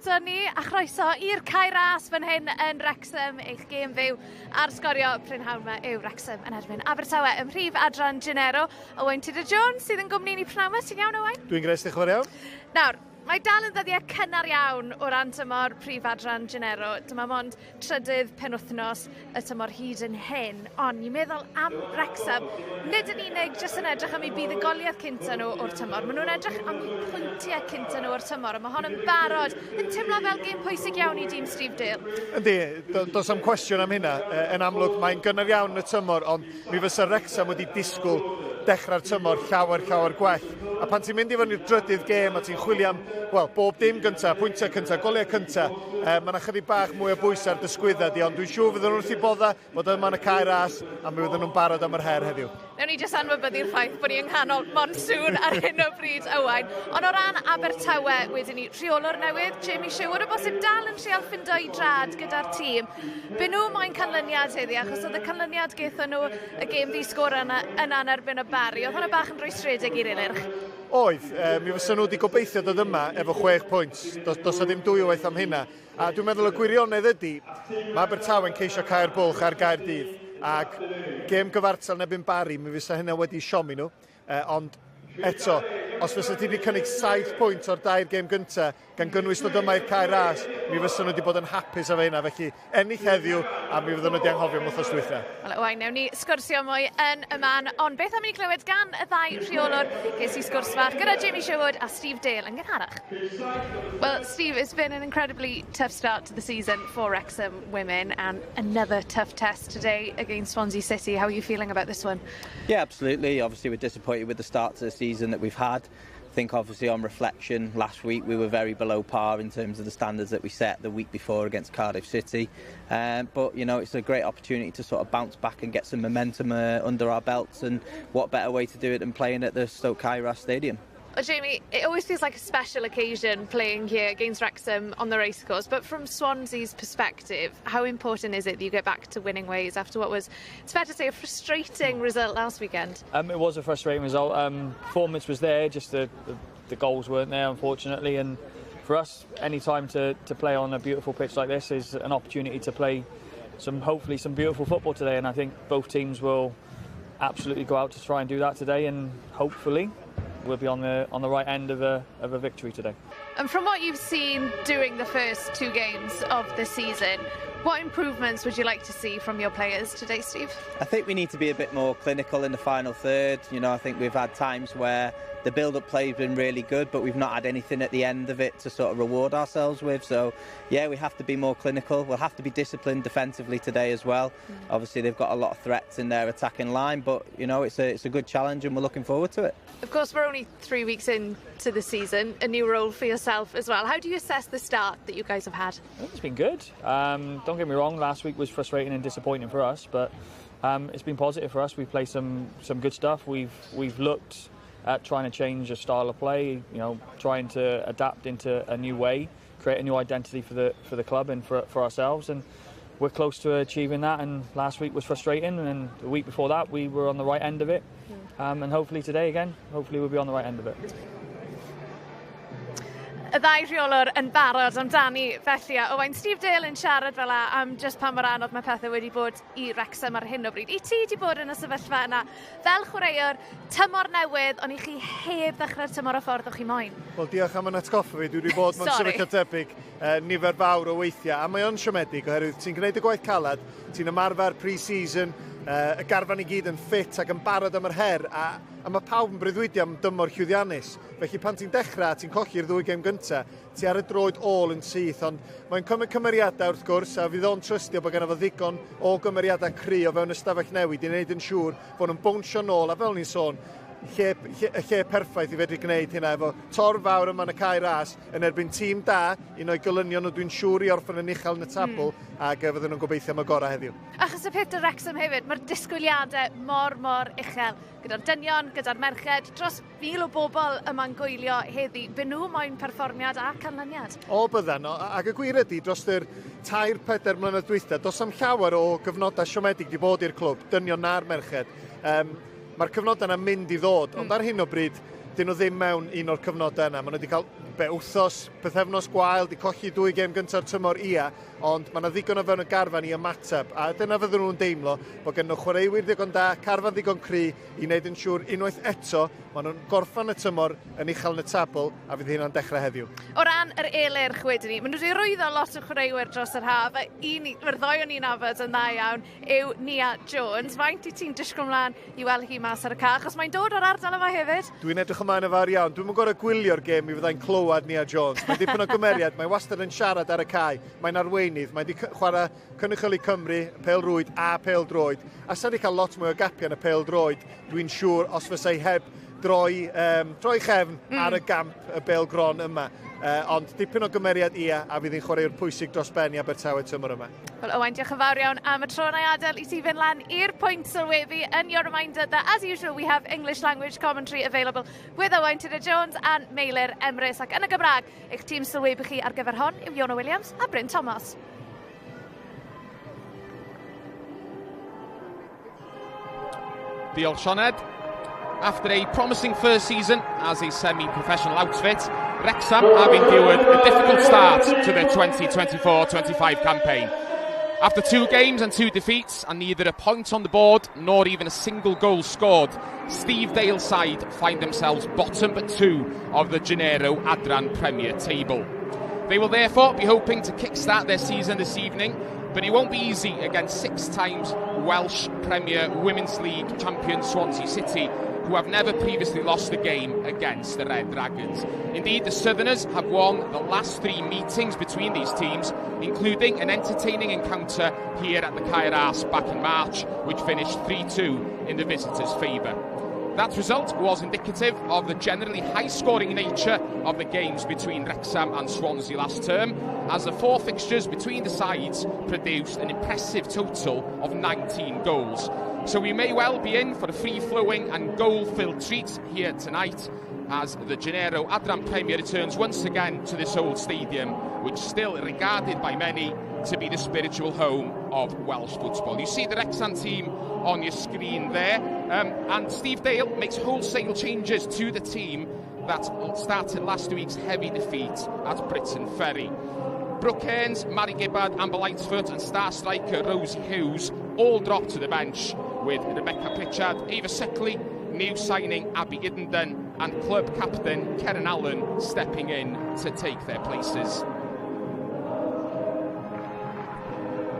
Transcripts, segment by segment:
drosto ni a chroeso i'r cae ras fan hyn yn Wrexham, eich gêm fyw ar sgorio prynhawn yma yw Wrexham yn erbyn Abertawe ym mhrif adran Genero. Owain Tudor Jones sydd yn gwmni ni prynawn yma, ti'n iawn Owain? Dwi'n gres, diolch yn fawr iawn. Nawr, mae dal yn ddyddiau cynnar iawn o ran tymor prif adran Genero. Dyma mond trydydd penwythnos y tymor hyd yn hyn. Ond ni'n meddwl am Wrexham, nid yn unig jyst yn edrych am ei buddugoliaeth cynta nhw o'r tymor. Maen nhw'n edrych am eu pwyntiau cynta nhw o'r tymor. A mae hon yn barod yn teimlo fel gêm pwysig iawn i dîm Steve Dale. Yndi, does am cwestiwn am hynna. Yn amlwg, mae'n gynnar iawn y tymor, ond mi fysa Wrexham wedi disgwyl dechrau'r tymor llawer gwell. A pan ti'n mynd i fyny i'r drydydd gêm a ti'n chwilio am, wel, bob dim gynta, pwyntiau cynta, goliau cynta, mae yna chydig bach mwy o bwys ar dysgwydda di, ond dwi'n siŵr fydden nhw'n wrth i bodda bod yma yn y cae ras a mi fydden nhw'n barod am yr her heddiw. Newn ni jyst anwybyddu'r ffaith bod ni yng nghanol monsoon ar hyn o bryd, Owain. Ond o ran Abertawe, wedyn ni, rheolwr newydd, Jamie Sherwood, o bosib dal yn treol ffindo i drad gyda'r tîm. Be nhw moyn canlyniad heddi, achos oedd y canlyniad geithon nhw y gêm ddisgwr yna yn erbyn y Bari. Oedd hwnna bach yn rwystredig i'r Ilirch. Oedd, mi fysa nhw wedi gobeithio dod yma efo 6 pwynt. Does ddim dwy o waith am hynna. A dwi'n meddwl y gwirionedd ydy, mae Abertawe'n ceisio Caer Bwlch ar Gaerdydd. Ac gêm gyfartal nebyn Bari, mi fysa hynna wedi siomi nhw. Ond eto, os fysa ti wedi cynnig 7 pwynt o'r 2 gêm gynta, gan gynnwys dod yma i'r cae ras, mi fysa nhw wedi bod yn hapus efo hynna. Felly, ennill heddiw, a mi fyddwn nhw wedi anghofio mwthos dwytha. Wel, Owain, newn ni sgwrsio mwy yn y man, ond beth am i ni clywed gan y ddau rheolwr, ges i sgwrs fach gyda Jamie Sherwood a Steve Dale yn gynharach. Well, Steve, it's been an incredibly tough start to the season for Wrexham women and another tough test today against Swansea City. How are you feeling about this one? Yeah, absolutely. Obviously, we're disappointed with the start to the season that we've had. I think obviously on reflection, last week we were very below par in terms of the standards that we set the week before against Cardiff City. But, you know, it's a great opportunity to sort of bounce back and get some momentum under our belts, and what better way to do it than playing at the Stoke Kairas Stadium. Well, Jamie, it always feels like a special occasion playing here against Wrexham on the racecourse, but from Swansea's perspective, how important is it that you get back to winning ways after what was, it's fair to say, a frustrating result last weekend? It was a frustrating result. Performance was there, just the goals weren't there, unfortunately. And for us, any time to play on a beautiful pitch like this is an opportunity to play hopefully some beautiful football today. And I think both teams will absolutely go out to try and do that today, and hopefully we'll be on the right end of a victory today. And from what you've seen during the first 2 games of the season, what improvements would you like to see from your players today, Steve? I think we need to be a bit more clinical in the final third. You know, I think we've had times where the build-up play has been really good, but we've not had anything at the end of it to sort of reward ourselves with. So, yeah, we have to be more clinical. We'll have to be disciplined defensively today as well. Obviously, they've got a lot of threats in their attacking line, but, you know, it's a good challenge and we're looking forward to it. Of course, we're only 3 weeks into the season, a new role for yourself as well. How do you assess the start that you guys have had? It's been good. Don't get me wrong, last week was frustrating and disappointing for us, but it's been positive for us. We've played some good stuff. We've looked at trying to change a style of play, you know, trying to adapt into a new way, create a new identity for the club and for ourselves, and we're close to achieving that. And last week was frustrating, and the week before that we were on the right end of it, and hopefully today again, hopefully we'll be on the right end of it. Y ddau rheolwr yn barod amdani felly, Owain, Steve Dale yn siarad fel am just pan mor anodd mae pethau wedi bod i Wrexham ar hyn o bryd. I ti wedi bod yn y sefyllfa yna fel chwaraewr, tymor newydd, ond i chi heb ddechrau'r tymor o ffordd o'ch chi moyn? Wel, diolch am yn atgoffa fi. Dwi wedi bod mewn sefyllfa tebyg nifer fawr o weithiau. A mae o'n siomedig oherwydd ti'n gwneud y gwaith calad, ti'n ymarfer pre-season, y garfan i gyd yn ffit ac yn barod am yr her, a mae pawb yn breuddwydio am dymor llwyddiannus. Felly pan ti'n dechrau, ti'n colli'r 2 gêm gynta, ti ar y droed ôl yn syth, ond mae'n cymryd cymeriadau wrth gwrs, a fydd o'n trystio bod gen efo ddigon o gymeriadau cry o fewn ystafell newid i wneud yn siŵr bod nhw'n bownsio nôl, a fel ni'n sôn, lle perffaith i fedru gwneud hynna efo tor fawr yma yn y cae ras yn erbyn tîm da, un o'i golynion nhw dwi'n siŵr i orffen yn uchel yn y tabl, ac fydden nhw'n gobeithio am y gorau heddiw. Achos y peth dy Wrexham hefyd, mae'r disgwyliadau mor uchel, gyda'r dynion, gyda'r merched, dros 1,000 o bobl yma'n gwylio heddi, be nhw moyn perfformiad a canlyniad? O byddan, ac y gwir ydy, dros yr 3-4 mlynedd dwytha, dos am llawer o gyfnodau siomedig di bod i'r clwb, dynion na'r merched. Mae'r cyfnodau yna'n mynd i ddod, ond ar hyn o bryd, dyn nhw ddim mewn un o'r cyfnodau yna. Maen nhw wedi cael wthos, bythefnos gwael, di colli 2 gêm gyntaf tymor ia, ond mae yna ddigon o fewn y garfan i ymateb, a dyna fydden nhw'n deimlo bod gen nhw chwaraewyr ddigon da, carfan ddigon cry, i wneud yn siŵr unwaith eto, mae nhw'n gorffan y tymor yn uchel yn y tabl, a fydd hynna'n dechrau heddiw. O ran yr elyrch wedyn ni, maen nhw wedi rwyddo lot o chwaraewyr dros yr haf, a mae'r ddoi o'n i'n afod yn dda iawn yw Nia Jones. Faint i ti'n disgwyl mlaen i weld hi mas ar y ca, achos mae'n dod o'r ardal yma hefyd? Dwi'n edrych ymlaen y fawr iawn. Dwi'n gorau gwylio'r gêm i fyddai'n clywed Nia Jones. Mae'n dipyn o gymeriad, mae wastad yn siarad ar y cae, mae'n arweinydd, mae wedi chwarae Cynrychioli Cymru, Pêl Rwyd a Pêl Droed, a sy'n wedi cael lot mwy o gapiau yn y Pêl Droed, dwi'n siŵr os fysau heb droi chefn ar y gamp y Bêl Gron yma. Ond dipyn o gymeriad ia, a fydd hi'n chwaraewr pwysig dros ben i Abertawe tymor yma. Wel, Owain, diolch yn fawr iawn am y tro na i adael i ti fynd lan i'r pwynt sylwebu. And your reminder that, as usual, we have English language commentary available with Owain Tudur-Jones and Meilir Emrys. Ac yn y Gymraeg, eich tîm sylwebu chi ar gyfer hon yw Iona Williams a Bryn Thomas. Diolch Sioned. After a promising first season as a semi-professional outfit, Wrexham have endured a difficult start to the 2024-25 campaign. After 2 games and 2 defeats and neither a point on the board nor even a single goal scored, Steve Dale's side find themselves bottom but 2 of the Janeiro Adran Premier table. They will therefore be hoping to kickstart their season this evening, but it won't be easy against 6 times Welsh Premier Women's League champion Swansea City, who have never previously lost a game against the Red Dragons. Indeed, the Southerners have won the last 3 meetings between these teams, including an entertaining encounter here at the Caer Ars back in March, which finished 3-2 in the visitors' favour. That result was indicative of the generally high-scoring nature of the games between Wrexham and Swansea last term, as the 4 fixtures between the sides produced an impressive total of 19 goals. So we may well be in for a free-flowing and goal-filled treat here tonight as the Janeiro Adran Premier returns once again to this old stadium, which is still regarded by many to be the spiritual home of Welsh football. You see the Wrexham team on your screen there, and Steve Dale makes wholesale changes to the team that started last week's heavy defeat at Britain Ferry. Brooke Cairns, Mary Gibbard, Amber Lightfoot and star striker Rosie Hughes all dropped to the bench, with Rebecca Pritchard, Ava Suckley, new signing Abby Iddenden and club captain Karen Allen stepping in to take their places.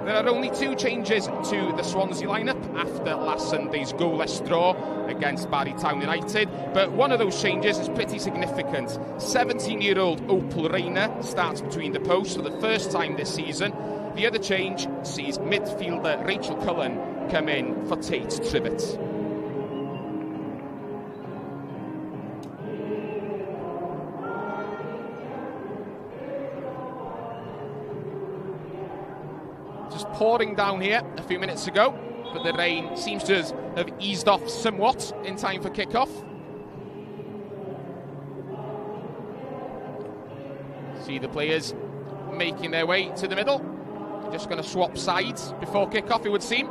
There are only 2 changes to the Swansea lineup after last Sunday's goalless draw against Barry Town United, but one of those changes is pretty significant. 17-year-old Opal Rayner starts between the posts for the first time this season. The other change sees midfielder Rachel Cullen come in for Tate Tribbett. Just pouring down here a few minutes ago, but the rain seems to have eased off somewhat in time for kick-off. See the players making their way to the middle. They're just going to swap sides before kick-off, it would seem.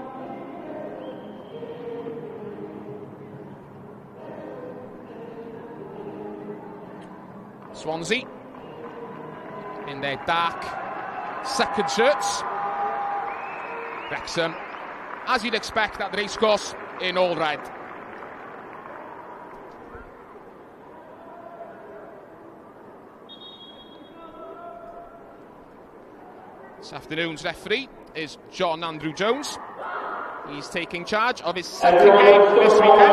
Swansea in their dark second shirts. Wrexham, as you'd expect at the racecourse, in all red. This afternoon's referee is John Andrew Jones. He's taking charge of his second game this weekend.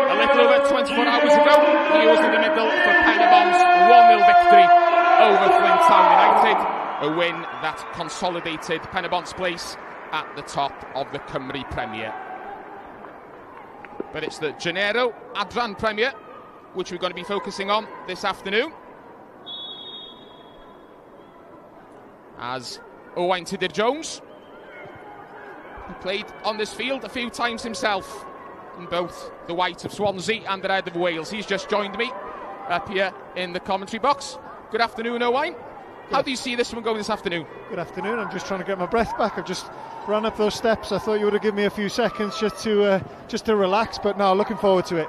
A little over 24 hours ago, he was in the middle for Penybon's 1-0 victory over Flint Town United. A win that consolidated Penybon's place at the top of the Cymru Premier. But it's the Janeiro Adran Premier which we're going to be focusing on this afternoon, as Owain Tudur-Jones, who played on this field a few times himself in both the white of Swansea and the red of Wales. He's just joined me up here in the commentary box. Good afternoon, Owain. How do you see this one going this afternoon? Good afternoon. I'm just trying to get my breath back. I've just run up those steps. I thought you would have given me a few seconds just to relax, but no, looking forward to it.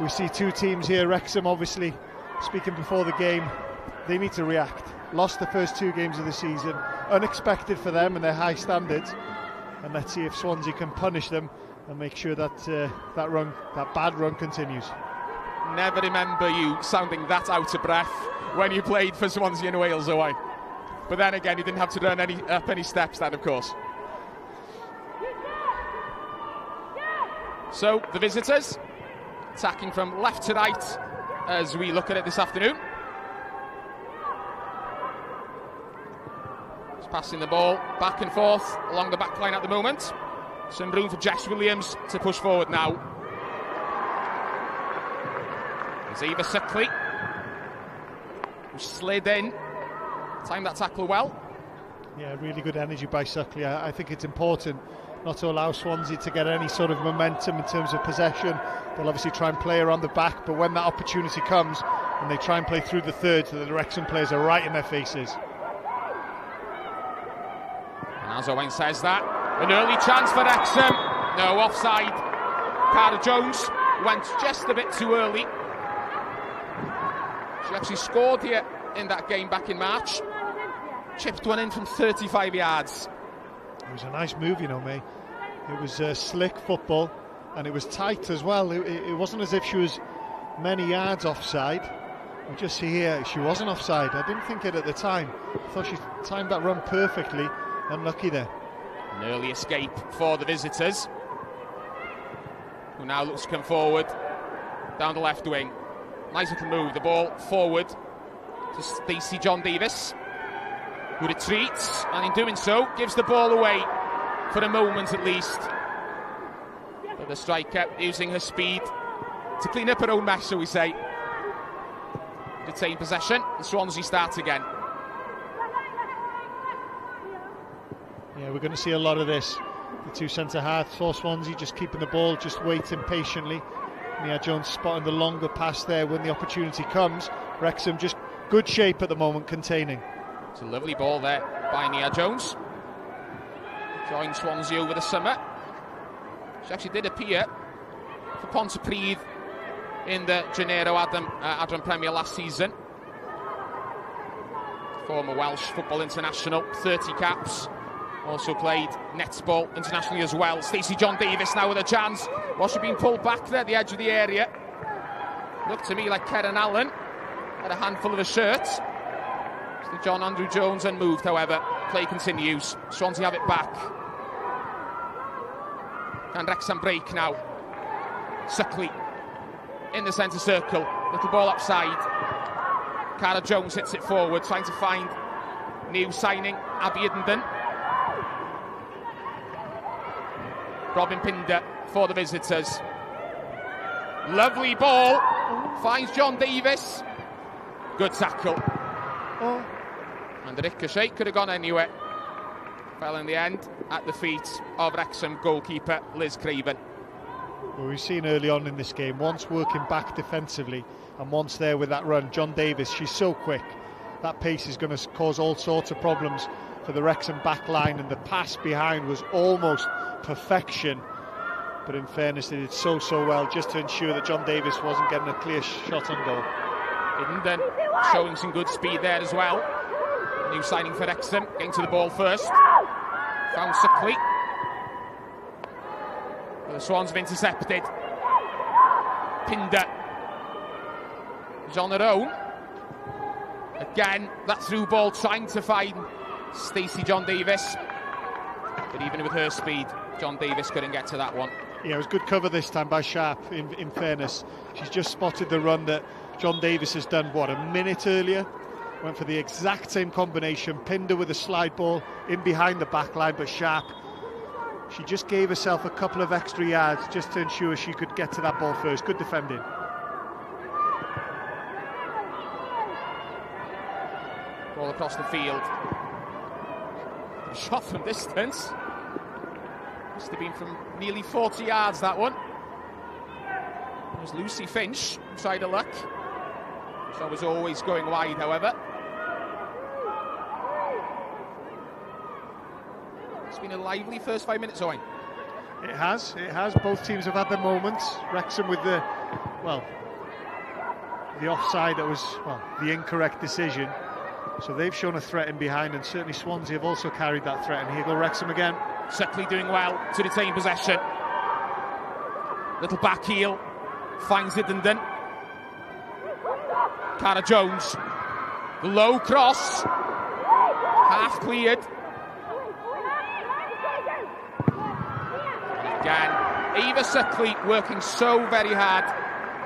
We see two teams here. Wrexham obviously speaking before the game, they need to react. Lost the first 2 games of the season, unexpected for them and their high standards. And let's see if Swansea can punish them and make sure that that bad run continues. Never remember you sounding that out of breath when you played for Swansea and Wales, Owain. But then again, you didn't have to run up any steps then, of course. So, the visitors attacking from left to right as we look at it this afternoon. Just passing the ball back and forth along the back line at the moment. Some room for Jess Williams to push forward now. There's Eva Suckley, who slid in, timed that tackle well. Yeah, really good energy by Suckley. I think it's important not to allow Swansea to get any sort of momentum in terms of possession. They'll obviously try and play around the back, but when that opportunity comes and they try and play through the third, so the Wrexham players are right in their faces. And as Owain says that, an early chance for Wrexham. No offside. Cara Jones went just a bit too early. She actually scored here in that game back in March. Chipped one in from 35 yards. It was a nice move, you know, May. It was slick football, and it was tight as well. It wasn't as if she was many yards offside. I just see here she wasn't offside. I didn't think it at the time. I thought she timed that run perfectly. Unlucky there. An early escape for the visitors, who now looks to come forward down the left wing. Nice little move. The ball forward to Stacey John Davis, who retreats, and in doing so gives the ball away for a moment at least. But the striker using her speed to clean up her own mess, shall we say. Retain possession, and Swansea starts again. Yeah, we're going to see a lot of this. The 2 centre-halves for Swansea just keeping the ball, just waiting patiently. Nia Jones spotting the longer pass there when the opportunity comes. Wrexham just good shape at the moment, containing. It's a lovely ball there by Nia Jones. Joined Swansea over the summer. She actually did appear for Pontypridd in the Janeiro Adran Premier last season. Former Welsh football international, 30 caps. Also played netball internationally as well. Stacey John Davis now with a chance. Was she being pulled back there at the edge of the area? Looked to me like Karen Allen had a handful of her shirt. John Andrew Jones unmoved, however. Play continues. Swansea have it back. Can Wrexham break now? Suckley in the centre circle. Little ball upside. Cara Jones hits it forward, trying to find new signing Abby Iddenden. Robin Pinder for the visitors. Lovely ball. Finds John Davis. Good tackle. And the ricochet could have gone anywhere. Fell in the end at the feet of Wrexham goalkeeper Liz Craven. Well, we've seen early on in this game, once working back defensively and once there with that run, John Davis, she's so quick. That pace is going to cause all sorts of problems for the Wrexham back line, and the pass behind was almost perfection. But in fairness, they did so well just to ensure that John Davis wasn't getting a clear shot on goal. Iddenden showing some good speed there as well. New signing for Wrexham, getting to the ball first. Found Suckley. But the Swans have intercepted. Pinder is on her own. Again, that through ball trying to find Stacey John Davis. But even with her speed, John Davis couldn't get to that one. Yeah, it was good cover this time by Sharp, in fairness. She's just spotted the run that John Davis has done, what, a minute earlier? Went for the exact same combination. Pinder with a slide ball in behind the back line, but Sharp, she just gave herself a couple of extra yards just to ensure she could get to that ball first. Good defending. Ball across the field. A shot from distance. Must have been from nearly 40 yards, that one. There's Lucy Finch, side of luck. So was always going wide, however. It's been a lively first 5 minutes, Owain. It has. Both teams have had their moments. Wrexham with the the offside that was, well, the incorrect decision. So they've shown a threat in behind, and certainly Swansea have also carried that threat, and here go Wrexham again. Suckley doing well to retain possession. Little back heel, finds Iddenden. Cara Jones, the low cross, half cleared. And again, Eva Suckley working so very hard,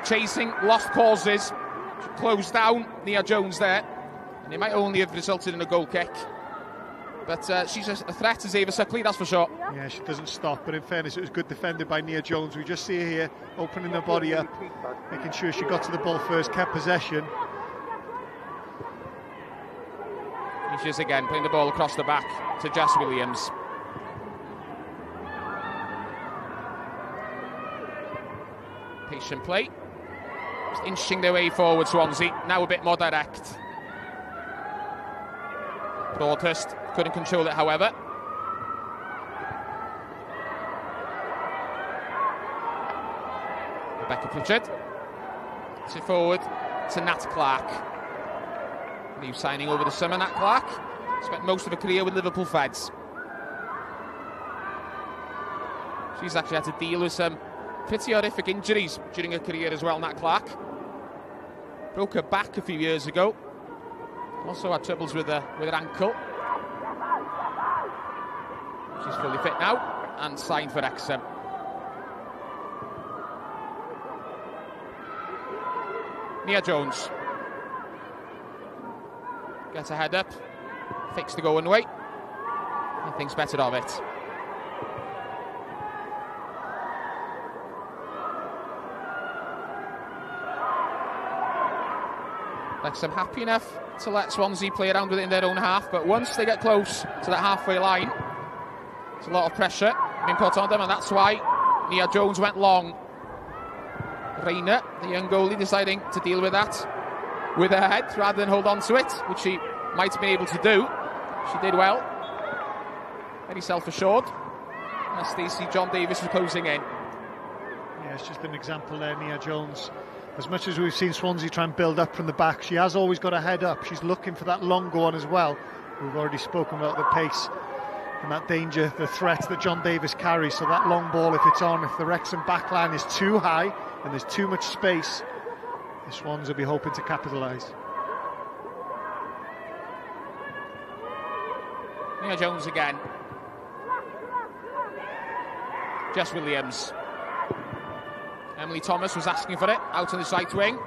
chasing lost causes. She closed down Nia Jones there, and it might only have resulted in a goal kick. But she's a threat as Eva Suckley, that's for sure. Yeah, she doesn't stop, but in fairness, it was good defended by Nia Jones. We just see her here, opening her body up, making sure she got to the ball first, kept possession. And she's again putting the ball across the back to Jess Williams. Patient play. Just inching their way forward, Swansea. Now a bit more direct. Broadhurst couldn't control it, however. Rebecca Pritchard. It's it forward to Nat Clark. New signing over the summer, Nat Clark. Spent most of her career with Liverpool Feds. She's actually had to deal with some pretty horrific injuries during her career as well, Nat Clark. Broke her back a few years ago. Also had troubles with her ankle. She's fully fit now and signed for Wrexham. Nia Jones gets her head up, fakes the going away, and thinks better of it. Wrexham happy enough to let Swansea play around with it in their own half, but once they get close to that halfway line, there's a lot of pressure being put on them, and that's why Nia Jones went long. Rayner, the young goalie, deciding to deal with that with her head rather than hold on to it, which she might have been able to do. She did well. Very self-assured. And Stacey John Davis was closing in. Yeah, it's just an example there, Nia Jones. As much as we've seen Swansea try and build up from the back, she has always got her head up. She's looking for that long go on as well. We've already spoken about the pace and that danger, the threat that John Davis carries. So that long ball, if it's on, if the Wrexham backline is too high and there's too much space, the Swans will be hoping to capitalise. Nia Jones again. Jess Williams. Emily Thomas was asking for it, out on the right wing.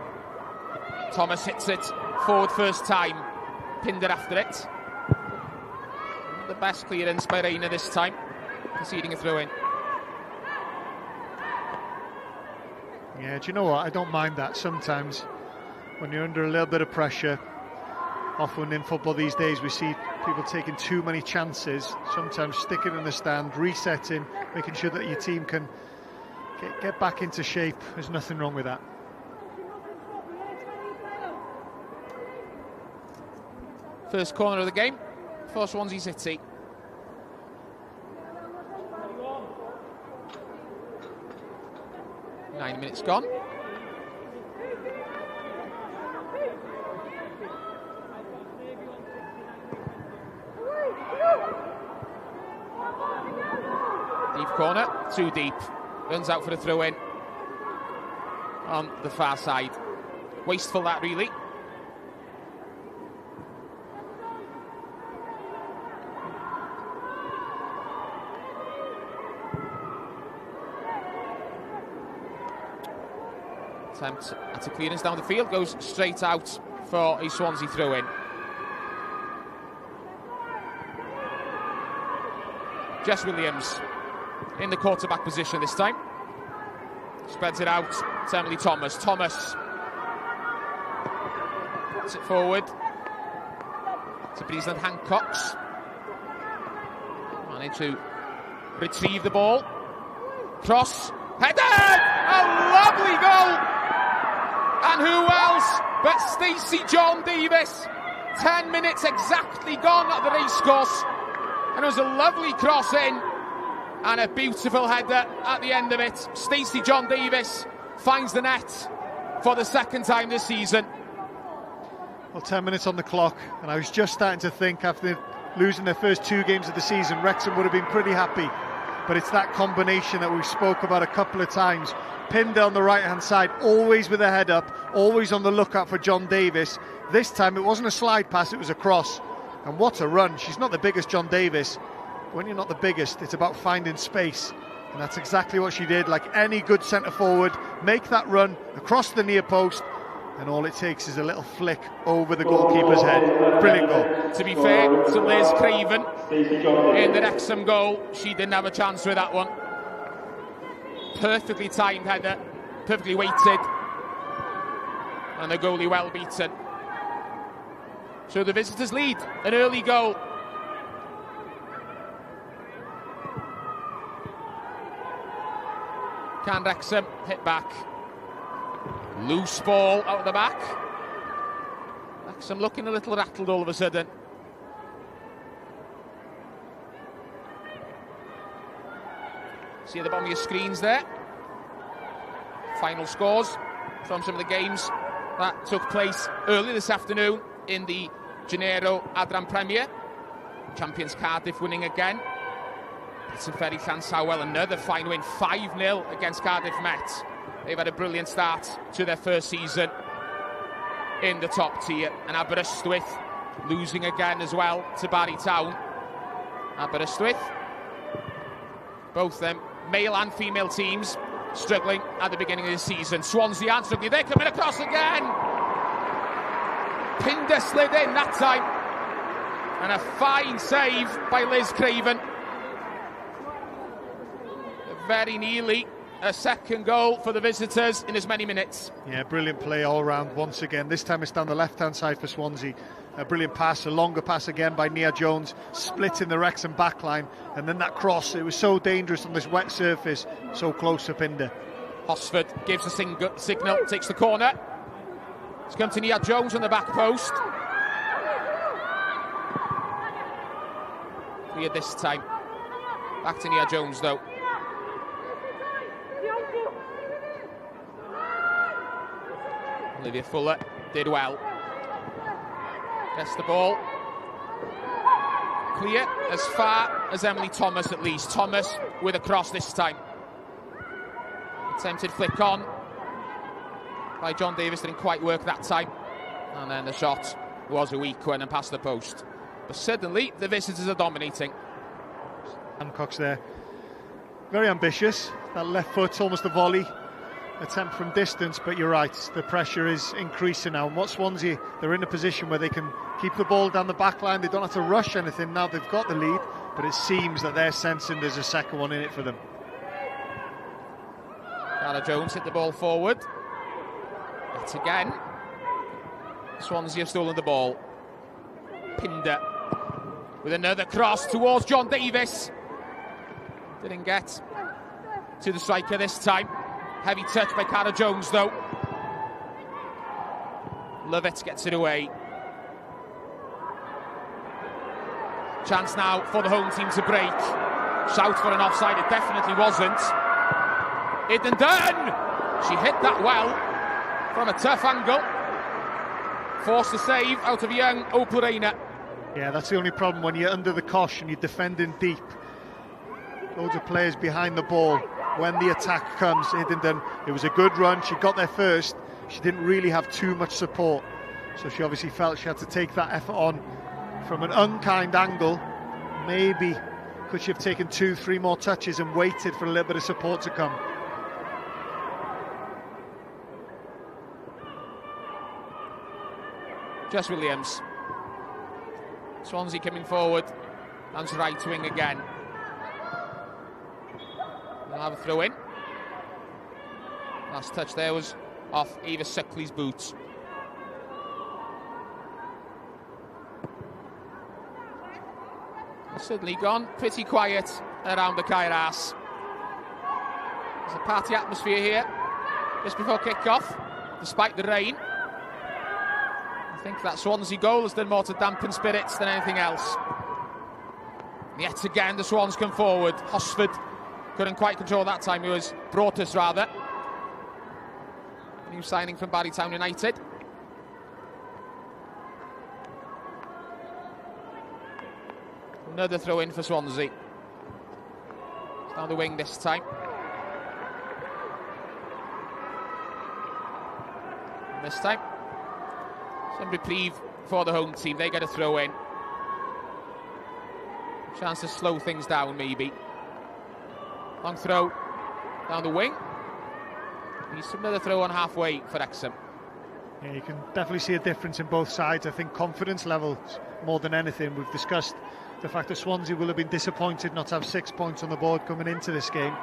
Thomas hits it forward first time, pinned it after it. Not the best clearance by Rayner this time, conceding a throw in. Yeah, do you know what? I don't mind that sometimes when you're under a little bit of pressure. Often in football these days we see people taking too many chances, sometimes sticking in the stand, resetting, making sure that your team can get back into shape. There's nothing wrong with that. First corner of the game for Swansea City. Nine minutes gone. Deep corner, too deep. Runs out for a throw in on the far side. Wasteful that, really. Attempt at a clearance down the field, goes straight out for a Swansea throw in. Jess Williams in the quarterback position this time. Spreads it out to Emily Thomas. Thomas puts it forward to Breezeland Hancocks. Managed to retrieve the ball. Cross. Headed! A lovely goal! And who else but Stacey John Davis? 10 minutes exactly gone at the racecourse. And it was a lovely cross in. And a beautiful header at the end of it. Stacey John Davis finds the net for the second time this season. Well, 10 minutes on the clock, and I was just starting to think after losing their first 2 games of the season, Wrexham would have been pretty happy. But it's that combination that we spoke about a couple of times. Pinder on the right-hand side, always with a head up, always on the lookout for John Davis. This time it wasn't a slide pass, it was a cross. And what a run. She's not the biggest, John Davis. When you're not the biggest, it's about finding space. And that's exactly what she did. Like any good centre-forward, make that run across the near post, and all it takes is a little flick over the goalkeeper's head. Brilliant goal. To be fair to Liz Craven, in the Wrexham goal, she didn't have a chance with that one. Perfectly timed header, perfectly weighted, and the goalie well beaten. So the visitors lead an early goal. Can Wrexham hit back? Loose ball out of the back. Wrexham looking a little rattled all of a sudden. See at the bottom of your screens there. Final scores from some of the games that took place early this afternoon in the Janeiro Adran Premier. Champions Cardiff winning again. Ferry Llansamwel, another fine win, 5-0 against Cardiff Met. They've had a brilliant start to their first season in the top tier. And Aberystwyth losing again as well to Barry Town. Aberystwyth, both them male and female teams struggling at the beginning of the season. Swansea and struggling, they're coming across again. Pinder slid in that time, and a fine save by Liz Craven. Very nearly a second goal for the visitors in as many minutes. Yeah, brilliant play all round once again. This time it's down the left-hand side for Swansea. A brilliant pass, a longer pass again by Nia Jones, splitting the Wrexham backline, and then that cross. It was so dangerous on this wet surface, so close to Pinder. Hosford gives a signal, takes the corner. It's come to Nia Jones on the back post. Cleared this time. Back to Nia Jones though. Olivia Fuller did well. Gets the ball. Clear as far as Emily Thomas at least. Thomas with a cross this time. Attempted flick on by John Davis, didn't quite work that time. And then the shot was a weak one and past the post. But suddenly the visitors are dominating. Hancock's there. Very ambitious. That left foot, almost a volley. Attempt from distance, but you're right, the pressure is increasing now. And what Swansea, they're in a position where they can keep the ball down the back line. They don't have to rush anything now they've got the lead, but it seems that they're sensing there's a second one in it for them. Cara Jones hit the ball forward. Yet again, Swansea have stolen the ball. Pinder with another cross towards John Davis. Didn't get to the striker this time. Heavy touch by Cara Jones though. Lovett gets it away. Chance now for the home team to break. Shout for an offside, it definitely wasn't. Eden Dunn! She hit that well from a tough angle. Forced to save out of young Opal Rayner. Yeah, that's the only problem when you're under the cosh and you're defending deep. Loads of players behind the ball. When the attack comes, Eden, it was a good run. She got there first. She didn't really have too much support, so she obviously felt she had to take that effort on from an unkind angle. Maybe could she have taken 2-3 more touches and waited for a little bit of support to come. Jess Williams. Swansea coming forward. Hands right wing again. They'll have a throw in. Last touch there was off Eva Suckley's boots. It's suddenly gone pretty quiet around the Kairas. There's a party atmosphere here just before kick-off, despite the rain. I think that Swansea goal has done more to dampen spirits than anything else. Yet again, the Swans come forward. Hosford couldn't quite control that time. He was Brotus rather. new signing from Barrytown United. Another throw in for Swansea. It's down the wing this time. And this time, some reprieve for the home team. They get a throw in. Chance to slow things down, maybe. Long throw down the wing. He's another throw on halfway for Wrexham. Yeah, you can definitely see a difference in both sides. I think confidence levels more than anything. We've discussed the fact that Swansea will have been disappointed not to have 6 points on the board coming into this game.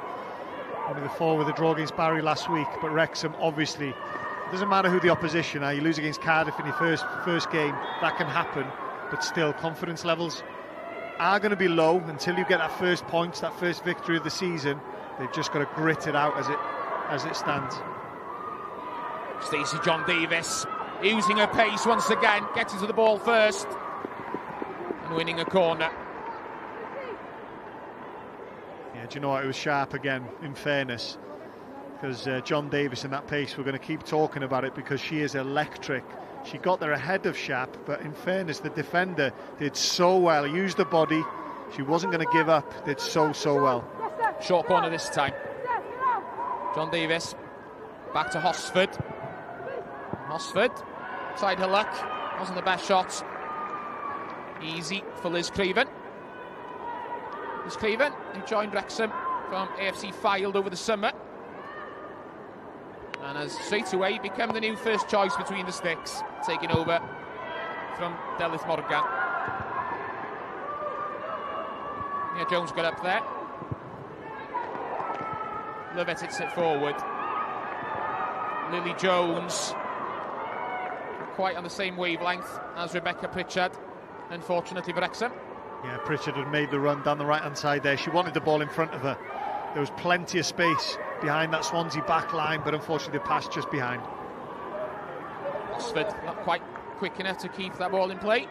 Only the 4 with a draw against Barry last week, but Wrexham, obviously, it doesn't matter who the opposition are. You lose against Cardiff in your first game, that can happen, but still, confidence levels are going to be low until you get that first point, that first victory of the season. They've just got to grit it out as it stands. Stacey John Davis using her pace once again, getting to the ball first and winning a corner. Yeah, do you know what? It was sharp again, in fairness, because John Davis in that pace, we're going to keep talking about it because she is electric. She got there ahead of Sharp, but in fairness, the defender did so well. Used the body. She wasn't going to give up. Did so well. Short corner this time. John Davis back to Hosford. Hosford tried her luck. Wasn't the best shot. Easy for Liz Craven. Liz Craven, who joined Wrexham from AFC Fylde over the summer, and has straight away become the new first choice between the sticks, taking over from Delyth Morgan. Nia Jones got up there. Lovett hits it forward. Lily Jones, not quite on the same wavelength as Rebecca Pritchard, unfortunately for Wrexham. Yeah, Pritchard had made the run down the right-hand side there. She wanted the ball in front of her. There was plenty of space behind that Swansea back line, but unfortunately the pass just behind. Oxford not quite quick enough to keep that ball in play.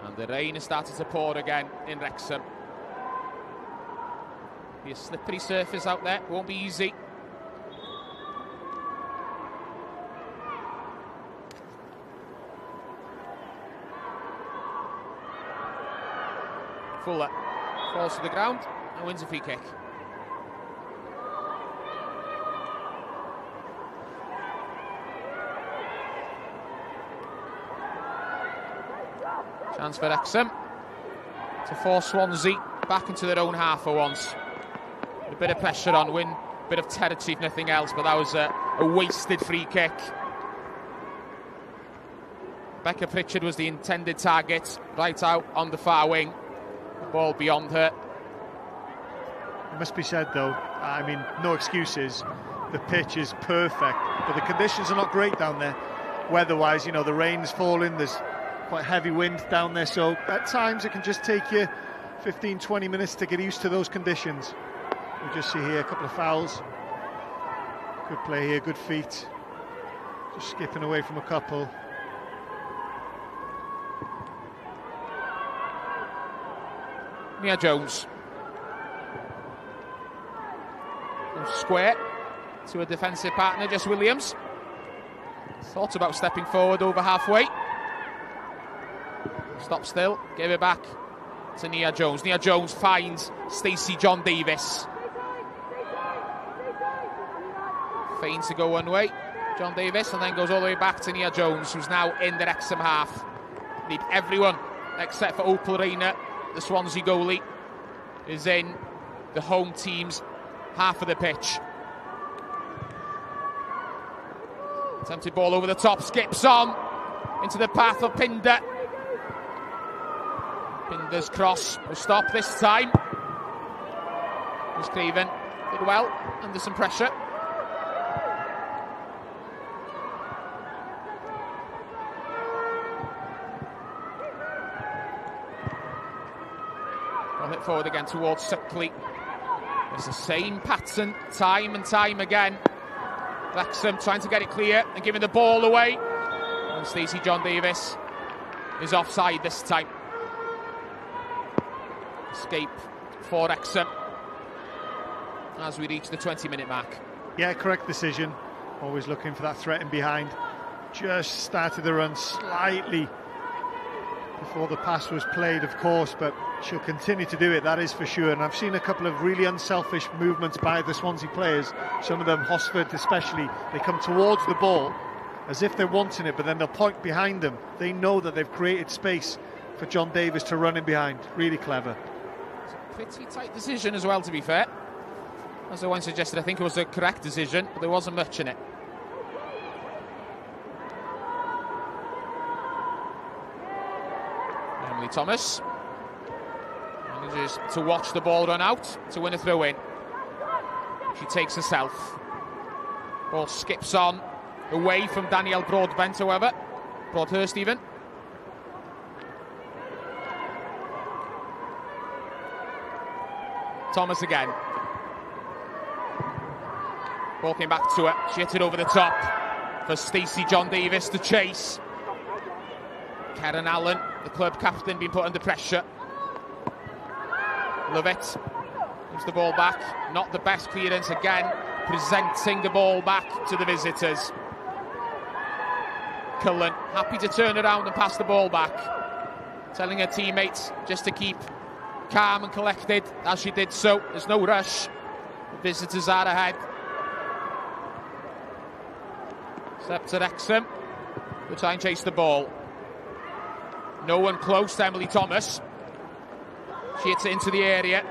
And the rain has started to pour again in Wrexham. Be a slippery surface out there, won't be easy. Fuller falls to the ground and wins a free kick. Chance for Wrexham to force Swansea back into their own half for once. A bit of pressure on, win a bit of territory if nothing else, but that was a wasted free kick. Becca Pritchard was the intended target, right out on the far wing. Ball beyond her. It must be said though, I mean, no excuses. The pitch is perfect, but the conditions are not great down there. Weather-wise, you know, the rain's falling, there's quite heavy wind down there, so at times it can just take you 15-20 minutes to get used to those conditions. We just see here a couple of fouls. Good play here, good feet. Just skipping away from a couple. Nia Jones. Square to a defensive partner, Jess Williams. Thought about stepping forward over halfway. Stop still, gave it back to Nia Jones. Nia Jones finds Stacey John Davis. Feigns to go one way, John Davis, and then goes all the way back to Nia Jones, who's now in the Wrexham half. Need everyone except for Opal Rayner, the Swansea goalie, is in the home team's half of the pitch. Attempted ball over the top, skips on into the path of Pinder. Pinder's cross will stop this time. Miss Craven did well under some pressure. I'll hit forward again towards Suckley. It's the same pattern time and time again. Wrexham trying to get it clear and giving the ball away. And Stacey John Davis is offside this time. Escape for Wrexham as we reach the 20-minute mark. Yeah, correct decision. Always looking for that threat in behind. Just started the run slightly before the pass was played, of course, but she'll continue to do it, that is for sure. And I've seen a couple of really unselfish movements by the Swansea players. Some of them, Hosford especially, they come towards the ball as if they're wanting it, but then they'll point behind them. They know that they've created space for John Davis to run in behind. Really clever. It's a pretty tight decision as well, to be fair. As the one suggested, I think it was the correct decision, but there wasn't much in it. Emily Thomas manages to watch the ball run out to win a throw-in. She takes herself. Ball skips on away from Danielle Broadbent, however. Broadhurst even. Thomas again. Ball came back to her. She hit it over the top for Stacey John Davis to chase. Karen Allen, the club captain, being put under pressure. Lovett gives the ball back. Not the best clearance again. Presenting the ball back to the visitors. Cullen happy to turn around and pass the ball back. Telling her teammates just to keep calm and collected as she did so. There's no rush. The visitors are ahead. Step to Wrexham. We'll try and chase the ball. No one close to Emily Thomas. She hits it into the area.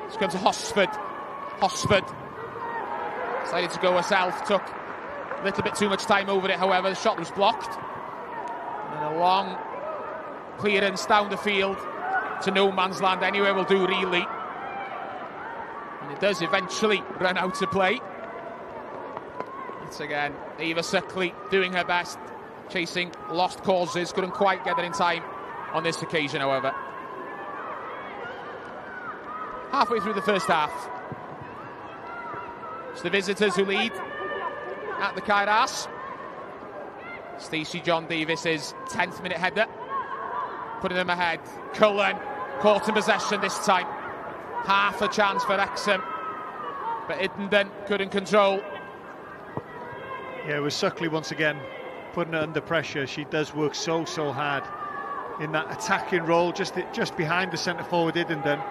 It's going to Hosford. Hosford decided to go herself. Took a little bit too much time over it, however. The shot was blocked. And then a long clearance down the field to no man's land. Anywhere will do, really. And it does eventually run out of play. It's again Eva Suckley doing her best, chasing lost causes. Couldn't quite get it in time on this occasion, however. Halfway through the first half, it's the visitors who lead at the Kairos. Stacey John Davis's 10th minute header, putting them ahead. Cullen caught in possession this time. Half a chance for Wrexham, but Iddenden couldn't control. Yeah, it was Suckley once again putting her under pressure. She does work so hard in that attacking role, just behind the centre forward Iddenden.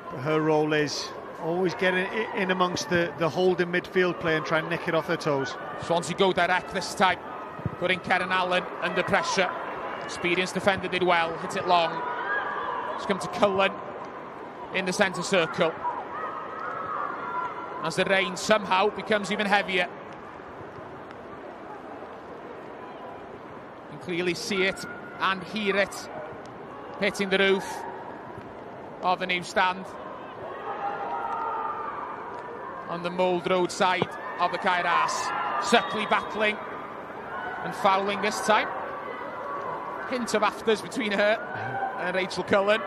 But her role is always getting in amongst the holding midfield play and try and nick it off her toes. Swansea go direct this time, putting Karen Allen under pressure. Experienced defender did well, hit it long. It's come to Cullen in the centre circle. As the rain somehow becomes even heavier. You can clearly see it and hear it hitting the roof of the new stand on the Mould Road side of the Kairos. Suckley battling and fouling this time. Hint of afters between her and Rachel Cullen.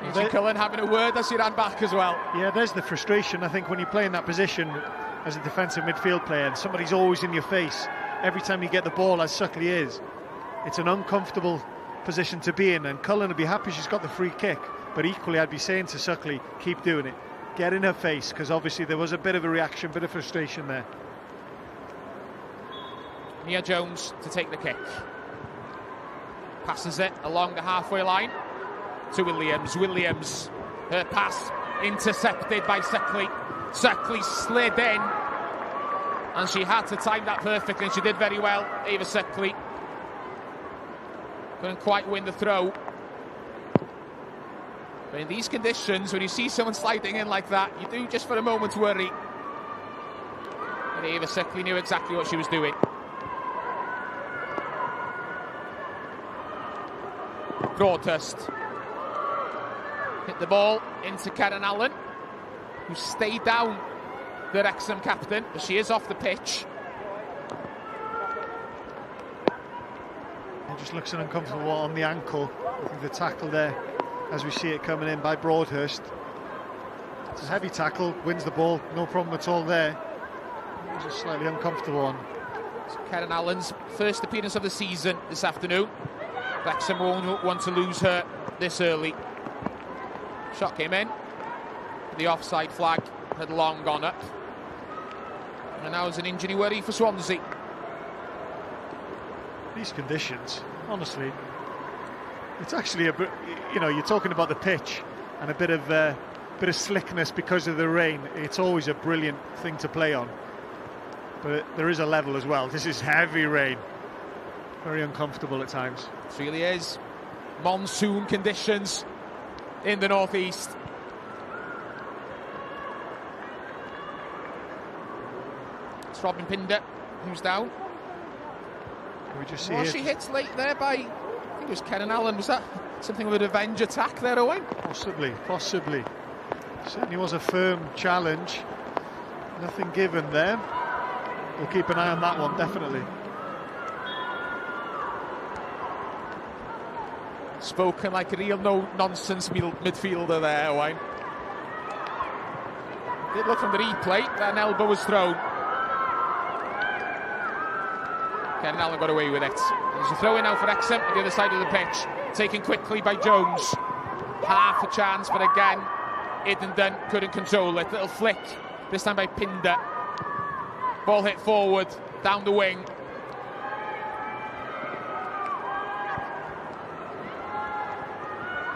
Rachel Cullen having a word as she ran back as well. Yeah, there's the frustration, I think, when you play in that position as a defensive midfield player and somebody's always in your face every time you get the ball, as Suckley is. It's an uncomfortable position to be in, and Cullen would be happy she's got the free kick, but equally I'd be saying to Suckley, keep doing it, get in her face, because obviously there was a bit of a reaction, bit of frustration there. Nia Jones to take the kick, passes it along the halfway line to Williams. Williams, her pass intercepted by Suckley. Suckley slid in and she had to time that perfectly, and she did very well. Eva Suckley couldn't quite win the throw. But in these conditions, when you see someone sliding in like that, you do just for a moment worry. And Eva Suckley knew exactly what she was doing. Broadhurst hit the ball into Karen Allen, who stayed down the Wrexham captain, but she is off the pitch. It just looks uncomfortable on the ankle. I think the tackle there, as we see it coming in by Broadhurst. It's a heavy tackle, wins the ball, no problem at all there. Just a slightly uncomfortable one. It's Karen Allen's first appearance of the season this afternoon. Wrexham won't want to lose her this early. Shot came in. The offside flag had long gone up. And now there's an injury worry for Swansea. These conditions, honestly, it's actually a bit, you know, you're talking about the pitch and a bit of slickness because of the rain. It's always a brilliant thing to play on. But there is a level as well. This is heavy rain. Very uncomfortable at times. It really is. Monsoon conditions in the northeast. It's Robin Pinder who's down. We just see Was she hit late there by, I think it was Karen Allen. Was that something of a revenge attack there, Owen? Possibly. Certainly was a firm challenge. Nothing given there. We'll keep an eye on that one, definitely. Spoken like a real no-nonsense midfielder there, Owen. Did look from the replay that an elbow was thrown. Karen Allen got away with it. There's a throw in now for Wrexham at the other side of the pitch. Taken quickly by Jones. Half a chance, but again, Iddenden couldn't control it. Little flick, this time by Pinder. Ball hit forward, down the wing.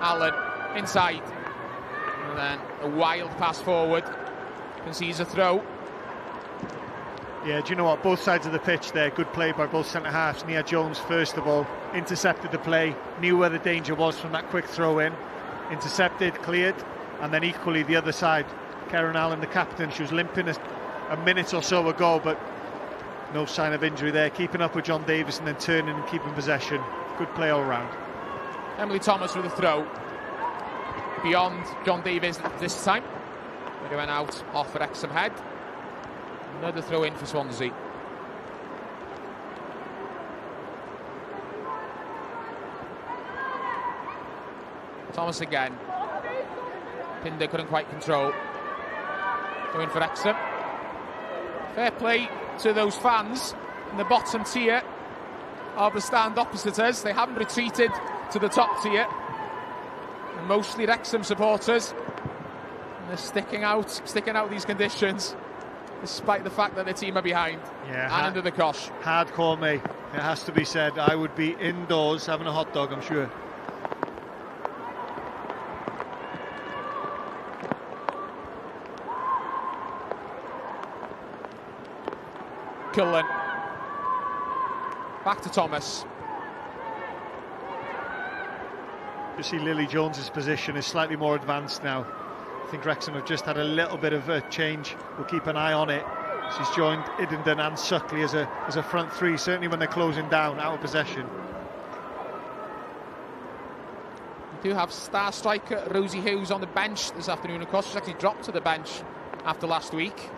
Allen inside. And then a wild pass forward. Concedes a throw. Yeah, do you know what? Both sides of the pitch there, good play by both centre-halves. Nia Jones, first of all, intercepted the play, knew where the danger was from that quick throw-in. Intercepted, cleared, and then equally the other side. Karen Allen, the captain, she was limping a minute or so ago, but no sign of injury there. Keeping up with John Davis and then turning and keeping possession. Good play all round. Emily Thomas with a throw. Beyond John Davis this time. But he went out off Wrexham head. Another throw in for Swansea. Thomas again. Pinder couldn't quite control. Going for Wrexham. Fair play to those fans in the bottom tier of the stand opposite us. They haven't retreated to the top tier. And mostly Wrexham supporters. And they're sticking out these conditions, despite the fact that their team are behind and under the cosh. Hardcore, mate. It has to be said. I would be indoors having a hot dog, I'm sure. Cullen. Back to Thomas. You see Lily Jones's position is slightly more advanced now. I think Wrexham have just had a little bit of a change. We'll keep an eye on it. She's joined Iddenden and Suckley as a front three, certainly when they're closing down, out of possession. We do have star striker Rosie Hughes on the bench this afternoon, of course. She's actually dropped to the bench after last week.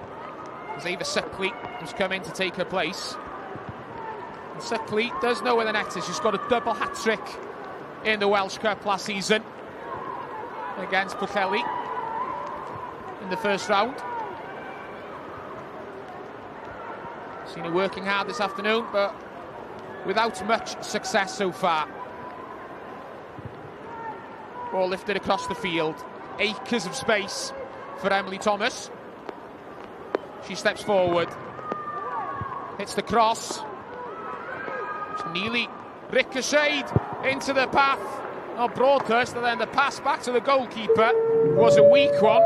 There's Ava Suckley who's come in to take her place. And Suckley does know where the net is. She's got a double hat-trick in the Welsh Cup last season against Pwllheli in the first round. Seen her working hard this afternoon, but without much success so far. Ball lifted across the field. Acres of space for Emily Thomas. She steps forward. Hits the cross. It's nearly ricocheted into the path of Broadhurst, and then the pass back to the goalkeeper was a weak one.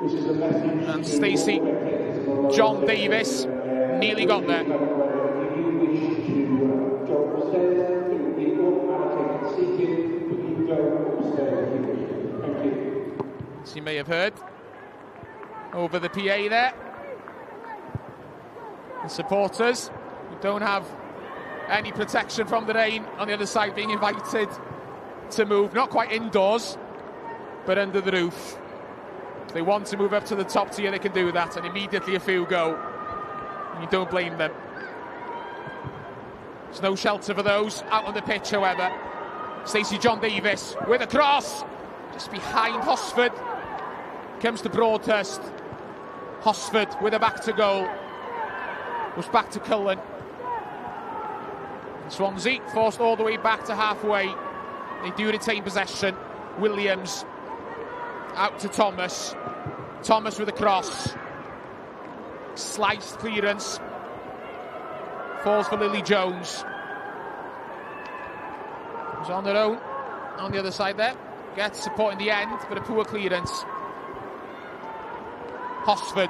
And Stacey John Davis nearly got there. As you may have heard over the PA there, the supporters who don't have any protection from the rain on the other side being invited to move, not quite indoors, but under the roof. If they want to move up to the top tier, they can do that, and immediately a few go. And you don't blame them. There's no shelter for those out on the pitch, however. Stacey John Davis with a cross, just behind Hosford. Comes to Broadhurst. Hosford with a back to goal. Was back to Cullen. Swansea forced all the way back to halfway. They do retain possession. Williams out to Thomas. Thomas with a cross. Sliced clearance. Falls for Lily Jones. Who's on their own on the other side there. Gets support in the end, but a poor clearance. Hosford.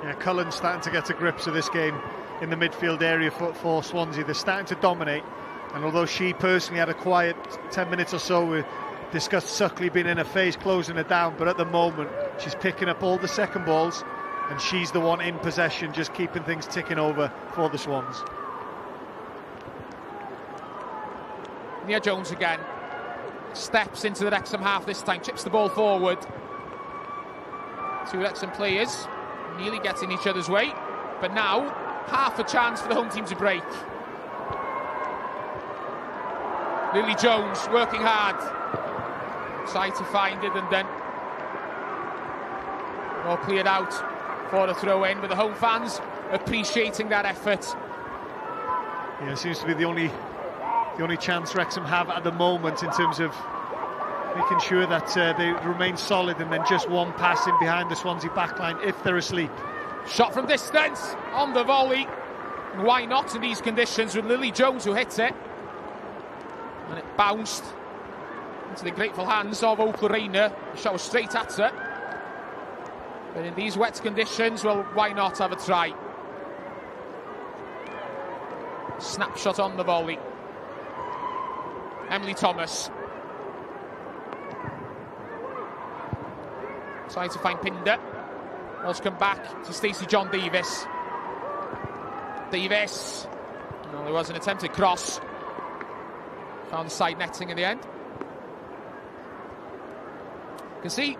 Yeah, Cullen's starting to get to grips with this game in the midfield area for Swansea. They're starting to dominate, and although she personally had a quiet 10 minutes or so, we discussed Suckley being in her face, closing her down, but at the moment she's picking up all the second balls and she's the one in possession, just keeping things ticking over for the Swans. Nia Jones again steps into the Wrexham half this time, chips the ball forward. Two Wrexham players nearly getting each other's way, but now half a chance for the home team to break. Lily Jones working hard, trying to find it, and then all cleared out for a throw in, but the home fans appreciating that effort. Yeah, it seems to be the only chance Wrexham have at the moment in terms of making sure that they remain solid, and then just one pass in behind the Swansea backline if they're asleep. Shot from distance on the volley, and why not in these conditions with Lily Jones who hits it, and it bounced into the grateful hands of Opal Rayner. The shot was straight at her, but in these wet conditions, well, why not have a try? Snapshot on the volley. Emily Thomas trying to find Pinder. Ball's come back to Stacey John Davis. Davis. Well, there was an attempted cross. Found the side netting in the end. You can see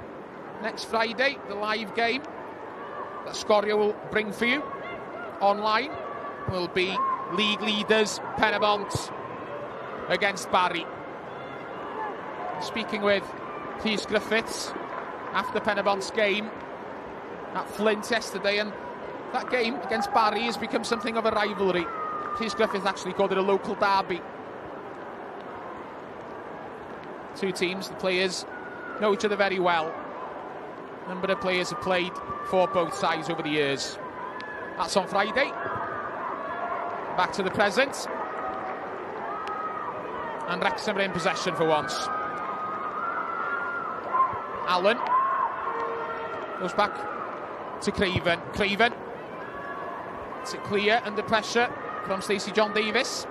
next Friday the live game that Scoria will bring for you online will be league leaders Penabont against Barry. Speaking with Rhys Griffiths after Penabont's game at Flint yesterday, and that game against Barry has become something of a rivalry. Rhys Griffiths actually called it a local derby. Two teams, the players know each other very well. A number of players have played for both sides over the years. That's on Friday. Back to the present. And Wrexham are in possession for once. Allen goes back to Craven. Craven. It's clear under pressure from Stacey John Davis.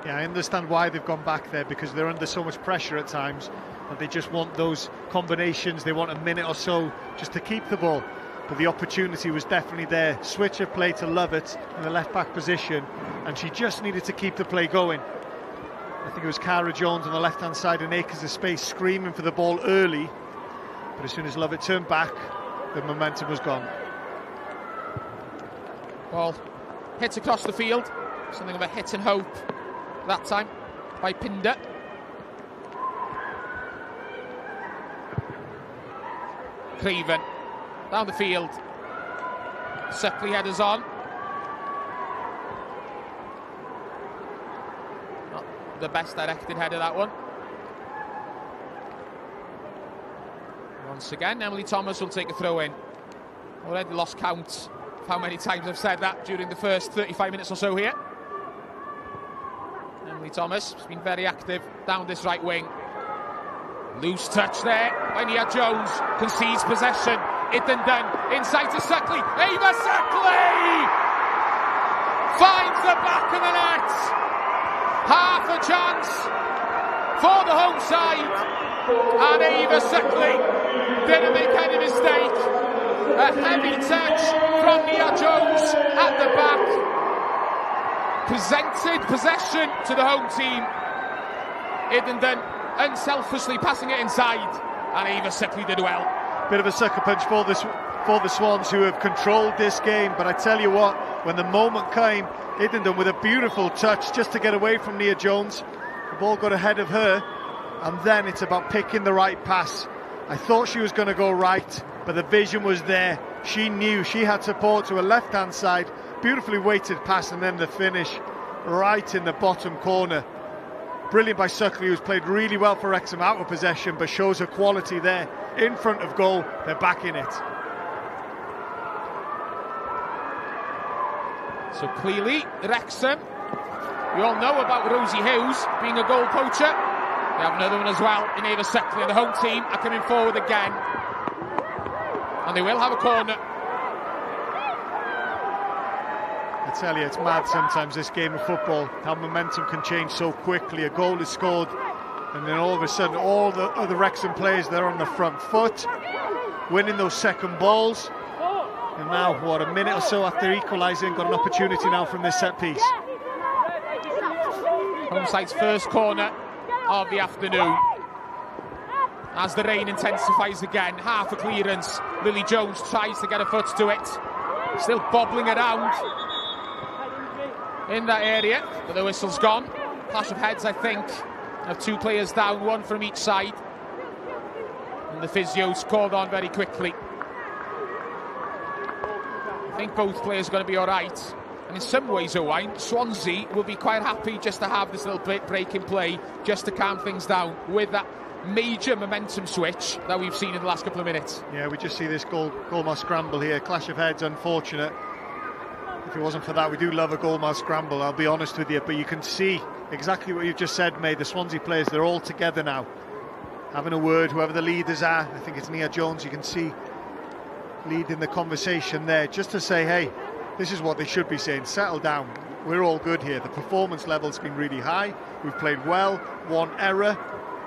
Yeah, I understand why they've gone back there, because they're under so much pressure at times that they just want those combinations. They want a minute or so just to keep the ball. But the opportunity was definitely there. Switch of play to Lovett in the left-back position, and she just needed to keep the play going. I think it was Cara Jones on the left-hand side in acres of space screaming for the ball early, but as soon as Lovett turned back, the momentum was gone. Ball hits across the field. Something of a hit and hope that time by Pinder. Craven down the field. Suckley headers on. Not the best directed header, that one. Once again, Emily Thomas will take a throw in. Already lost count of how many times I've said that during the first 35 minutes or so here. Emily Thomas has been very active down this right wing. Loose touch there by Nia Jones. Concedes possession. Ithan Dunn inside to Suckley. Ava Suckley finds the back of the net. Half a chance for the home side. And Ava Suckley didn't make any mistake. A heavy touch from Nia Jones at the back. Presented possession to the home team. Ithan Dunn unselfishly passing it inside, and Ava Suckley did well. Bit of a sucker punch for the Swans, who have controlled this game, but I tell you what, when the moment came, Ithan Dunn with a beautiful touch just to get away from Nia Jones. The ball got ahead of her, and then it's about picking the right pass. I thought she was going to go right, but the vision was there. She knew she had support to her left-hand side. Beautifully weighted pass, and then the finish right in the bottom corner. Brilliant by Suckley, who's played really well for Wrexham out of possession, but shows her quality there in front of goal. They're back in it. So clearly, Wrexham, we all know about Rosie Hughes being a goal poacher. They have another one as well in Ava Suckley, and the home team are coming forward again. And they will have a corner. I tell you, it's mad sometimes, this game of football, how momentum can change so quickly. A goal is scored, and then all of a sudden, all the other Wrexham players, they're on the front foot, winning those second balls. And now, what, a minute or so after equalising, got an opportunity now from this set piece. Home side's first corner of the afternoon. As the rain intensifies again, half a clearance. Lily Jones tries to get her foot to it. Still bobbling around in that area, but the whistle's gone. Clash of heads, I think, of two players down, one from each side. And the physio's called on very quickly. I think both players are going to be all right. And in some ways, Owain, Swansea will be quite happy just to have this little break in play, just to calm things down with that major momentum switch that we've seen in the last couple of minutes. Yeah, we just see this goalmouth scramble here. Clash of heads, unfortunate. If it wasn't for that, we do love a goalmouth scramble, I'll be honest with you. But you can see exactly what you've just said, May. The Swansea players, they're all together now, having a word, whoever the leaders are. I think it's Nia Jones, you can see leading the conversation there, just to say, hey, this is what they should be saying. Settle down. We're all good here. The performance level's been really high. We've played well. One error.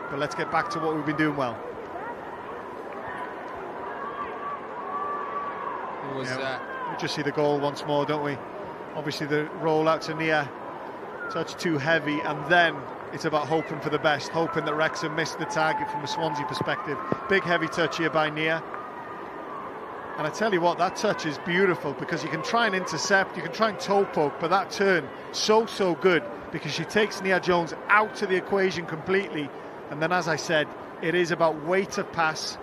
But let's get back to what we've been doing well. We just see the goal once more, don't we? Obviously the roll out to Nia, touch too heavy, and then it's about hoping for the best, hoping that Wrexham missed the target from a Swansea perspective. Big heavy touch here by Nia. And I tell you what, that touch is beautiful, because you can try and intercept, you can try and toe poke, but that turn, so good, because she takes Nia Jones out of the equation completely. And then, as I said, it is about weight of pass,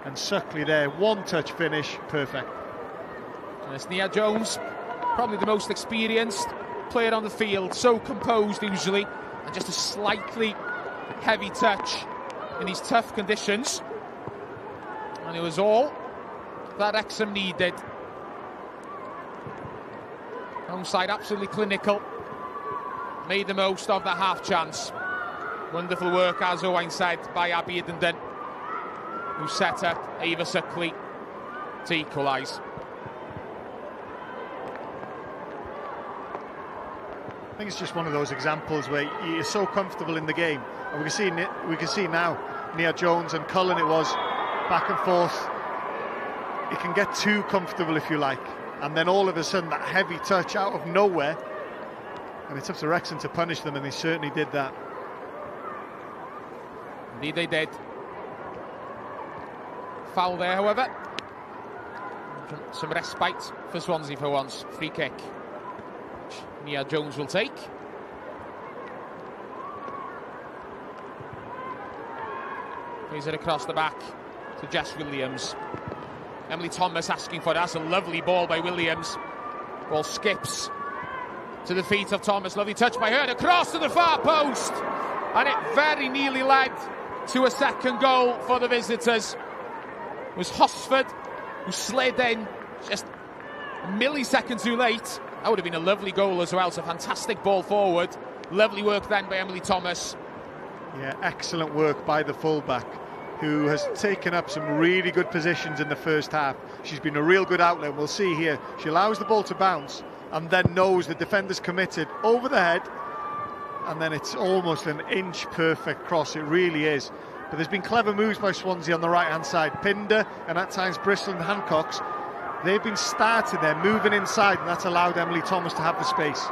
and Suckley there, one touch finish, perfect. And it's Nia Jones, probably the most experienced player on the field, so composed usually, and just a slightly heavy touch in these tough conditions. And it was all that Wrexham needed. Home side absolutely clinical, made the most of that half chance. Wonderful work, as Owain said, by Abby Iddenden, who set up Ava Suckley to equalise. I think it's just one of those examples where you're so comfortable in the game, and we can see now Nia Jones and Cullen, it was back and forth. You can get too comfortable, if you like, and then all of a sudden that heavy touch out of nowhere, and it's up to Wrexham to punish them, and they certainly did that. Indeed they did. Foul there, however. Some respite for Swansea for once. Free kick, which Nia Jones will take. Plays it across the back to Jess Williams. Emily Thomas asking for it. That's a lovely ball by Williams. Ball skips to the feet of Thomas. Lovely touch by her, and across to the far post. And it very nearly led to a second goal for the visitors. It was Hosford who slid in just milliseconds too late. That would have been a lovely goal as well. It's a fantastic ball forward. Lovely work then by Emily Thomas. Yeah, excellent work by the fullback, who has taken up some really good positions in the first half. She's been a real good outlet. We'll see here. She allows the ball to bounce and then knows the defender's committed over the head, and then it's almost an inch perfect cross. It really is. But there's been clever moves by Swansea on the right-hand side. Pinder and at times Bristol and Hancocks, they've been starting there, moving inside, and that's allowed Emily Thomas to have the space.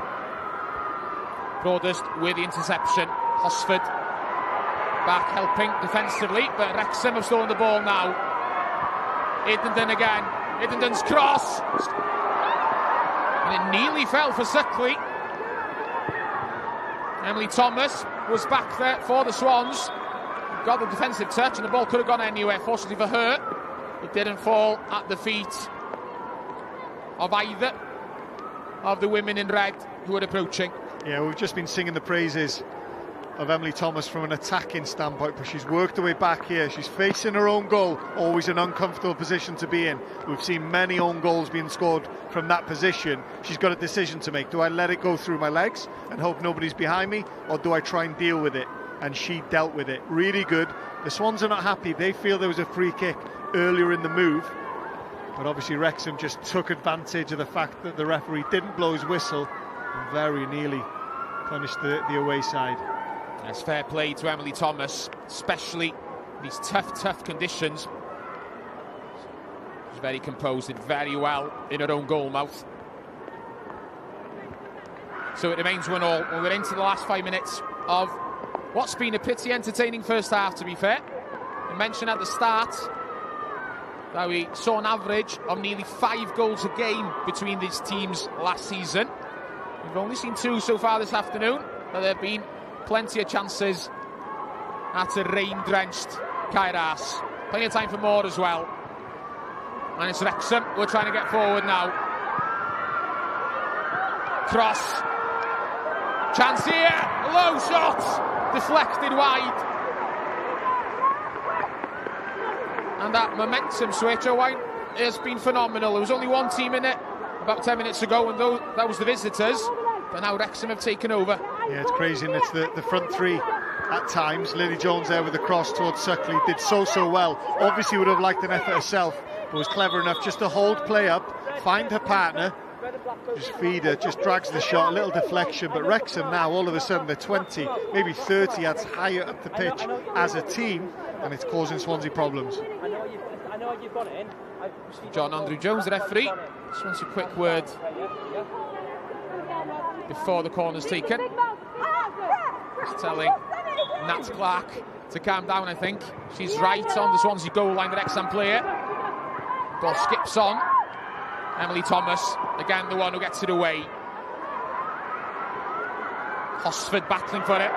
Broadhurst with the interception. Hosford back helping defensively, but Wrexham have stolen the ball now. Iddenden again. Iddenden's cross, and it nearly fell for Suckley. Emily Thomas was back there for the Swans, got the defensive touch, and the ball could have gone anywhere. Fortunately for her, it didn't fall at the feet of either of the women in red who are approaching. Yeah, we've just been singing the praises of Emily Thomas from an attacking standpoint, but she's worked her way back here. She's facing her own goal, always an uncomfortable position to be in. We've seen many own goals being scored from that position. She's got a decision to make. Do I let it go through my legs and hope nobody's behind me, or do I try and deal with it? And she dealt with it really good. The Swans are not happy. They feel there was a free kick earlier in the move, but obviously Wrexham just took advantage of the fact that the referee didn't blow his whistle and very nearly punished the away side. That's fair play to Emily Thomas, especially these tough conditions. She's very composed, did very well in her own goal mouth. So it remains 1-1. Well, we're into the last 5 minutes of what's been a pretty entertaining first half, to be fair. I mentioned at the start that we saw an average of nearly 5 goals a game between these teams last season. We've only seen 2 so far this afternoon, but there have been plenty of chances at a rain-drenched Kairas. Plenty of time for more as well. And it's Wrexham. We're trying to get forward now. Cross. Chance here. Low shot. Deflected wide. And that momentum switch, Owain, has been phenomenal. There was only one team in it about 10 minutes ago, and that was the visitors. But now Wrexham have taken over. Yeah, it's crazy, and it's the front three at times. Lily Jones there with the cross towards Suckley did so well. Obviously would have liked an effort herself, but was clever enough just to hold play up, find her partner, just feed her, just drags the shot, a little deflection. But Wrexham now, all of a sudden, they're 20, maybe 30 yards higher up the pitch as a team, and it's causing Swansea problems. John Andrew Jones, the referee, just wants a quick word before the corner's taken. He's telling Nat Clark to calm down, I think. She's right on the Swansea goal line, the Wrexham player. Ball skips on. Emily Thomas, again the one who gets it away. Hosford battling for it.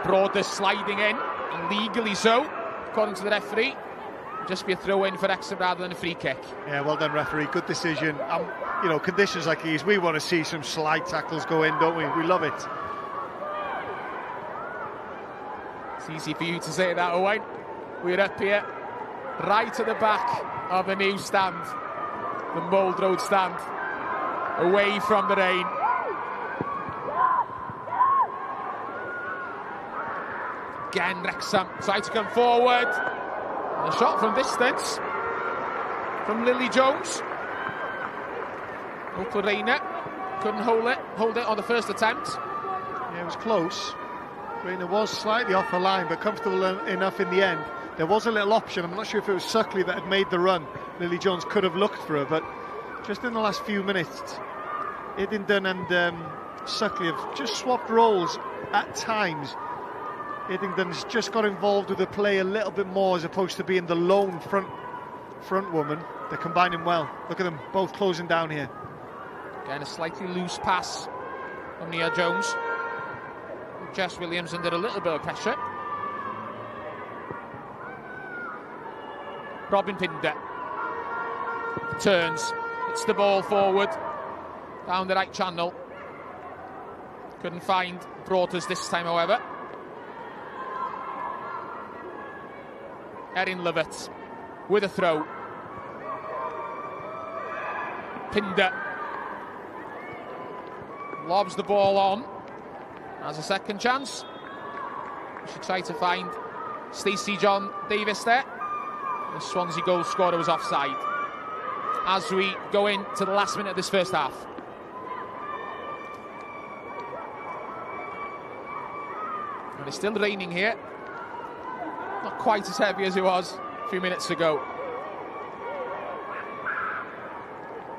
Broader sliding in, and legally so, according to the referee. Just be a throw-in for Wrexham rather than a free kick. Yeah, well done, referee. Good decision. You know, conditions like these, we want to see some slide tackles go in, don't we? We love it. It's easy for you to say that, Owain. We're up here, right at the back of the new stand, the Mould Road stand, away from the rain. Again, Wrexham try to come forward. A shot from distance from Lily Jones. Opal Rayner couldn't hold it on the first attempt. Yeah, it was close. Rayner was slightly off her line, but comfortable enough in the end. There was a little option. I'm not sure if it was Suckley that had made the run. Lily Jones could have looked for her, but just in the last few minutes, Iddington and Suckley have just swapped roles at times. Iddington's just got involved with the play a little bit more as opposed to being the lone front woman. They're combining well. Look at them both closing down here. Again, a slightly loose pass from Nia Jones. Jess Williams under a little bit of pressure. Robin Pinder turns, hits the ball forward down the right channel. Couldn't find Broaders this time, however. Erin Lovett with a throw. Pinder lobs the ball on. Has a second chance. She tried to find Stacey John Davis there. The Swansea goal scorer was offside. As we go into the last minute of this first half. And it's still raining here. Not quite as heavy as it was a few minutes ago.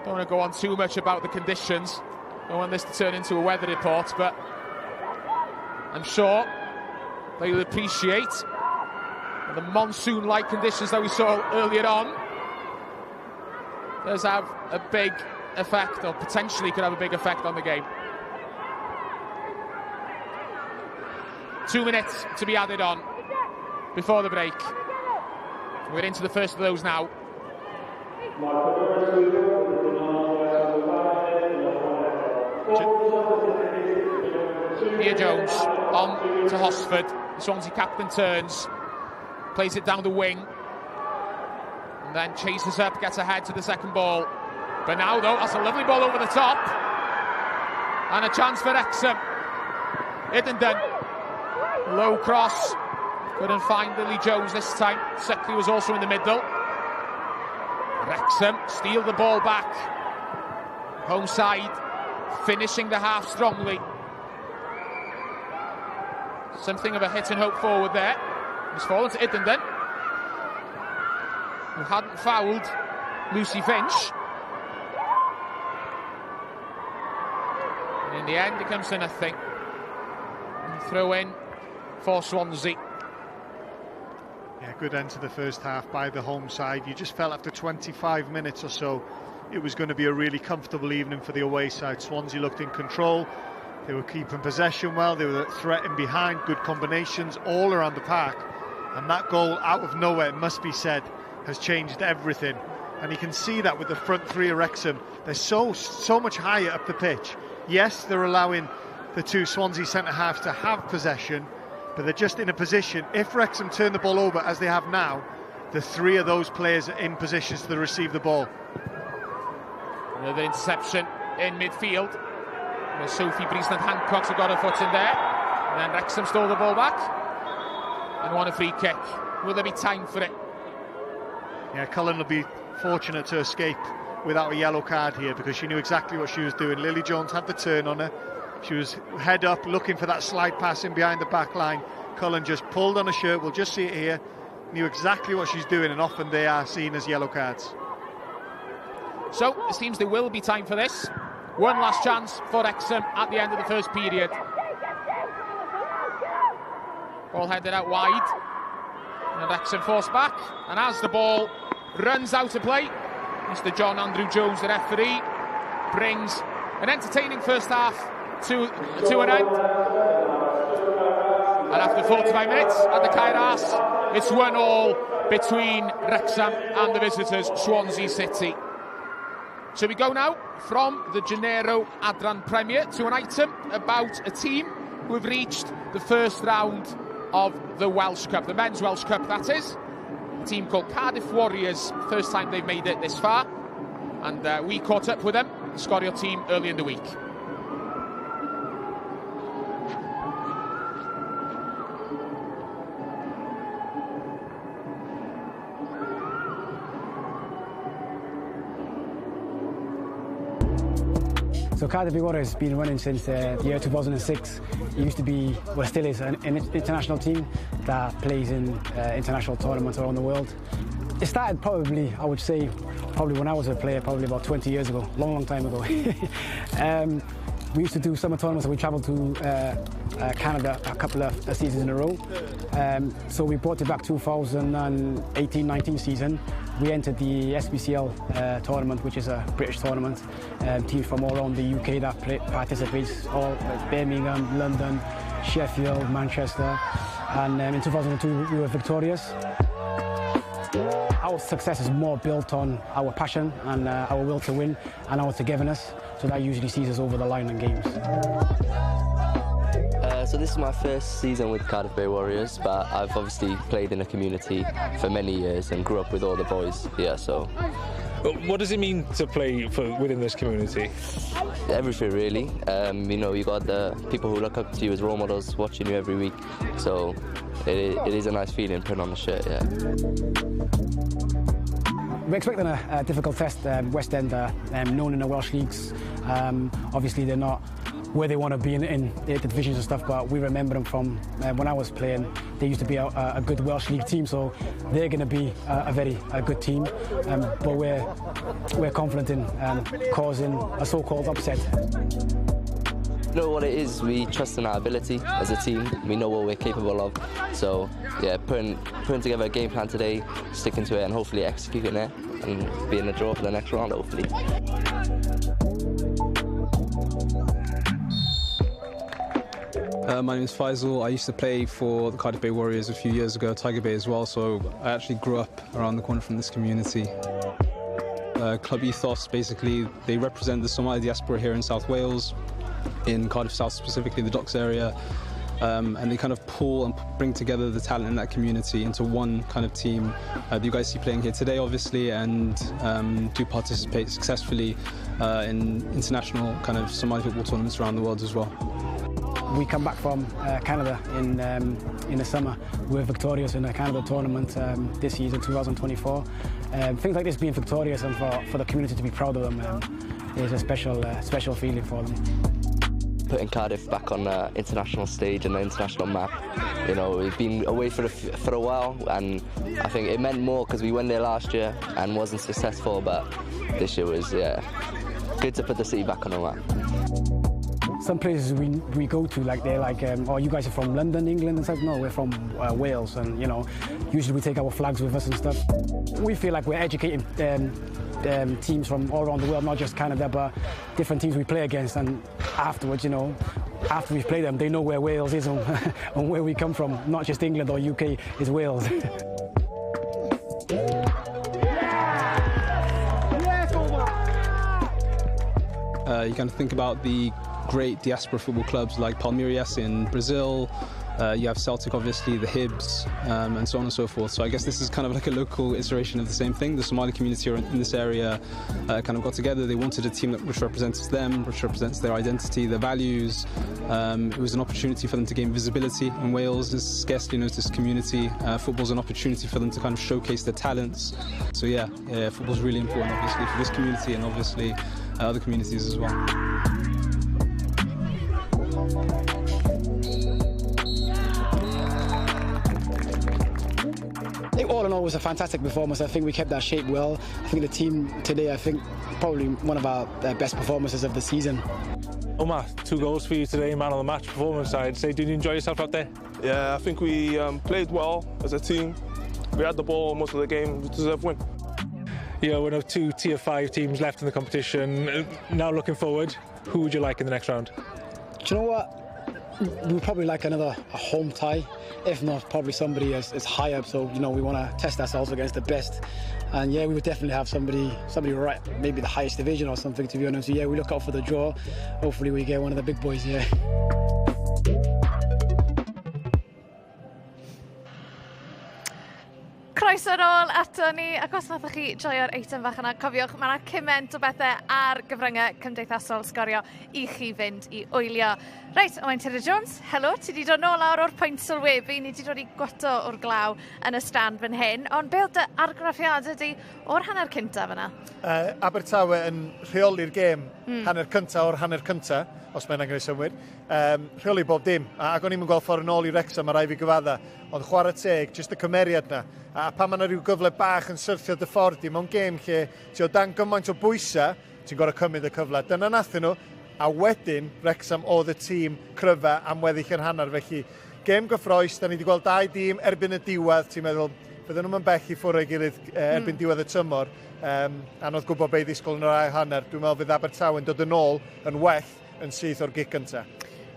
Don't want to go on too much about the conditions. Don't want this to turn into a weather report, but I'm sure they'll appreciate the monsoon-like conditions that we saw earlier on. Does have a big effect, or potentially could have a big effect on the game. 2 minutes to be added on before the break. We're into the first of those now. Nia Jones on to Hosford. The Swansea captain turns, plays it down the wing, and then chases up, gets ahead to the second ball. But now, though, that's a lovely ball over the top, and a chance for Wrexham. Iddenden, low cross, couldn't find Lily Jones this time. Seckley was also in the middle. Wrexham steal the ball back. Home side finishing the half strongly. Something of a hit and hope forward there. He's fallen to Iddenden, who hadn't fouled Lucy Finch. And in the end, it comes to nothing. Throw in for Swansea. Yeah, good end to the first half by the home side. You just felt after 25 minutes or so it was going to be a really comfortable evening for the away side. Swansea looked in control. They were keeping possession well. They were threatening behind. Good combinations all around the park. And that goal out of nowhere, it must be said, has changed everything. And you can see that with the front three of Wrexham. They're so much higher up the pitch. Yes, they're allowing the two Swansea centre-halves to have possession, but they're just in a position, if Wrexham turn the ball over as they have now, the three of those players are in positions to receive the ball. Another interception in midfield. Sophie Briesland-Hancock got her foot in there. And then Wrexham stole the ball back and won a free kick. Will there be time for it? Yeah, Cullen will be fortunate to escape without a yellow card here, because she knew exactly what she was doing. Lily Jones had the turn on her. She was head up looking for that slide pass in behind the back line. Cullen just pulled on her shirt. We'll just see it here. Knew exactly what she's doing, and often they are seen as yellow cards. So it seems there will be time for this. One last chance for Wrexham at the end of the first period. Ball headed out wide, and Wrexham forced back. And as the ball runs out of play, Mr. John Andrew Jones, the referee, brings an entertaining first half to an end. And after 45 minutes at the Kairos, it's 1-1 between Wrexham and the visitors, Swansea City. So we go now from the Gennaro Adran Premier to an item about a team who have reached the first round of the Welsh Cup, the Men's Welsh Cup, that is. A team called Cardiff Warriors, first time they've made it this far. And we caught up with them, the Sgorio team, early in the week. So Cardiff Warriors has been running since the year 2006. It used to be, well still is, an international team that plays in international tournaments around the world. It started probably, I would say, probably when I was a player, probably about 20 years ago, long time ago. We used to do summer tournaments, and we travelled to Canada a couple of seasons in a row. So we brought it back 2018-19 season. We entered the SBCL tournament, which is a British tournament. Teams from all around the UK that participate, all Birmingham, London, Sheffield, Manchester. And in 2002 we were victorious. Our success is more built on our passion and our will to win and our togetherness. So that usually sees us over the line in games. So this is my first season with Cardiff Bay Warriors, but I've obviously played in the community for many years and grew up with all the boys here, so... What does it mean to play within this community? Everything, really. You know, you got the people who look up to you as role models watching you every week, so it is a nice feeling putting on the shirt, yeah. We're expecting a difficult test. West End are known in the Welsh leagues. Obviously they're not where they want to be in the divisions and stuff, but we remember them from when I was playing. They used to be a good Welsh league team, so they're going to be a good team. But we're confident in causing a so-called upset. You know what it is, we trust in our ability as a team, we know what we're capable of, so yeah, putting together a game plan today, sticking to it and hopefully executing it and being a draw for the next round, hopefully. My name is Faisal. I used to play for the Cardiff Bay Warriors a few years ago, Tiger Bay as well, so I actually grew up around the corner from this community. Club ethos, basically, they represent the Somali diaspora here in South Wales. in Cardiff South, specifically the Docks area. And they kind of pull and bring together the talent in that community into one kind of team that you guys see playing here today, obviously, and do participate successfully in international kind of Somali football tournaments around the world as well. We come back from Canada in the summer. We were victorious in the Canada tournament this season, 2024. Things like this, being victorious and for the community to be proud of them is a special feeling for them. Putting Cardiff back on the international stage and the international map. You know, we've been away for a while, and I think it meant more because we went there last year and wasn't successful, but this year was, good to put the city back on the map. Some places we go to, like they're like, oh, you guys are from London, England and stuff. No, we're from Wales, and you know, usually we take our flags with us and stuff. We feel like we're educating teams from all around the world, not just Canada, but different teams we play against. And afterwards, you know, after we play them, they know where Wales is and where we come from. Not just England or UK, it's Wales. You kind of think about the great diaspora football clubs like Palmeiras in Brazil. You have Celtic, obviously, the Hibs, and so on and so forth. So I guess this is kind of like a local iteration of the same thing. The Somali community in this area kind of got together. They wanted a team which represents them, which represents their identity, their values. It was an opportunity for them to gain visibility in Wales. It's a scarcely noticed community. Football's an opportunity for them to kind of showcase their talents. So yeah, football's really important, obviously, for this community and obviously other communities as well. All in all, it was a fantastic performance. I think we kept that shape well. I think the team today, I think, probably one of our best performances of the season. Omar, 2 goals for you today, man of the match performance, I'd say. Did you enjoy yourself out there? Yeah, I think we played well as a team. We had the ball most of the game. We deserve a win. You're one of 2 Tier 5 teams left in the competition. Now looking forward, who would you like in the next round? Do you know what? We would probably like a home tie. If not, probably somebody as high up. So, you know, we want to test ourselves against the best. And yeah, we would definitely have somebody right, maybe the highest division or something, to be honest. So yeah, we look out for the draw. Hopefully we get one of the big boys, yeah. Croeso nôl ato ni, ac os nathach chi joio'r eitem fach yna, cofiwch, mae yna cyment o bethau ar gyfryngau cymdeithasol sgorio i chi fynd i wylio. Reit, Owain Tudur-Jones, helo, ti wedi dod nôl awr o'r pwynt sylwebu, ni wedi dod i gwato o'r glaw yn y stand fan hyn, ond be oedd dy argraffiadau di o'r hanner cyntaf yna? Abertawe yn rheoli'r gêm, hanner cyntaf o'r hanner cyntaf, os mae'n angen ei symud. Rheoli bob dim, ac o'n i'n gweld ffordd yn ôl i Wrexham a rai fi gyfadda, ond chwarae teg, jyst y cymeriad na. A pan mae yna rhyw gyfle bach yn syrthio dy ffordd di, mewn gêm lle ti o dan gymaint o bwysau, ti'n gorau cymryd y cyfle. Dyna nathyn nhw, a wedyn Wrexham oedd y tîm cryfa am weddill yn hanner. Felly, gêm gyffroes, da ni wedi gweld 2 dîm erbyn y diwedd, ti'n meddwl, bydden nhw'n bell i ffwrdd ei gilydd erbyn diwedd y tymor. Anodd gwybod be i ddisgwyl yn yr ail hanner. Dwi'n meddwl fydd Abertawe yn dod yn ôl yn well yn syth o'r gig gyntaf.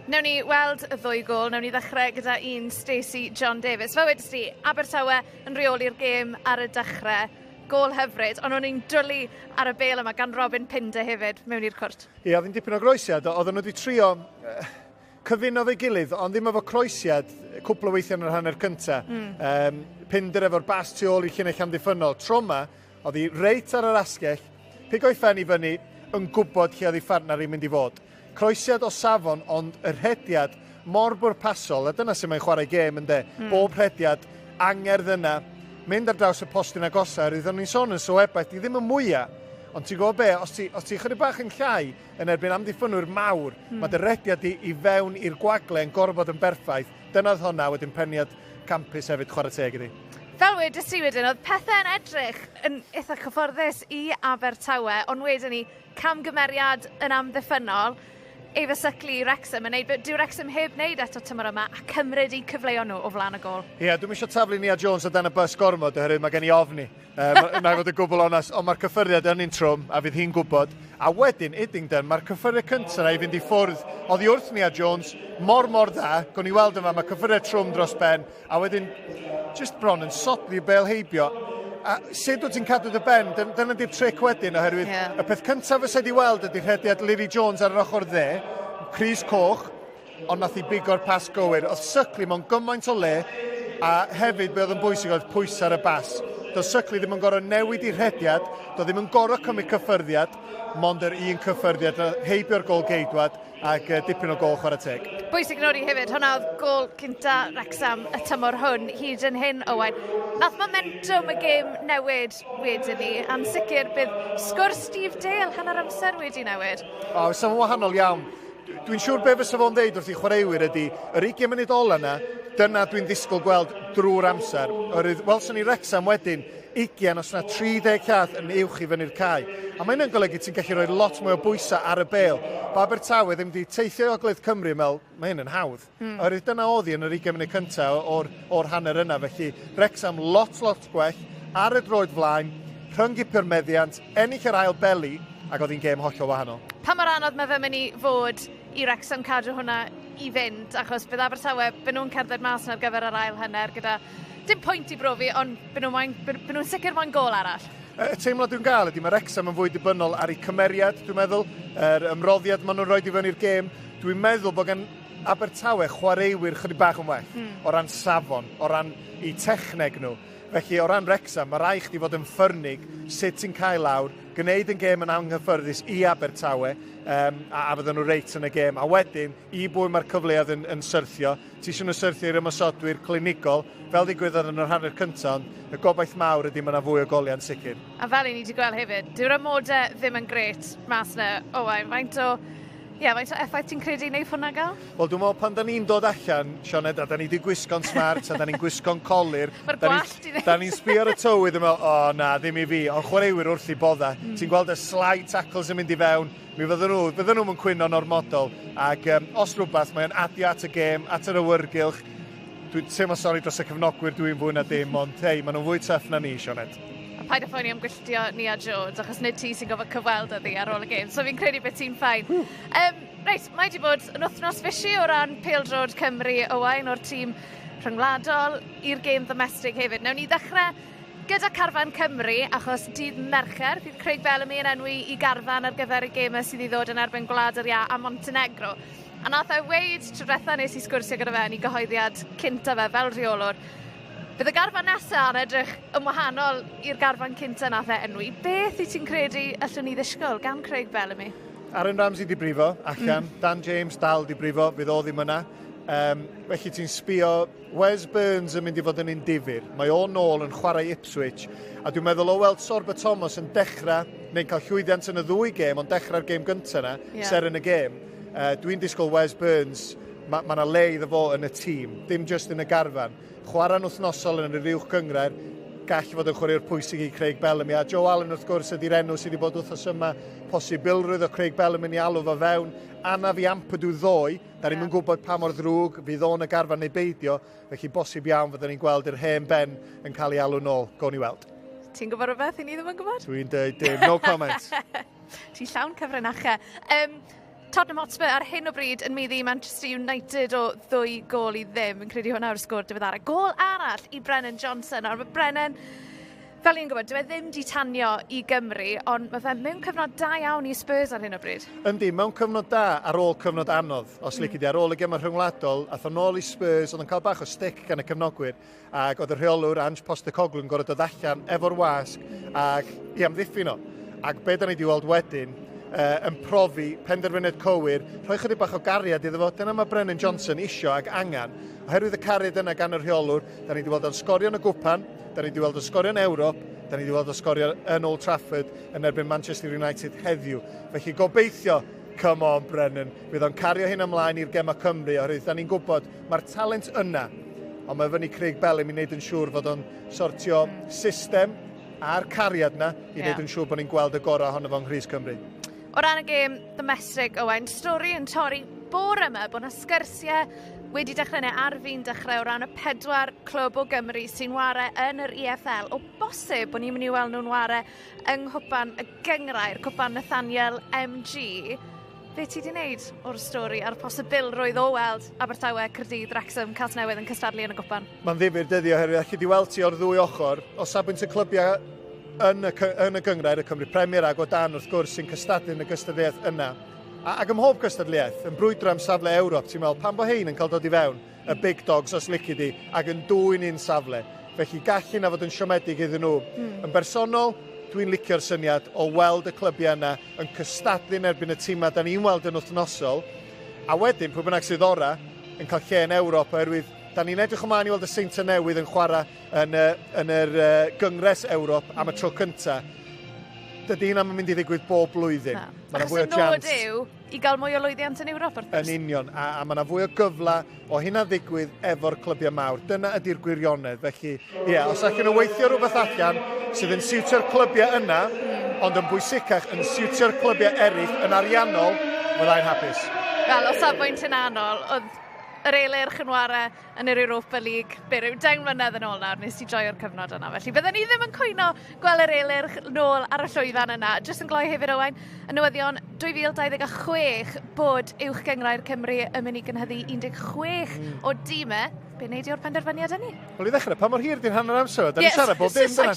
Newn ni weld y 2 gol, newn ni ddechrau gyda un Stacey John Davies. Fel wedys ti, Abertawe yn reoli'r gêm ar y dechrau, gol hyfryd, ond o'n i'n dwlu ar y bel yma gan Robin Pinder hefyd mewn i'r cwrt. Ie, oedd hi'n dipyn o groesiad, oedd nhw wedi trio cyfuno fe'i gilydd, ond ddim efo croesiad cwpl o weithiau yn yr hanner cyntaf. Pinder efo'r bas tu ôl i llinell amddiffynol. Tro yma, oedd hi reit ar yr asgell, pig o'i ffen i fyny, yn gwybod lle oedd hi ffarnar i'n mynd i fod. Croesiad o safon, ond y rhediad mor bwrpasol, a dyna sy'n mae'n chwarae gêm ynddo. Bob rhediad, angerdd yna, mynd ar draws y postyn agosau, ryddwn ni'n sôn yn sylwebaeth, di ddim yn mwyaf, ond ti'n gwybod be, os ti chydig bach yn llai yn erbyn amddiffynwyr mawr, mae dy rhediad i fewn i'r gwagle yn gorfod yn berffaith, dyna oedd hwnna wedyn peniad campus hefyd chwarae teg iddi. Fel wedys ti wedyn, oedd pethau yn edrych yn eitha cyfforddus i Abertawe, ond wedyn ni camgymeriad yn amddiffynol, Efa Sickley i Wrexham yn neud, but dyw Wrexham heb wneud eto tymor yma a cymryd i cyfleu nhw o flaen y gol. Ie, dwi'n eisiau taflu Nia Jones o dan y bus gormod, oherwydd mae gen i ofni. Na i fod yn gwbl onas, ond mae'r cyffyriad yn un trwm, a fydd hi'n gwybod. A wedyn, Iddington, mae'r cyffyriad cyntaf na i fynd i ffwrdd, oedd i wrth Nia Jones, mor dda, gown ni weld yma, mae cyffyriad trwm dros ben, a wedyn, just bron yn sodli bel heibio. A sut wyt ti'n cadw dy ben, dyna di'r tric wedyn, oherwydd y peth cyntaf fysa di weld ydy'r rhediad Lily Jones ar yr ochr dde, Cris coch, ond nath I bigo'r pas gywir. Oedd Suckley mewn gymaint o le, a hefyd be oedd yn bwysig oedd pwysau ar y bas. Doedd Suckley ddim yn gorau newid i'r rhediad, doedd ddim yn gorau cymryd cyffyrddiad, mond yr un cyffyrddiad, heibio'r gol geidwad ac dipyn o gol chwarae teg. Bwysig yn o'r i hefyd, hwnna oedd gol cynta Wrexham y tymor hwn, hyd yn hyn, Owain. Nath momentum y gêm newid wedyn ni, a'n sicr bydd sgwrs Steve Dale hanner amser wedi newid. O, sy'n wahanol iawn. Dwi'n siŵr be fysa fo'n ddeud wrth I chwaraewyr ydy, yr 20 munud ola yna, dyna dwi'n ddisgwyl gweld drwy'r amser. Welson ni Wrexham wedyn, 20 os yna 30 cath yn uwch I fyny'r cae. A mae hynny'n golygu ti'n gallu rhoi lot mwy o bwysau ar y bêl. Ba Abertawe ddim wedi teithio Ogledd Cymru, mae hyn yn hawdd. Oherwydd dyna oedd hi yn yr 20 munud cyntaf o'r hanner yna. Felly Wrexham lot gwell, ar y droed flaen, rhyngipio'r meddiant, ennill yr ail beli, ac oedd hi'n gêm hollol wahanol. Pa mor anodd mae fe mynd I fod I Wrexham cadw hwnna I fynd, achos bydd Abertawe, byd nhw'n cerdded mas ar gyfer yr ail hanner gyda dim pwynt I brofi, ond byd nhw'n sicr moyn gol arall. Y teimlad dwi'n gael ydy mae Wrexham yn fwy dibynnol ar ei cymeriad, dwi'n meddwl, yr ymroddiad maen nhw'n rhoi I fyny'r gêm. Dwi'n meddwl bod gan Abertawe chwaraewyr chydig bach yn well, o ran safon, o ran I techneg nhw. Felly, o ran Wrexham, mae rai chdi fod yn ffyrnig sut sy'n cael lawr, gwneud yn gêm yn anghyffyrddus I Abertawe, a fydden nhw reit yn y gêm. A wedyn, I bwy mae'r cyfleoedd yn syrthio, ti eisiau nhw syrthio i'r ymosodwyr clinigol, fel ddigwyddodd yn yr hanner cyntaf, y gobaith mawr ydy mae yna fwy o goliau'n sicr. A fel I ni wedi gweld hefyd, dyw'r amodau ddim yn gret mas na, Owain, faint o effaith ti'n credu I wneud hwnna gael? Wel, dwi'n meddwl pan da ni'n dod allan, Sioned, a da ni wedi gwisgo'n smart, a da ni'n gwisgo'n colir. Mae'r gwallt I ddweud. Da ni'n sbio ar y tywydd yn meddwl, o na, ddim I fi, ond chwaraewyr wrth I bodda. Ti'n gweld y slide tackles yn mynd I fewn, mi fydden nhw'n cwyno'n ormodol, ac os rhywbeth, mae'n adio at y gêm, at yr awyrgylch. Dwi'n teimlo sori dros y cyfnogwyr dwi'n fwy na dim, ond hei, maen nhw'n fwy tough na ni, Sioned. Paid a ffoni am gwylltio ni a Jones, achos nid ti sy'n gofod cyfweld ydi ar ôl y gêm, so fi'n credu beth ti'n ffain. Reit, mae wedi bod yn wythnos fysi o ran Pêl-drod Cymru, Owain, o'r tîm rhyngwladol i'r gêm domestig hefyd. Nawn ni ddechrau gyda Carfan Cymru, achos dydd Mercher, bydd Craig Bellamy yn enwi I garfan ar gyfer y gêm sydd I ddod yn erbyn Gwlad yr Ia a Montenegro. A nath e weid tro diwetha nes I sgwrsio gyda fe yn I gyhoeddiad cynta fe fel rheolwr. Bydd y garfan nesaf yn edrych yn wahanol i'r garfan cynta nath e enwi. Beth I ti'n credu allwn ni ddisgwyl gan Craig Bellamy? Aaron Ramsey di brifo, allan. Dan James dal di brifo, fydd o ddim yna. Felly ti'n sbio, Wes Burns yn mynd I fod yn un difyr. Mae o nôl yn chwarae Ipswich. A dwi'n meddwl o weld Sorba Thomas yn dechrau, neu'n cael llwyddiant yn y ddwy gêm, ond dechrau'r gêm gyntaf yna, ser yn y gêm. Dwi'n disgwyl Wes Burns, mae yna le iddo fo yn y tîm, dim just yn y garfan. Chwarae'n wythnosol yn yr uwch gyngrair, gall fod yn chwarae'r pwysig I Craig Bellamy. A Joe Allen wrth gwrs ydy'r enw sydd wedi bod wythnos yma, posibilrwydd o Craig Bellamy I alw fo fewn. Anna fi Ampadu ddoe, da ni'n gwybod pa mor ddrwg fydd o'n y garfan neu beidio, felly bosib iawn fyddwn ni'n gweld yr hen ben yn cael ei alw nôl. Gown ni weld. Ti'n gwybod rhywbeth I ni ddim yn gwybod? Dwi'n dweud dim, no comments. Ti'n llawn cyfrinachau. Tottenham Hotspur ar hyn o bryd yn meddu Manchester United o 2 gol I ddim. Yn credu hwnna o'r sgôr diweddarau. Gol arall I Brennan Johnson. Ond mae Brennan, fel i'n gwybod, dyw e ddim di tanio I Gymru, ond mae fe mewn cyfnod da iawn I Spurs ar hyn o bryd. Yndi, mewn cyfnod da ar ôl cyfnod anodd. Os lici di ar ôl y gemau rhyngwladol, ath o'n ôl I Spurs, oedd yn cael bach o stick gan y cefnogwyr, ac oedd y rheolwr Ange Postecoglou yn gorfod dod allan efo'r wasg, ac I amddiffyn o. Ac be da ni di weld wedyn, yn profi penderfyniad cywir, rhoi chydig bach o gariad iddo fo. Dyna mae Brennan Johnson isio ac angan. Oherwydd y cariad yna gan y rheolwr, da ni wedi weld o'n sgorio yn y gwpan, da ni wedi weld o'n sgorio yn Ewrop, da ni wedi weld o'n sgorio yn Old Trafford yn erbyn Manchester United heddiw. Felly gobeithio, come on Brennan, fydd o'n cario hyn ymlaen i'r gemau Cymru, oherwydd da ni'n gwybod mae'r talent yna, ond mae fyny Craig Bellamy I wneud yn siŵr fod o'n sortio system a'r cariad yna I wneud yn siŵr bod ni'n gweld y gorau ohono fo'n Nghrys Cymru. O ran y gêm domestig, Owain, stori yn torri bore yma bod yna sgyrsiau wedi dechrau neu ar fi'n dechrau o ran y 4 clwb o Gymru sy'n ware yn yr EFL. O bosib bod ni'n mynd I weld nhw'n ware yng nghwpan y gyngrair, cwpan Nathaniel MG. Be ti di wneud o'r stori a'r posibilrwydd o weld Abertawe, Caerdydd, Wrexham, Casnewydd yn cystadlu yn y gwpan? Mae'n ddifyr dyddi oherwydd allu di weld ti o'r ddwy ochr, o safbwynt y clybiau yn y gyngrair, y Cymru Premier ac o dan wrth gwrs sy'n cystadlu yn y gystadleuaeth yna. Ac ym mhob cystadleuaeth, yn brwydro am safle Ewrop, ti'n meddwl, pan bo hein yn cael dod i fewn, y big dogs os lici di, ac yn dwy'n un safle. Felly gallu na fod yn siomedig iddyn nhw. Yn bersonol, dwi'n licio'r syniad o weld y clybiau yna yn cystadlu'n erbyn y tîmau da ni'n weld yn wythnosol, a wedyn, pwy bynnag sydd ora, yn cael lle yn Ewrop, oherwydd da ni'n edrych ymlaen i weld y Seintiau Newydd yn chwarae yn yr Gyngres Ewrop am y tro cyntaf. Dydy hynna'n mynd i ddigwydd bob blwyddyn. Achos y nod yw i gael mwy o lwyddiant yn Ewrop wrth gwrs. Yn union, a mae yna fwy o gyfla o hynna ddigwydd efo'r clybiau mawr. Dyna ydy'r gwirionedd. Felly, os allan nhw weithio rhywbeth allan sydd yn siwtio'r clybiau yna, ond yn bwysicach yn siwtio'r clybiau eraill yn ariannol, fyddai'n hapus. Wel, o safbwynt yn anol, oedd yr eilir chynwara yn yr Europa League, ryw 10 mlynedd yn ôl nawr, nes i joio'r cyfnod yna. Felly byddwn ni ddim yn cwyno gweld yr eilir nôl ar y llwyfan yna. Jyst yn gloi hefyd Owain, y newyddion 2026 bod Uwch Gyngrair Cymru yn mynd i gynhyddu 16 o dîmau. Be wneud i'r penderfyniad hynny? Wel, i ddechrau, pa mor hir di'n hanner amser? Da ni siarad bob dim dyna.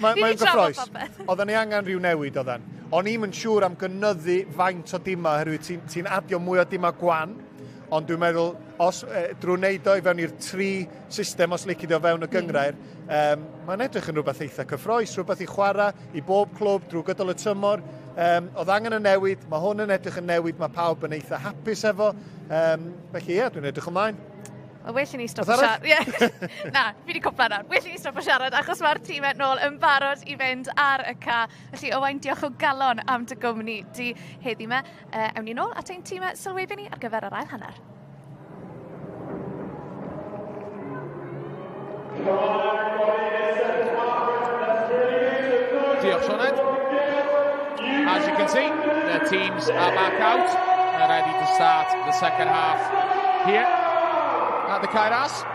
Mae'n gyffroes. Oedden ni angen rhyw newid oedden. O'n i'm yn siŵr am gynyddu faint o dima, oherwydd ti'n adio mwy o dima gwan. Ond dwi'n meddwl, drwy wneud o i fewn i'r 3 system os licid o fewn y gyngrair, mae'n edrych yn rhywbeth eitha cyffroes, rhywbeth i chwarae i bob clwb drwy gydol y tymor. Oedd angen y newid, mae hwn yn edrych yn newid, mae pawb yn eitha hapus efo. Felly dwi'n edrych ymlaen. Wel, well i ni stop o siarad. Na, fi wedi cwpla nawr. Well i ni stop o siarad, achos mae'r tîmau nôl yn barod i fynd ar y ca. Felly, Owain, diolch o galon am dy gwmni di heddi yma. Ewn ni nôl at ein tîmau sylwebu ni ar gyfer yr ail hanner. Diolch, Sioned. As you can see, the teams are back out and ready to start the second half here at the Kairos.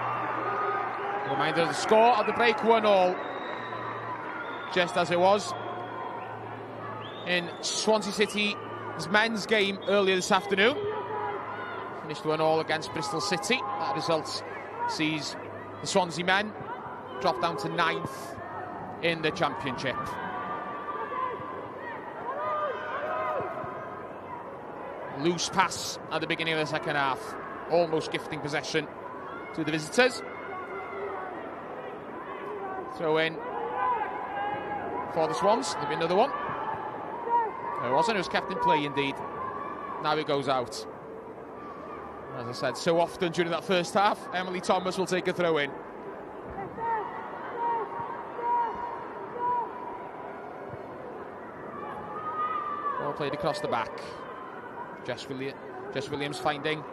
Reminder of the score of the break, 1-1, just as it was in Swansea City's men's game earlier this afternoon. Finished 1-1 against Bristol City. That result sees the Swansea men drop down to 9th in the Championship. Loose pass at the beginning of the second half, almost gifting possession to the visitors. Throw in for the Swans. There'll be another one. There wasn't. It was kept in play indeed. Now it goes out. As I said, so often during that first half, Emily Thomas will take a throw in. Ball played across the back. Jess Williams finding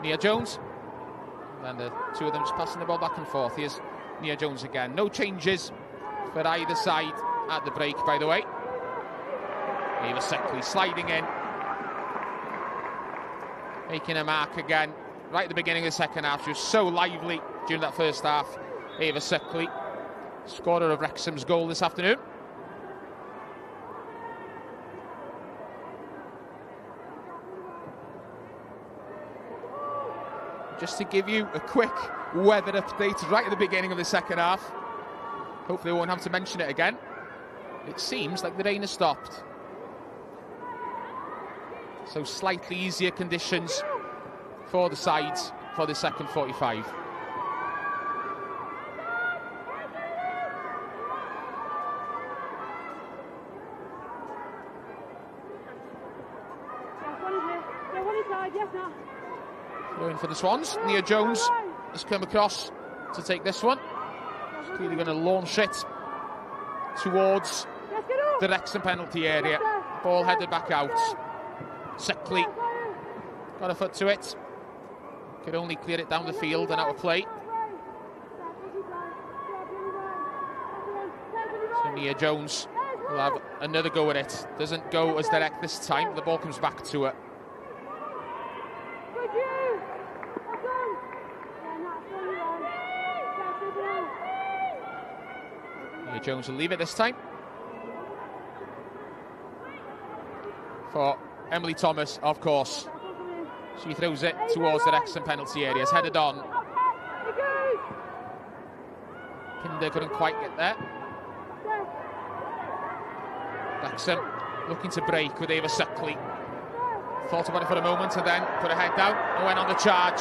Nia Jones. And the two of them just passing the ball back and forth. Here's Nia Jones again. No changes for either side at the break, by the way. Eva Seckley sliding in. Making a mark again right at the beginning of the second half. She was so lively during that first half. Eva Seckley, scorer of Wrexham's goal this afternoon. Just to give you a quick weather update right at the beginning of the second half. Hopefully we won't have to mention it again. It seems like the rain has stopped. So slightly easier conditions for the sides for the second 45. Going for the Swans. Nia Jones has come across to take this one. She's clearly going to launch it towards the Wrexham penalty area. Ball headed back out. Seckley got a foot to it. Could only clear it down the field and out of play. So Nia Jones will have another go at it. Doesn't go as direct this time. The ball comes back to her. Nia Jones will leave it this time. For Emily Thomas, of course. She throws it towards the Wrexham penalty area. It's headed on. Pinder couldn't quite get there. Wrexham looking to break with Ava Suckley. Thought about it for a moment and then put her head down and went on the charge.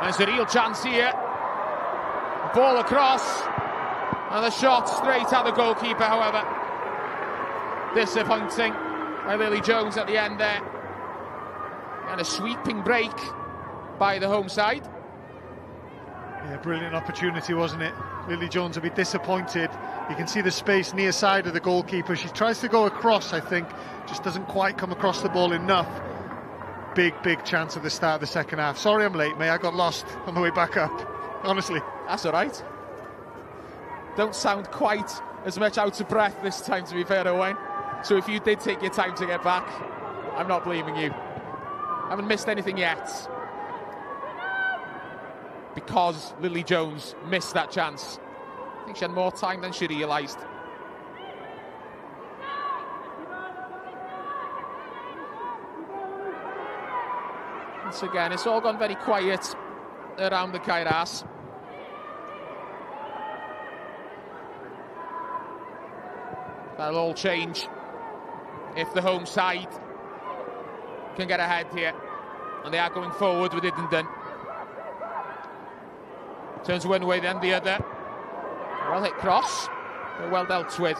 And there's a real chance here. Ball across. And the shot straight at the goalkeeper, however. Disappointing by Lily Jones at the end there. And a sweeping break by the home side. Yeah, brilliant opportunity, wasn't it? Lily Jones will be disappointed. You can see the space near side of the goalkeeper. She tries to go across, I think, just doesn't quite come across the ball enough. Big chance at the start of the second half. Sorry I'm late, mate. I got lost on the way back up, honestly. That's all right. Don't sound quite as much out of breath this time, to be fair, Owain. So if you did take your time to get back, I'm not blaming you. I haven't missed anything yet. Because Lily Jones missed that chance. I think she had more time than she realised. Once again, it's all gone very quiet around the Kairos. That'll all change if the home side can get ahead here. And they are going forward with Idenden. Turns one way, then the other. Well hit cross. But well dealt with.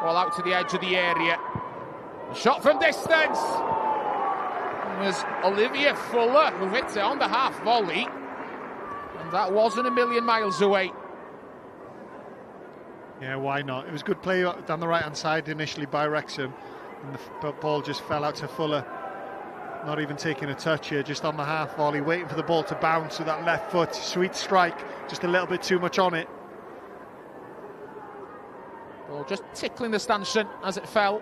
All out to the edge of the area. A shot from distance. It was Olivia Fuller who hit it on the half volley. And that wasn't a million miles away. Yeah, why not? It was good play down the right-hand side initially by Wrexham. And the ball just fell out to Fuller. Not even taking a touch here, just on the half volley, waiting for the ball to bounce with that left foot. Sweet strike, just a little bit too much on it. Ball just tickling the stanchion as it fell.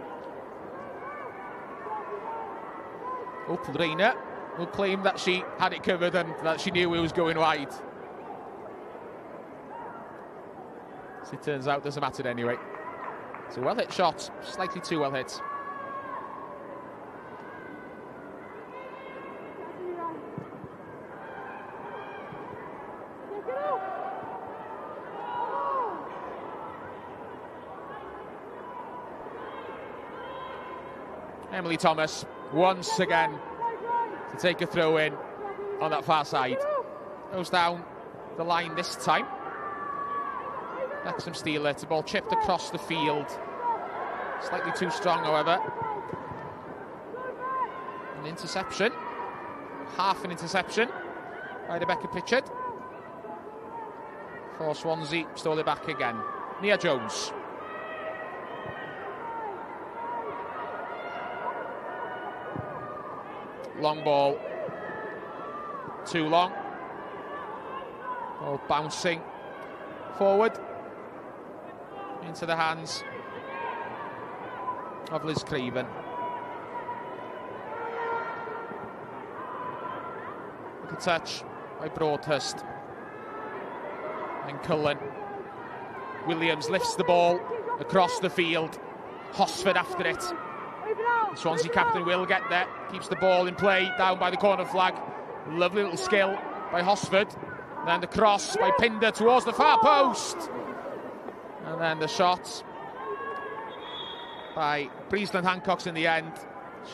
Reina will claim that she had it covered and that she knew it was going wide. As it turns out, doesn't matter anyway. It's a well-hit shot, slightly too well-hit. Emily Thomas once again to take a throw in on that far side. Goes down the line this time. Wrexham steal it. The ball chipped across the field. Slightly too strong, however. An interception. Half an interception by Rebecca Pritchard. For Swansea, stole it back again. Nia Jones. Long ball. Too long. Ball bouncing forward into the hands of Liz Craven. Good touch by Broadhurst. And Cullen. Williams lifts the ball across the field. Hosford after it. The Swansea captain will get there. Keeps the ball in play down by the corner flag. Lovely little skill by Hosford. And then the cross by Pinder towards the far post. And then the shot by Priestland Hancock's in the end.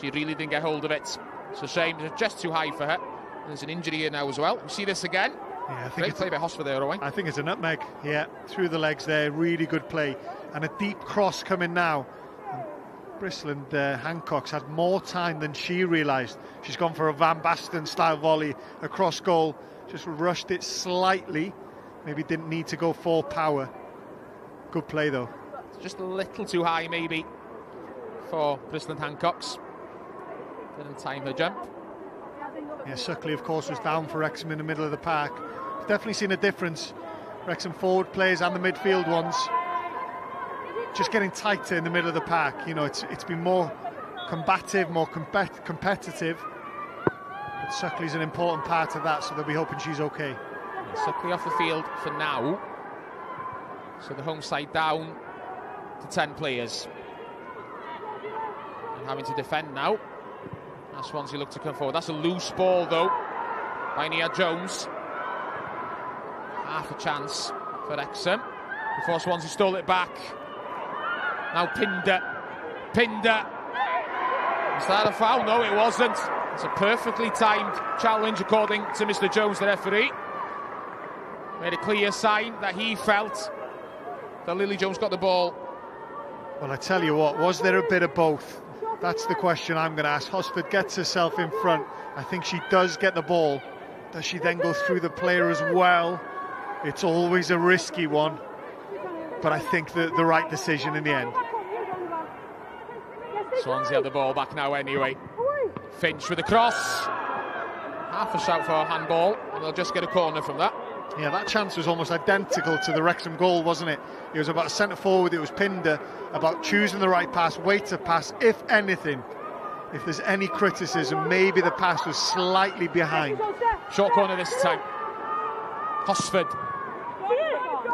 She really didn't get hold of it. It's a shame, it's just too high for her. There's an injury here now as well. We see this again. Yeah, I think great play by Hosford there, Owain. I think it's a nutmeg, yeah. Through the legs there, really good play. And a deep cross coming now. Priestland Hancock's had more time than she realised. She's gone for a Van Basten style volley across goal. Just rushed it slightly. Maybe didn't need to go full power. Good play though. Just a little too high maybe for Priestland Hancock's. Didn't time her jump. Yeah, Suckley of course was down for Wrexham in the middle of the park. Definitely seen a difference. Wrexham forward players and the midfield ones just getting tighter in the middle of the park. You know, it's been more combative, more competitive. But Suckley's an important part of that, so they'll be hoping she's okay. Suckley off the field for now. So the home side down to 10 players. And having to defend now. As Swansea look to come forward. That's a loose ball though by Nia Jones. Half a chance for Wrexham before Swansea stole it back. Now Pinder. Was that a foul? No, it wasn't. It's a perfectly timed challenge, according to Mr. Jones, the referee. Made a clear sign that he felt that Lily Jones got the ball. Well, I tell you what, was there a bit of both? That's the question I'm going to ask. Hosford gets herself in front. I think she does get the ball. Does she then go through the player as well? It's always a risky one, but I think the right decision in the end. Swansea have the ball back now anyway. Finch with a cross. Half a shout for a handball, and they'll just get a corner from that. Yeah, that chance was almost identical to the Wrexham goal, wasn't it? It was about a centre forward, it was Pinder, about choosing the right pass, weight to pass, if anything. If there's any criticism, maybe the pass was slightly behind. Short corner this time. Hosford.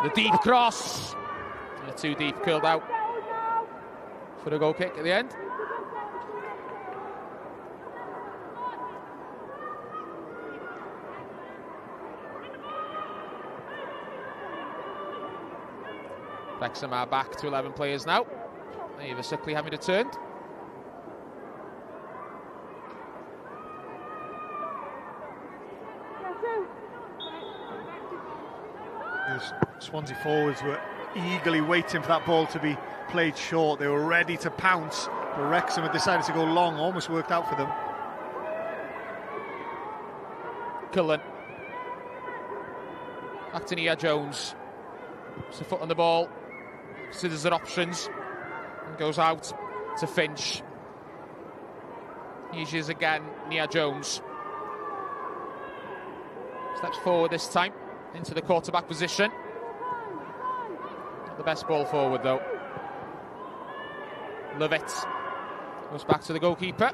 The deep cross. Too deep, curled out for a goal kick at the end. Wrexham are back to 11 players now. Eva Suckley having returned. Swansea forwards were eagerly waiting for that ball to be played short. They were ready to pounce, but Wrexham had decided to go long. Almost worked out for them. Cullen. Back to Nia Jones. Puts a foot on the ball. Considers their options. And goes out to Finch. Here she is again, Nia Jones. Steps forward this time. Into the quarterback position. Not the best ball forward though. Levitt goes back to the goalkeeper.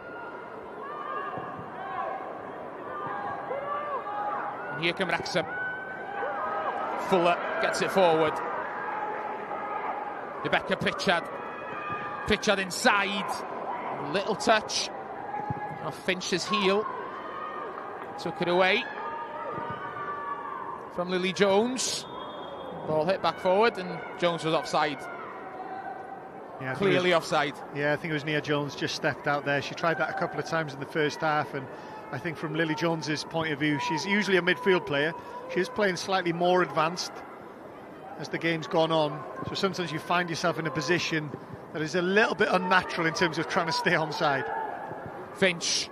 And here come Wrexham. Fuller gets it forward. Rebecca Pritchard. Pritchard inside. A little touch off Finch's heel. Took it away from Lily Jones. Ball hit back forward and Jones was offside. Yeah, clearly offside. Yeah, I think it was Nia Jones just stepped out there. She tried that a couple of times in the first half, and I think from Lily Jones's point of view, she's usually a midfield player. She is playing slightly more advanced as the game's gone on. So sometimes you find yourself in a position that is a little bit unnatural in terms of trying to stay onside. Finch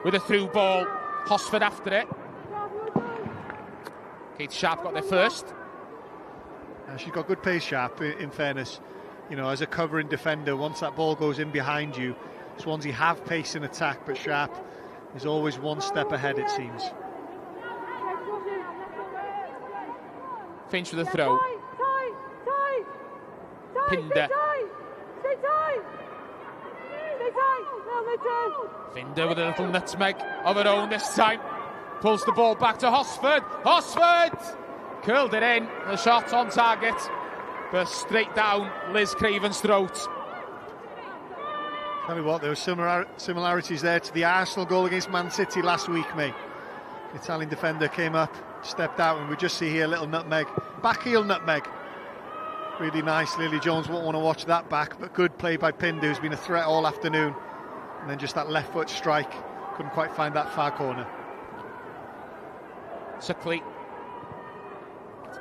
with a through ball. Hosford after it. Kate Sharp got there first. She's got good pace, Sharp, in fairness. You know, as a covering defender, once that ball goes in behind you, Swansea have pace in attack, but Sharp is always one step ahead, it seems. Finch with a throw. Pinder. Pinder with a little nutmeg of her own this time. Pulls the ball back to Hosford. Hosford! Curled it in. The shot on target. But straight down Liz Craven's throat. Tell you what, there were similarities there to the Arsenal goal against Man City last week, mate. The Italian defender came up, stepped out, and we just see here a little nutmeg. Back heel nutmeg. Really nice. Lily Jones won't want to watch that back, but good play by Pinder, who's been a threat all afternoon. And then just that left foot strike. Couldn't quite find that far corner. Suckley.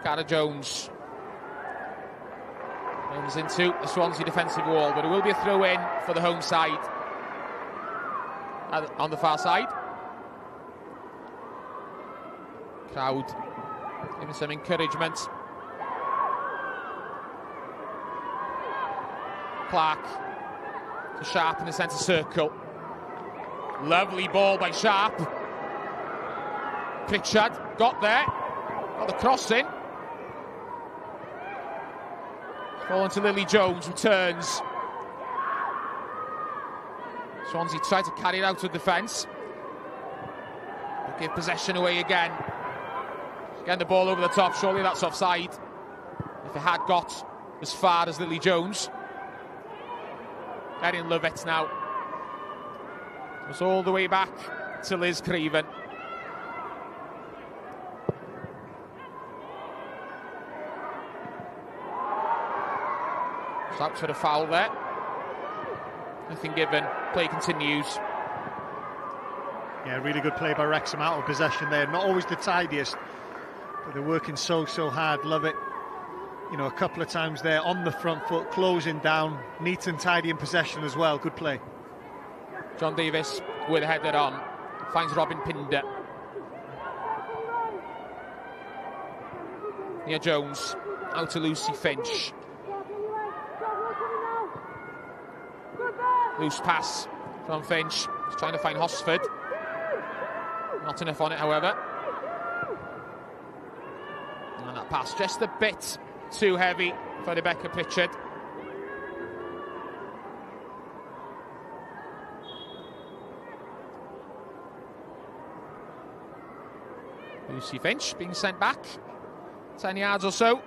Cara Jones. Runs into a Swansea defensive wall, but it will be a throw in for the home side. On the far side. Crowd giving some encouragement. Clark to Sharp in the centre circle. Lovely ball by Sharp. Pritchard got there. Got the cross in. Fallen to Lily Jones, returns. Swansea tried to carry it out to defence. Give possession away again. Getting the ball over the top, surely that's offside. If it had got as far as Lily Jones. Erin Lovett now. It's all the way back to Liz Craven. It's out for the foul there. Nothing given. Play continues. Yeah, really good play by Wrexham out of possession there. Not always the tidiest, but they're working so hard. Love it. You know, a couple of times there on the front foot, closing down, neat and tidy in possession as well. Good play. John Davis with a header on. Finds Robin Pinder. Nia Jones out to Lucy Finch. Loose pass from Finch. He's trying to find Hosford. Not enough on it, however. And that pass just a bit too heavy for Rebecca Pritchard. Lucy Finch being sent back 10 yards or so.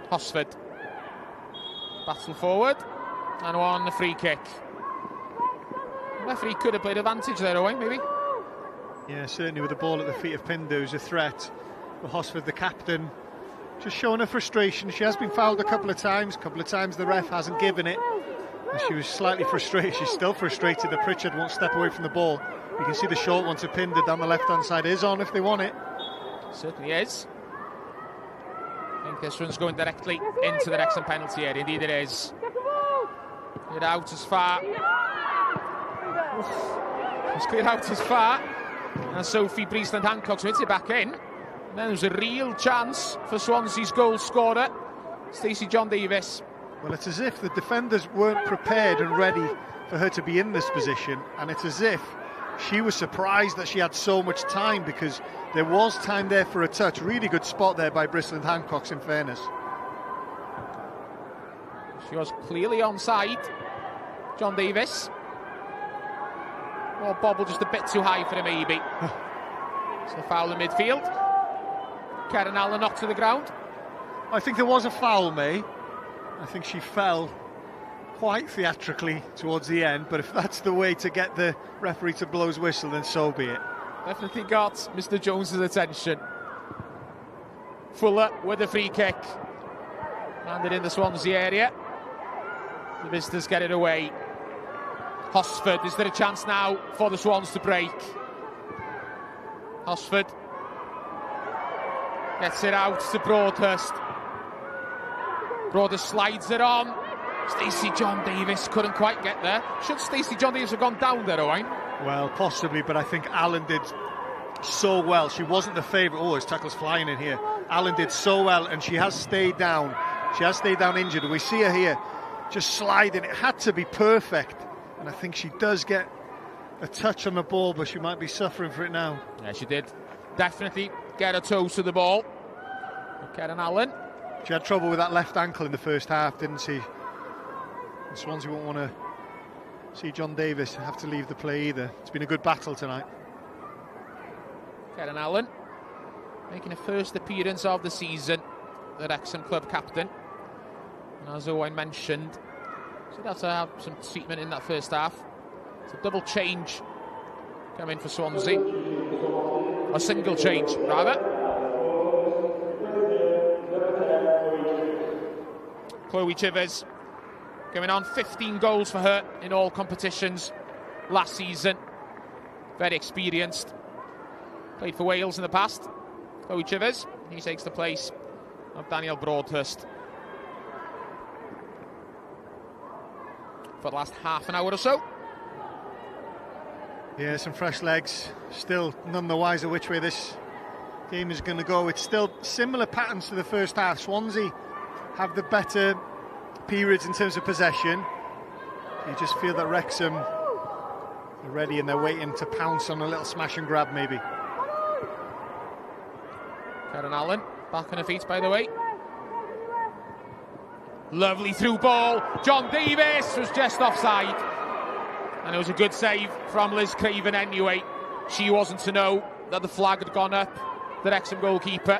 Hosford. Battle forward. And on the free kick. The referee could have played advantage there, Owen, maybe. Yeah, certainly with the ball at the feet of Pinder, who's a threat. But Hosford, the captain, just showing her frustration. She has been fouled a couple of times. The ref hasn't given it. And she was slightly frustrated. She's still frustrated that Pritchard won't step away from the ball. You can see the short one to Pinder down the left-hand side is on if they want it. Certainly is. I think this one's going directly into the Wrexham penalty area. Indeed it is. Cleared out as far. It's cleared out as far. And Sophie Priestland-Hancock hits it back in. And then there's a real chance for Swansea's goal scorer, Stacey John Davis. Well, it's as if the defenders weren't prepared and ready for her to be in this position. And it's as if she was surprised that she had so much time, because there was time there for a touch. Really good spot there by Priestland-Hancock, in fairness. She was clearly onside, John Davis. Well, bobble just a bit too high for him, maybe. It's a foul in midfield. Karen Allen knocked to the ground. I think there was a foul, May. I think she fell quite theatrically towards the end, but if that's the way to get the referee to blow his whistle, then so be it. Definitely got Mr. Jones's attention. Fuller with a free kick. Landed in the Swansea area. The visitors get it away. Hosford, is there a chance now for the Swans to break? Hosford gets it out to Broadhurst. Broadhurst slides it on. Stacey John Davis couldn't quite get there. Should Stacey John Davis have gone down there, Owain? Well, possibly, but I think Allen did so well. She wasn't the favourite. Oh, his tackle's flying in here. Allen did so well, and she has stayed down. She has stayed down injured. We see her here just sliding. It had to be perfect, and I think she does get a touch on the ball, but she might be suffering for it now. Yeah, she did definitely get her toes to the ball. Karen Allen. She had trouble with that left ankle in the first half, didn't she? And Swansea won't want to see John Davis have to leave the play either. It's been a good battle tonight. Karen Allen making a first appearance of the season, the Wrexham club captain. And as Owain mentioned, she'd have to have some treatment in that first half. It's a double change coming for Swansea. A single change, rather. Chloe Chivers coming on, 15 goals for her in all competitions last season. Very experienced. Played for Wales in the past. Chloe Chivers, he takes the place of Daniel Broadhurst for the last half an hour or so. Yeah, some fresh legs. Still none the wiser which way this game is going to go. It's still similar patterns to the first half. Swansea have the better periods in terms of possession. You just feel that Wrexham are ready and they're waiting to pounce on a little smash and grab, maybe. Karen Allen back on her feet, by the way. Lovely through ball. John Davis was just offside, and it was a good save from Liz Craven anyway. She wasn't to know that the flag had gone up, the Wrexham goalkeeper.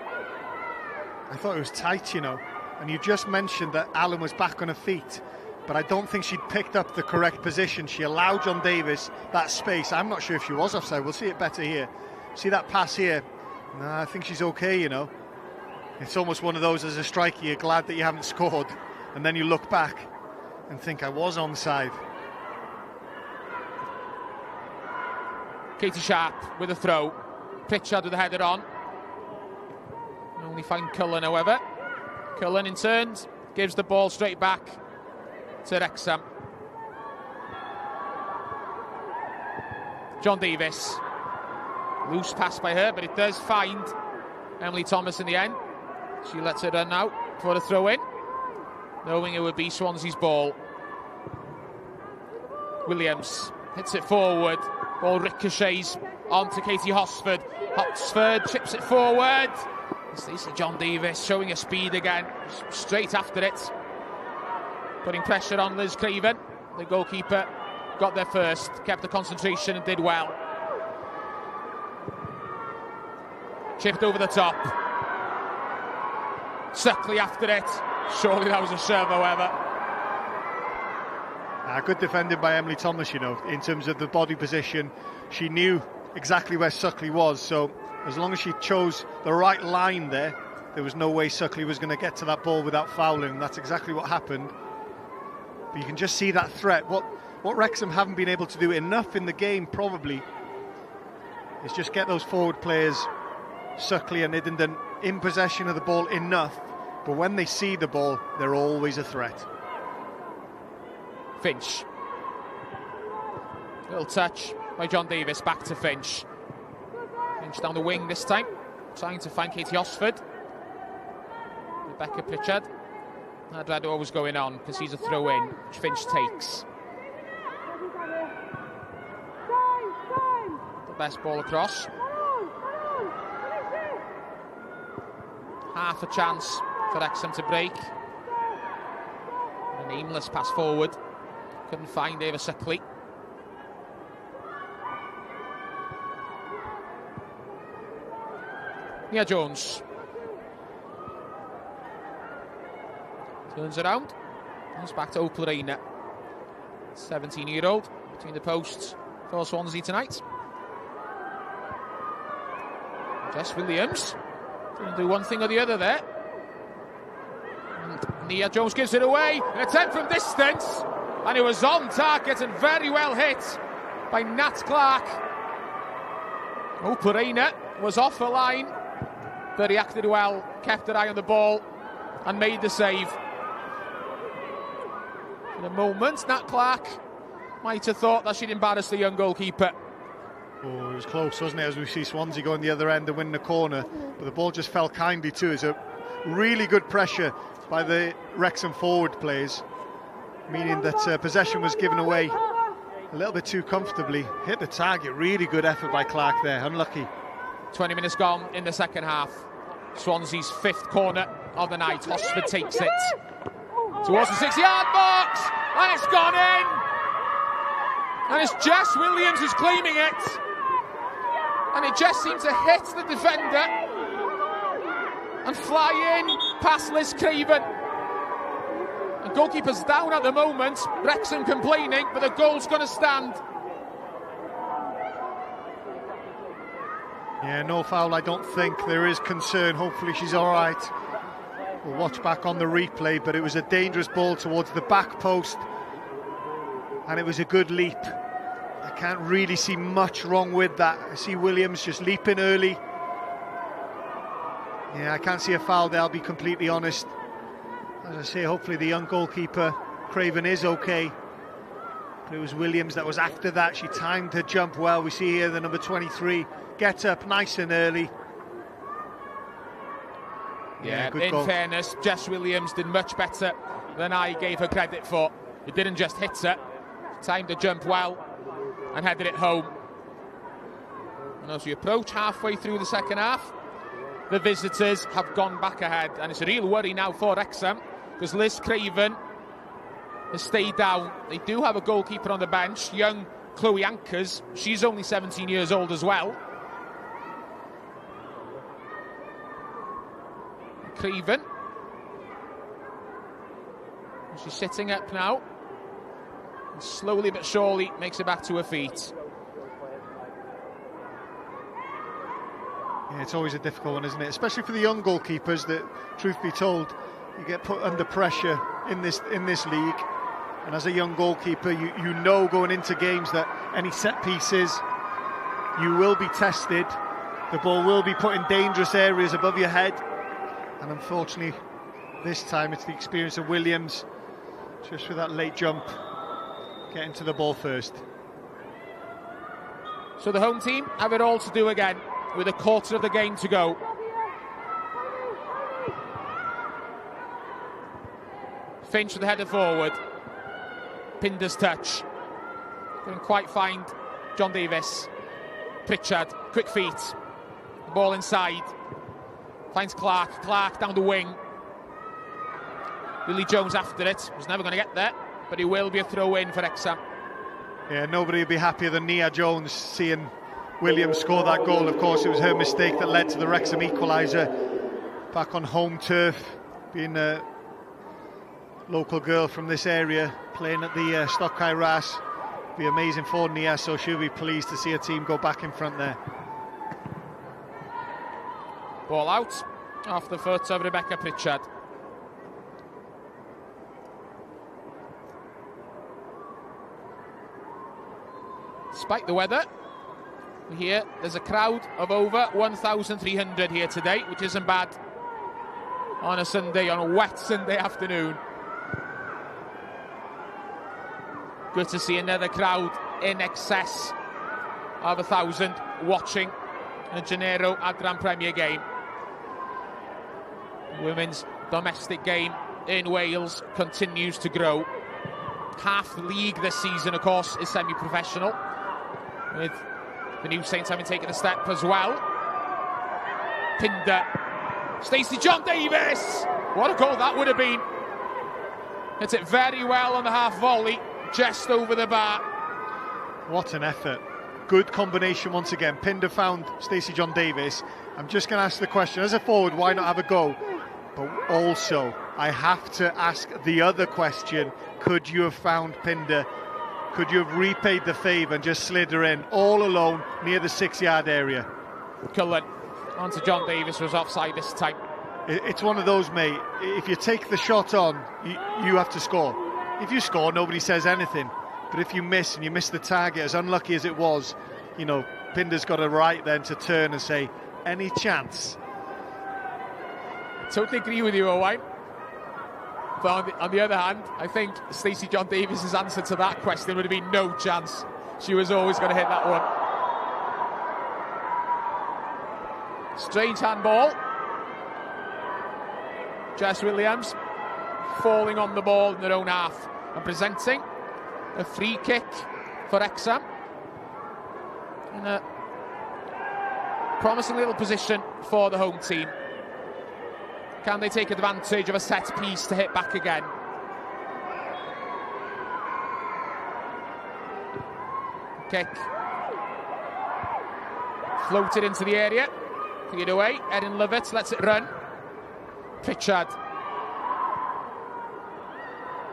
I thought it was tight, you know. And you just mentioned that Allen was back on her feet, but I don't think she'd picked up the correct position. She allowed John Davis that space. I'm not sure if she was offside. We'll see it better here. See that pass here? No, I think she's okay, you know. It's almost one of those as a striker, you're glad that you haven't scored, and then you look back and think, I was onside. Katie Sharp with a throw. Pritchard with the header on. Only find Cullen, however. Cullen in turns gives the ball straight back to Wrexham. John Davis. Loose pass by her, but it does find Emily Thomas in the end. She lets it run out for a throw in, knowing it would be Swansea's ball. Williams hits it forward. Ball ricochets onto Katie Hosford. Hosford chips it forward. Stacey John Davis showing her speed again, straight after it. Putting pressure on Liz Craven. The goalkeeper got there first, kept the concentration and did well. Chipped over the top. Suckley after it. Surely that was a serve, however. Good defending by Emily Thomas, you know, in terms of the body position. She knew exactly where Suckley was, so as long as she chose the right line there was no way Suckley was going to get to that ball without fouling, and that's exactly what happened. But you can just see that threat. What Wrexham haven't been able to do enough in the game, probably, is just get those forward players, Suckley and Iddenden, in possession of the ball enough, but when they see the ball, they're always a threat. Finch. Little touch by John Davis, back to Finch. Finch down the wing this time, trying to find Katie Hosford. Rebecca Pritchard. I'd rather what was going on, because he's a throw-in, which Finch takes. The best ball across. Half a chance for Wrexham to break. An aimless pass forward. Couldn't find Ava Suckley. Nia Jones. Turns around. Comes back to Opal Reina. 17-year-old between the posts for Swansea tonight. Jess Williams. Didn't do one thing or the other there. And Nia Jones gives it away. An attempt from distance. And it was on target and very well hit by Nat Clark. Opal Reina was off the line, but reacted well, kept her eye on the ball and made the save. In a moment, Nat Clark might have thought that she'd embarrassed the young goalkeeper. Oh, it was close, wasn't it, as we see Swansea going the other end and win the corner, but the ball just fell kindly to us. A really good pressure by the Wrexham forward players, meaning that possession was given away a little bit too comfortably. Hit the target, really good effort by Clark there, unlucky. 20 minutes gone in the second half. Swansea's fifth corner of the night. Hosford takes it towards the 6-yard box, and it's gone in. And it's Jess Williams who's claiming it. And it just seemed to hit the defender and fly in past Liz Craven. The goalkeeper's down at the moment. Wrexham complaining, but the goal's going to stand. Yeah, no foul, I don't think. There is concern. Hopefully she's all right. We'll watch back on the replay, but it was a dangerous ball towards the back post, and it was a good leap. I can't really see much wrong with that. I see Williams just leaping early. Yeah, I can't see a foul there, I'll be completely honest. As I say, hopefully the young goalkeeper, Craven, is okay. But it was Williams that was after that. She timed her jump well. We see here the number 23 gets up nice and early. Yeah, good in goal. fairness, Jess Williams did much better than I gave her credit for. It didn't just hit her, she timed the jump well and headed it home. And as we approach halfway through the second half, the visitors have gone back ahead, and it's a real worry now for Wrexham, because Liz Craven has stayed down. They do have a goalkeeper on the bench, young Chloe Ankers. She's only 17 years old as well. Craven. She's sitting up now. And slowly but surely makes it back to her feet. Yeah, it's always a difficult one, isn't it? Especially for the young goalkeepers that, truth be told, you get put under pressure in this league. And as a young goalkeeper, you know going into games that any set pieces, you will be tested. The ball will be put in dangerous areas above your head. And unfortunately, this time it's the experience of Williams, just with that late jump, getting to the ball first. So the home team have it all to do again, with a quarter of the game to go. Finch with the header forward. Pinder's touch. Couldn't quite find John Davis. Pritchard, quick feet. The ball inside. Finds Clark. Clark down the wing. Willie Jones after it. Was never going to get there, but he will be a throw in for Wrexham. Yeah, nobody would be happier than Nia Jones seeing Williams score that goal. Of course, it was her mistake that led to the Wrexham equaliser. Back on home turf, being a local girl from this area, playing at the Stockholm Ras. Be amazing for Nia, so she'll be pleased to see her team go back in front there. Ball out off the foot of Rebecca Pritchard. Despite the weather, here there's a crowd of over 1,300 here today, which isn't bad on a Sunday, on a wet Sunday afternoon. Good to see another crowd in excess of 1,000 watching a Janeiro Adran Premier game. Women's domestic game in Wales continues to grow. Half the league this season, of course, is semi-professional, with the new Saints having taken a step as well. Pinder, Stacey John Davis, what a goal that would have been. Hits it very well on the half volley, just over the bar. What an effort. Good combination once again. Pinder found Stacey John Davis. I'm just going to ask the question, as a forward, why not have a go? But also, I have to ask the other question, could you have found Pinder? Could you have repaid the favour and just slid her in all alone near the 6-yard area? Cullen onto John Davis, was offside this time. It's one of those, mate. If you take the shot on, you have to score. If you score, nobody says anything. But if you miss, and you miss the target, as unlucky as it was, you know, Pinder's got a right then to turn and say, any chance? Totally agree with you, Owain. But on the other hand, I think Stacey John Davis's answer to that question would have been no chance. She was always going to hit that one. Strange handball. Jess Williams falling on the ball in their own half and presenting a free kick for Wrexham in a promising little position for the home team. Can they take advantage of a set piece to hit back again? Kick. Floated into the area. Cleared away. Erin Lovett lets it run. Pritchard.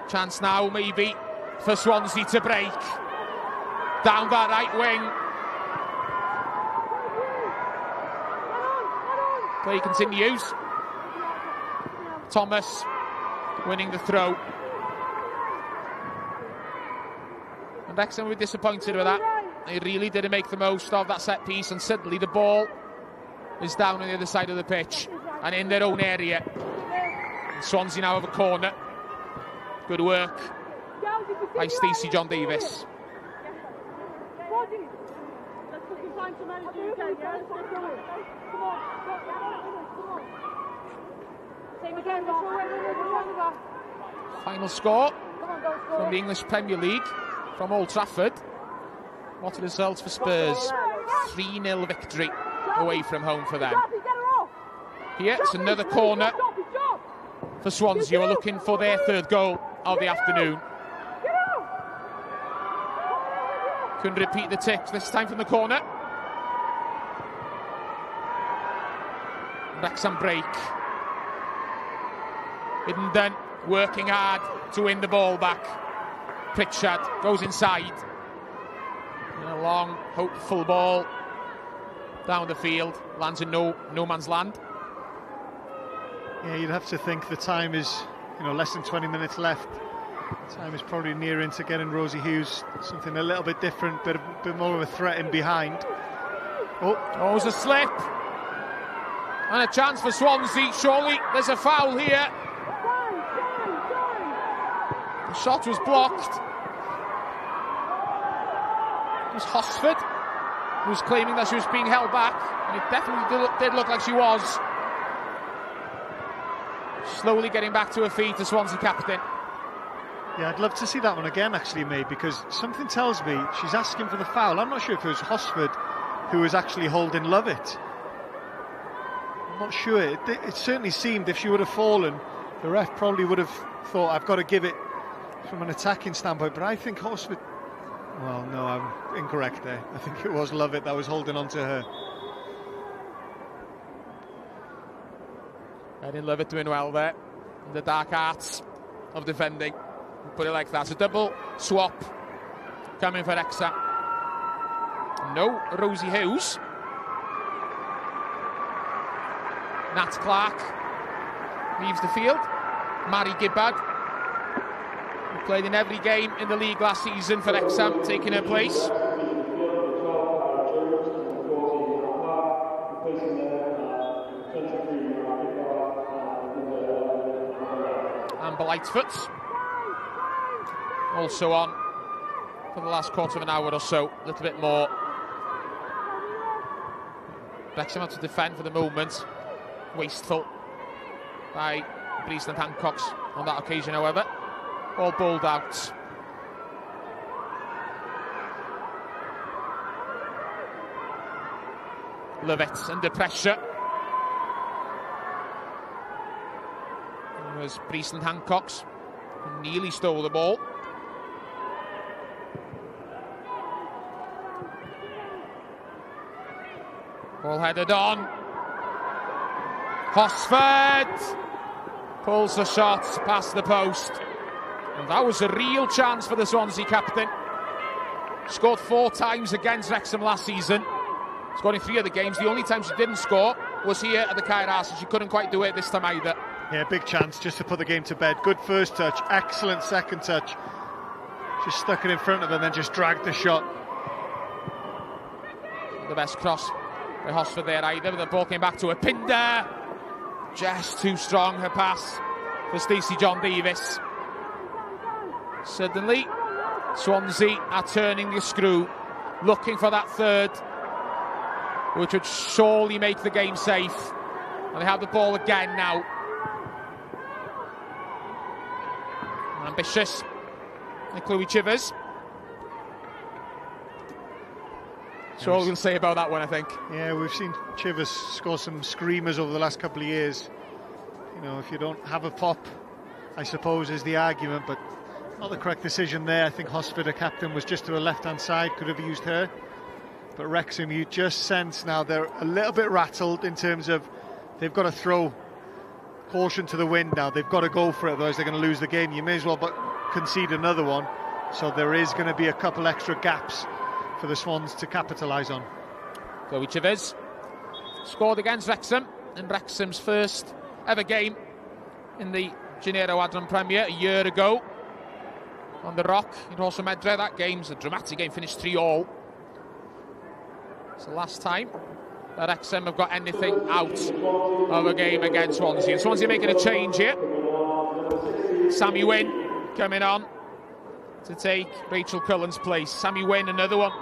Chance now, maybe, for Swansea to break. Down that right wing. Play continues. Thomas winning the throw. And Wrexham were disappointed with that. They really didn't make the most of that set piece, and suddenly the ball is down on the other side of the pitch and in their own area. And Swansea now have a corner. Good work by Stacey John Davis. Final score from the English Premier League from Old Trafford. What a result for Spurs. 3-0 victory away from home for them. Here it's another corner for Swansea, who are looking for their third goal of the afternoon. Couldn't repeat the tick this time from the corner. Wrexham break. Hidden working hard to win the ball back. Pritchard goes inside. And a long, hopeful ball down the field, lands in no man's land. Yeah, you'd have to think the time is, less than 20 minutes left. Time is probably nearing to getting Rosie Hughes something a little bit different, but a bit more of a threat in behind. Oh, it's a slip. And a chance for Swansea. Surely there's a foul here. The shot was blocked. It was Hosford who was claiming that she was being held back, and it definitely did look like she was. Slowly getting back to her feet, the Swansea captain. Yeah, I'd love to see that one again, actually, mate, because something tells me she's asking for the foul. I'm not sure if it was Hosford who was actually holding Lovett. I'm not sure. It certainly seemed if she would have fallen, the ref probably would have thought, I've got to give it from an attacking standpoint. But I think Hosford... Well, no, I'm incorrect there. I think it was Lovett that was holding on to her. Erin Lovett doing well there in the dark arts of defending. Put it like that. A double swap coming for Wrexham. No Rosie Hughes. Nat Clark leaves the field. Mary Gibbard, who played in every game in the league last season for Wrexham, taking her place. Amber Lightfoot also on for the last quarter of an hour or so, a little bit more. Wrexham have to defend for the moment. Wasteful by Priestland Hancocks on that occasion, however. All bowled out. Lovett under pressure. It was Priestland Hancocks who nearly stole the ball. Ball headed on. Hosford pulls the shot past the post. And that was a real chance for the Swansea captain. Scored 4 times against Wrexham last season. Scored in 3 of the games. The only time she didn't score was here at the Kairos, and she couldn't quite do it this time either. Yeah, big chance just to put the game to bed. Good first touch, excellent second touch. Just stuck it in front of her and then just dragged the shot. The best cross by Hosford there either, but the ball came back to her. Pinder, just too strong, her pass for Stacey John Davis. Suddenly, Swansea are turning the screw, looking for that third, which would surely make the game safe. And they have the ball again now. Ambitious, like Chloe Chivers. That's all we'll say about that one, I think. Yeah, we've seen Chivers score some screamers over the last couple of years. If you don't have a pop, I suppose, is the argument, but not the correct decision there. I think Hosford, a captain, was just to the left-hand side, could have used her. But Wrexham, you just sense now they're a little bit rattled in terms of they've got to throw caution to the wind now. They've got to go for it, otherwise they're going to lose the game. You may as well concede another one. So there is going to be a couple extra gaps for the Swans to capitalise on. Chloe Chivers scored against Wrexham in Wrexham's first ever game in the Gennaro Adran Premier a year ago on the Rock in Horsham Medre. That game's a dramatic game, finished 3-3. It's the last time that Wrexham have got anything out of a game against Swansea. And Swansea making a change here. Sammy Wynn coming on to take Rachel Cullen's place. Sammy Wynn, another one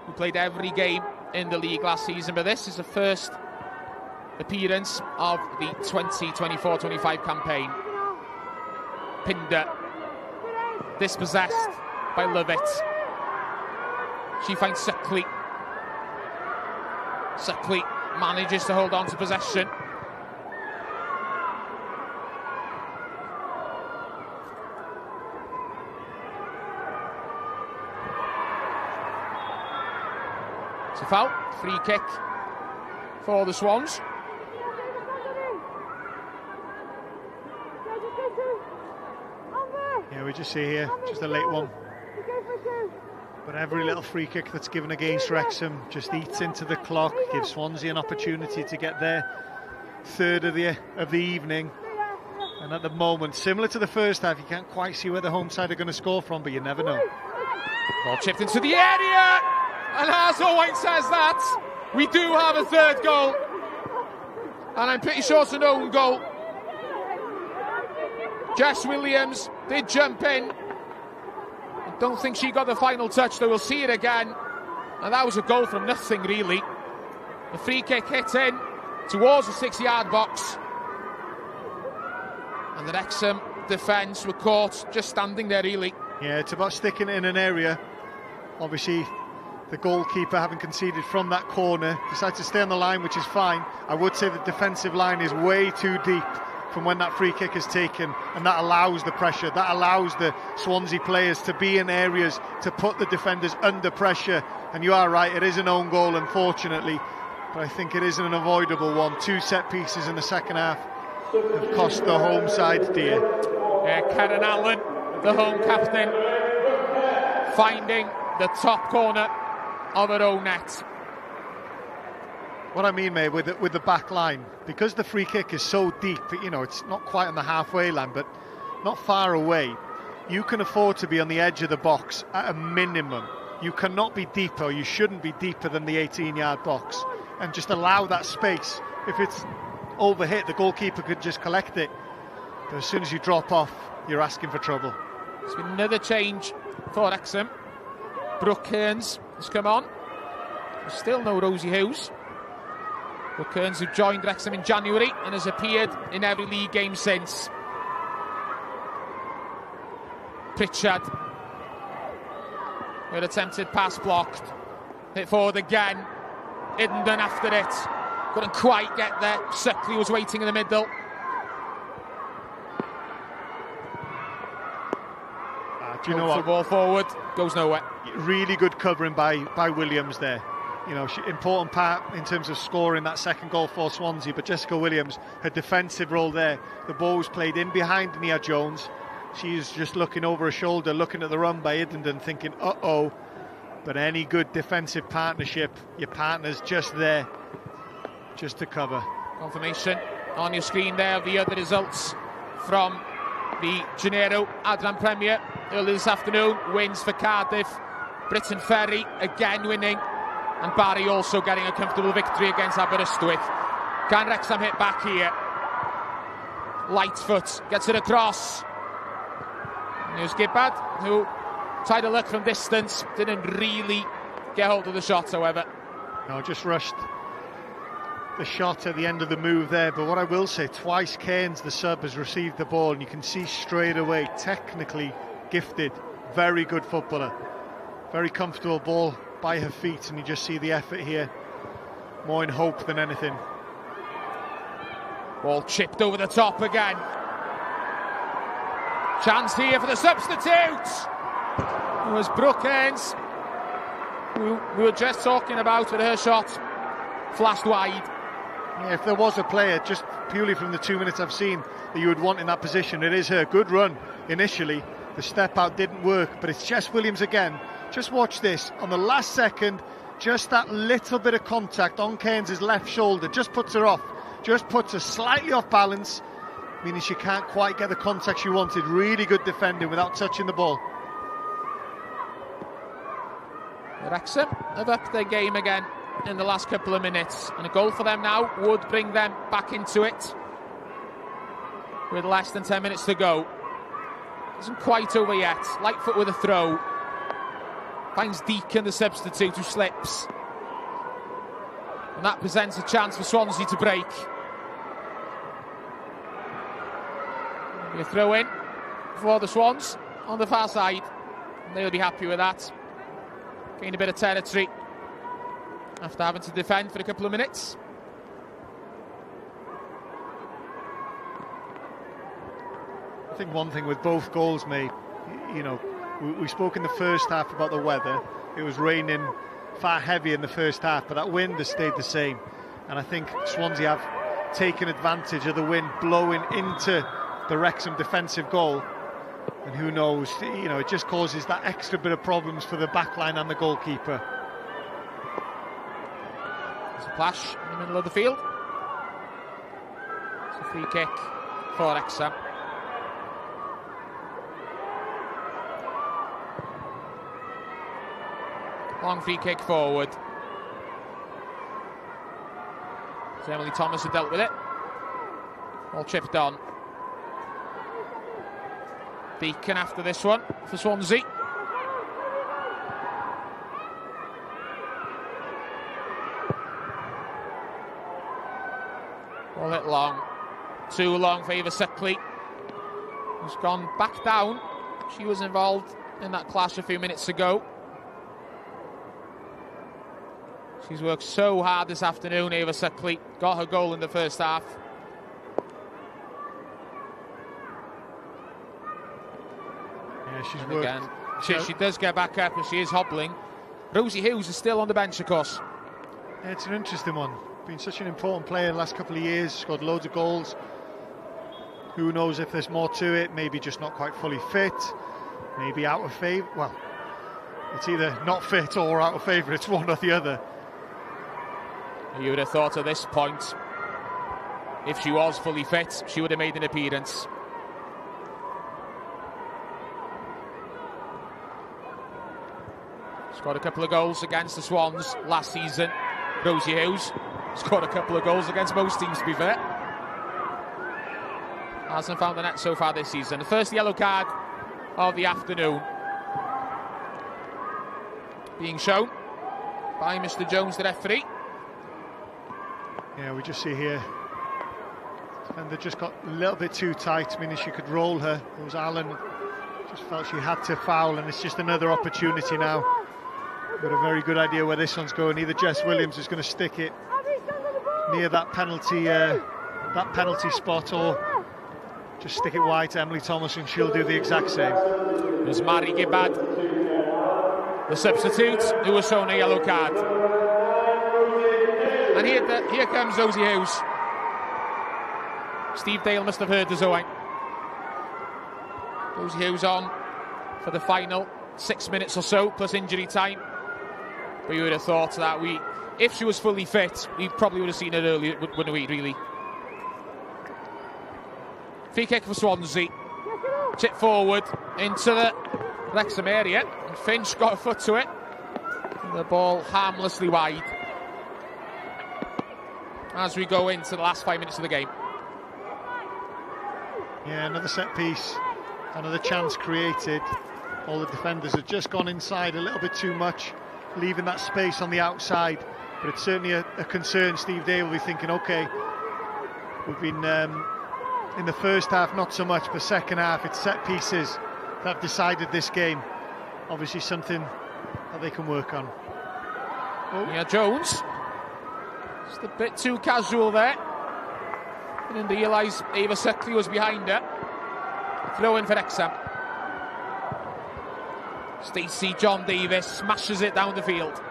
who played every game in the league last season, but this is the first appearance of the 2024-25 campaign. Pinder dispossessed by Lovett. She finds Suckley. Suckley manages to hold on to possession. It's a foul, free kick for the Swans. Yeah, we just see here, just a late one. But every little free kick that's given against Wrexham just eats into the clock, gives Swansea an opportunity to get their third of the evening. And at the moment, similar to the first half, you can't quite see where the home side are going to score from, but you never know. Ball chipped into the area, and as Owain says that, we do have a third goal, and I'm pretty sure it's an own goal. Jess Williams did jump in. I don't think she got the final touch, though. We'll see it again, and that was a goal from nothing, really. The free kick hit in towards the 6-yard box, and the Wrexham defence were caught just standing there, really. Yeah, it's about sticking it in an area. Obviously, the goalkeeper, having conceded from that corner, decides to stay on the line, which is fine. I would say the defensive line is way too deep from when that free kick is taken, and that allows the pressure, that allows the Swansea players to be in areas to put the defenders under pressure. And you are right, it is an own goal, unfortunately, but I think it is an unavoidable one. 2 set pieces in the second half have cost the home side dear. Yeah, Karen Allen, the home captain, finding the top corner of her own net. What I mean, mate, with the back line, because the free kick is so deep, you know, it's not quite on the halfway line, but not far away, you can afford to be on the edge of the box at a minimum. You cannot be deeper, you shouldn't be deeper than the 18-yard box, and just allow that space. If it's overhit, the goalkeeper could just collect it, but as soon as you drop off, you're asking for trouble. There's been another change for Wrexham. Brooke Kearns has come on. There's still no Rosie Hughes. Brooke Kearns, who joined Wrexham in January and has appeared in every league game since. Pritchard, with attempted pass blocked. Hit forward again. Hiddenden after it. Couldn't quite get there. Suckley was waiting in the middle. Do you know what? Ball forward, goes nowhere. Really good covering by Williams there. You know, important part in terms of scoring that second goal for Swansea, but Jessica Williams, her defensive role there. The ball was played in behind Nia Jones. She's just looking over her shoulder, looking at the run by Hiddenden, thinking, uh-oh. But any good defensive partnership, your partner's just there, just to cover. Confirmation on your screen there of the other results from the Janeiro Adran Premier earlier this afternoon. Wins for Cardiff, Britain Ferry again winning, and Barry also getting a comfortable victory against Aberystwyth. Can Wrexham hit back here? Lightfoot gets it across. Here's Gibbard, who tried to look from distance, didn't really get hold of the shot, however. No, just rushed the shot at the end of the move there. But what I will say, twice Kearns, the sub, has received the ball, and you can see straight away, technically gifted, very good footballer, very comfortable ball by her feet, and you just see the effort here, more in hope than anything. Ball chipped over the top again. Chance here for the substitutes. It was Brooke Kearns, who we were just talking about, with her shot flashed wide. Yeah, if there was a player, just purely from the 2 minutes I've seen, that you would want in that position, it is her. Good run initially. The step out didn't work, but it's Jess Williams again. Just watch this. On the last second, just that little bit of contact on Kearns' left shoulder just puts her off. Just puts her slightly off balance, meaning she can't quite get the contact she wanted. Really good defending without touching the ball. Wrexham have upped their game again in the last couple of minutes, and a goal for them now would bring them back into it with less than 10 minutes to go. Isn't quite over yet. Lightfoot with a throw. Finds Deacon, the substitute, who slips. And that presents a chance for Swansea to break. A throw in for the Swans on the far side. And they'll be happy with that. Gain a bit of territory after having to defend for a couple of minutes. I think one thing with both goals, mate, you know, we spoke in the first half about the weather. It was raining far heavy in the first half, but that wind has stayed the same. And I think Swansea have taken advantage of the wind blowing into the Wrexham defensive goal And who knows, you know, it just causes that extra bit of problems for the backline and the goalkeeper. There's a clash in the middle of the field. It's a free kick for Wrexham. Long free kick forward. So Emily Thomas had dealt with it. All chipped on. Deacon after this one for Swansea. All it long. Too long for Eva Suckley, who's gone back down. She was involved in that clash a few minutes ago. She's worked so hard this afternoon, Eva Suckley. Got her goal in the first half. Yeah, she's and worked. Again, she does get back up, and she is hobbling. Rosie Hughes is still on the bench, of course. Yeah, it's an interesting one. Been such an important player in the last couple of years. Scored loads of goals. Who knows if there's more to it? Maybe just not quite fully fit. Maybe out of favour. Well, it's either not fit or out of favour. It's one or the other. You would have thought at this point, if she was fully fit, she would have made an appearance. Scored a couple of goals against the Swans last season. Rosie Hughes scored a couple of goals against most teams, to be fair. Hasn't found the net so far this season. The first yellow card of the afternoon being shown by Mr. Jones, the referee. Yeah, we just see here, defender just got a little bit too tight, meaning she could roll her. It was Allen, just felt she had to foul, and it's just another opportunity now. Got a very good idea where this one's going. Either Jess Williams is going to stick it near that penalty spot, or just stick it wide to Emily Thomas, and she'll do the exact same. There's Mari Gibbard, the substitute, who was shown a yellow card. And here comes Rosie Hughes. Steve Dale must have heard the Zoe. Rosie Hughes on for the final 6 minutes or so, plus injury time. But you would have thought that if she was fully fit, we probably would have seen it earlier, wouldn't we, really? Free kick for Swansea. Tip forward into the Wrexham area. And Finch got a foot to it. And the ball harmlessly wide as we go into the last 5 minutes of the game. Yeah, another set piece, another chance created. All the defenders have just gone inside a little bit too much, leaving that space on the outside. But it's certainly a concern. Steve Dale will be thinking, okay, we've been in the first half not so much, but second half it's set pieces that have decided this game. Obviously something that they can work on. Yeah, Jones, just a bit too casual there. Didn't realise Eva Suckley was behind her. Throw in for Wrexham. Stacey John Davis smashes it down the field.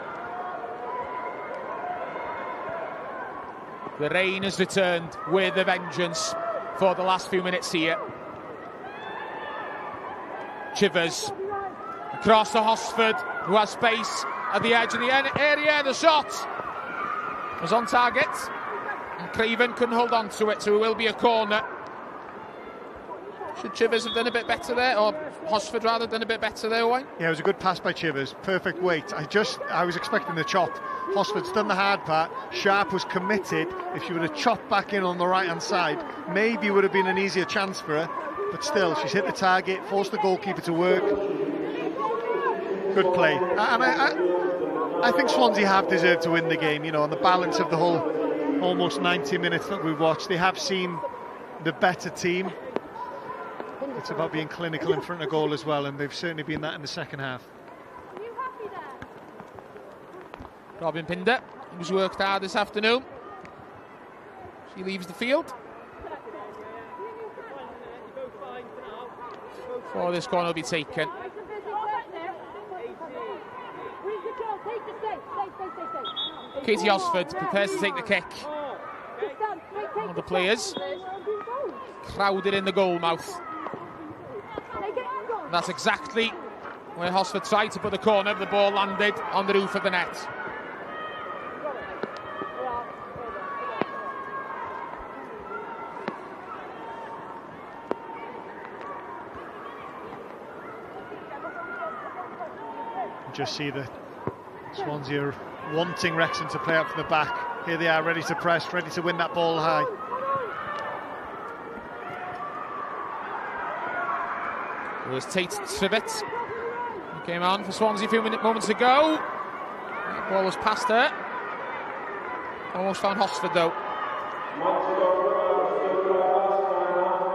The rain has returned with a vengeance for the last few minutes here. Chivers across to Hosford, who has space at the edge of the area. The shot was on target, and Craven couldn't hold on to it, so it will be a corner. Should Chivers have done a bit better there, or Hosford rather done a bit better there, Wayne? Yeah, it was a good pass by Chivers, perfect weight. I was expecting the chop. Hosford's done the hard part. Sharp was committed. If she would have chopped back in on the right hand side, maybe it would have been an easier chance for her, but still, she's hit the target, forced the goalkeeper to work. Good play. And I think Swansea have deserved to win the game, you know, on the balance of the whole almost 90 minutes that we've watched. They have seen the better team. It's about being clinical in front of goal as well, and they've certainly been that in the second half. Robin Pinder, who's worked hard this afternoon. She leaves the field. For this corner will be taken. Katie Hosford prepares to take the kick. One of the players crowded in the goal mouth. And that's exactly where Hosford tried to put the corner, but the ball landed on the roof of the net. Just see that Swansea are wanting Wrexham to play up from the back. Here they are, ready to press, ready to win that ball high. It was Tate Trivett who came on for Swansea a few moments ago. That ball was past her. Almost found Hosford though.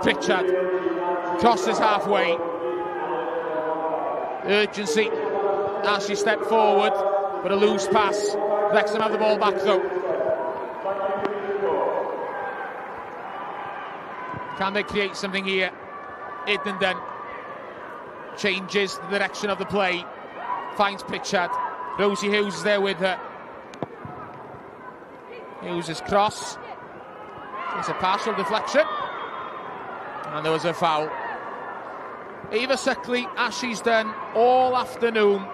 Pritchard crosses halfway. Urgency as she stepped forward, but a loose pass. Wrexham have the ball back though. Can they create something here? Idenden changes the direction of the play, finds Pritchard. Rosie Hughes is there with her. Hughes' cross. It's a partial deflection. And there was a foul. Eva Suckley, as she's done all afternoon,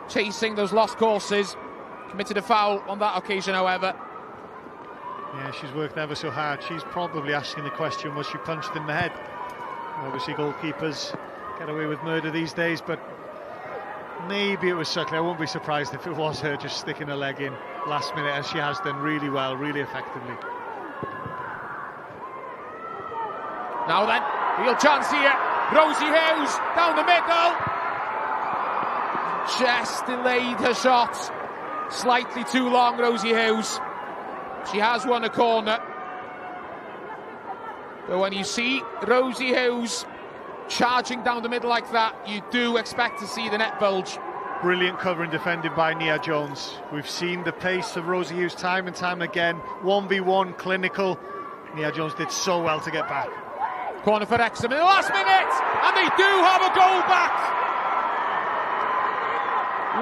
chasing those lost courses, committed a foul on that occasion, however. Yeah, she's worked ever so hard. She's probably asking the question, was she punched in the head? Obviously goalkeepers get away with murder these days, but maybe it was Suckley. I won't be surprised if it was her just sticking her leg in last minute, as she has done really well, really effectively. Now then, real chance here. Rosie Hughes down the middle. Just delayed her shot slightly too long, Rosie Hughes. She has won a corner. But when you see Rosie Hughes charging down the middle like that, you do expect to see the net bulge. Brilliant cover and defending by Nia Jones. We've seen the pace of Rosie Hughes time and time again. 1v1, clinical. Nia Jones did so well to get back. Corner for Wrexham in the last minute, and they do have a goal back.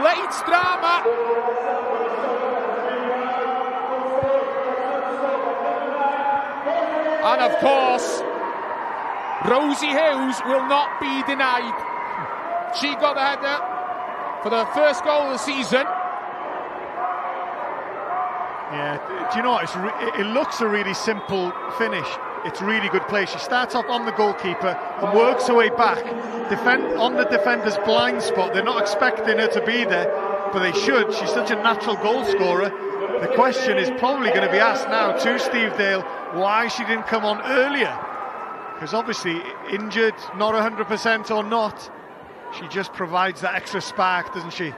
Late drama. And of course, Rosie Hughes will not be denied. She got the header for the first goal of the season. Yeah, do you know what? It looks a really simple finish. It's really good play. She starts off on the goalkeeper and works her way back. On the defender's blind spot. They're not expecting her to be there, but they should. She's such a natural goal scorer. The question is probably going to be asked now to Steve Dale why she didn't come on earlier. Because obviously, injured, not 100% or not, she just provides that extra spark, doesn't she?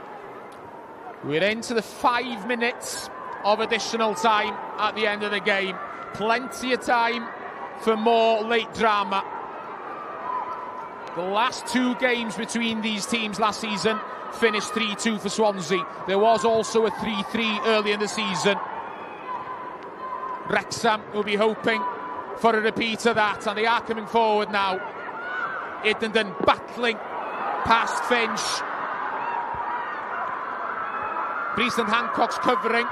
We're into the 5 minutes of additional time at the end of the game. Plenty of time for more late drama. The last 2 games between these teams last season finished 3-2 for Swansea. There was also a 3-3 early in the season. Wrexham will be hoping for a repeat of that, and they are coming forward now. Idenden battling past Finch. Breesland Hancock's covering.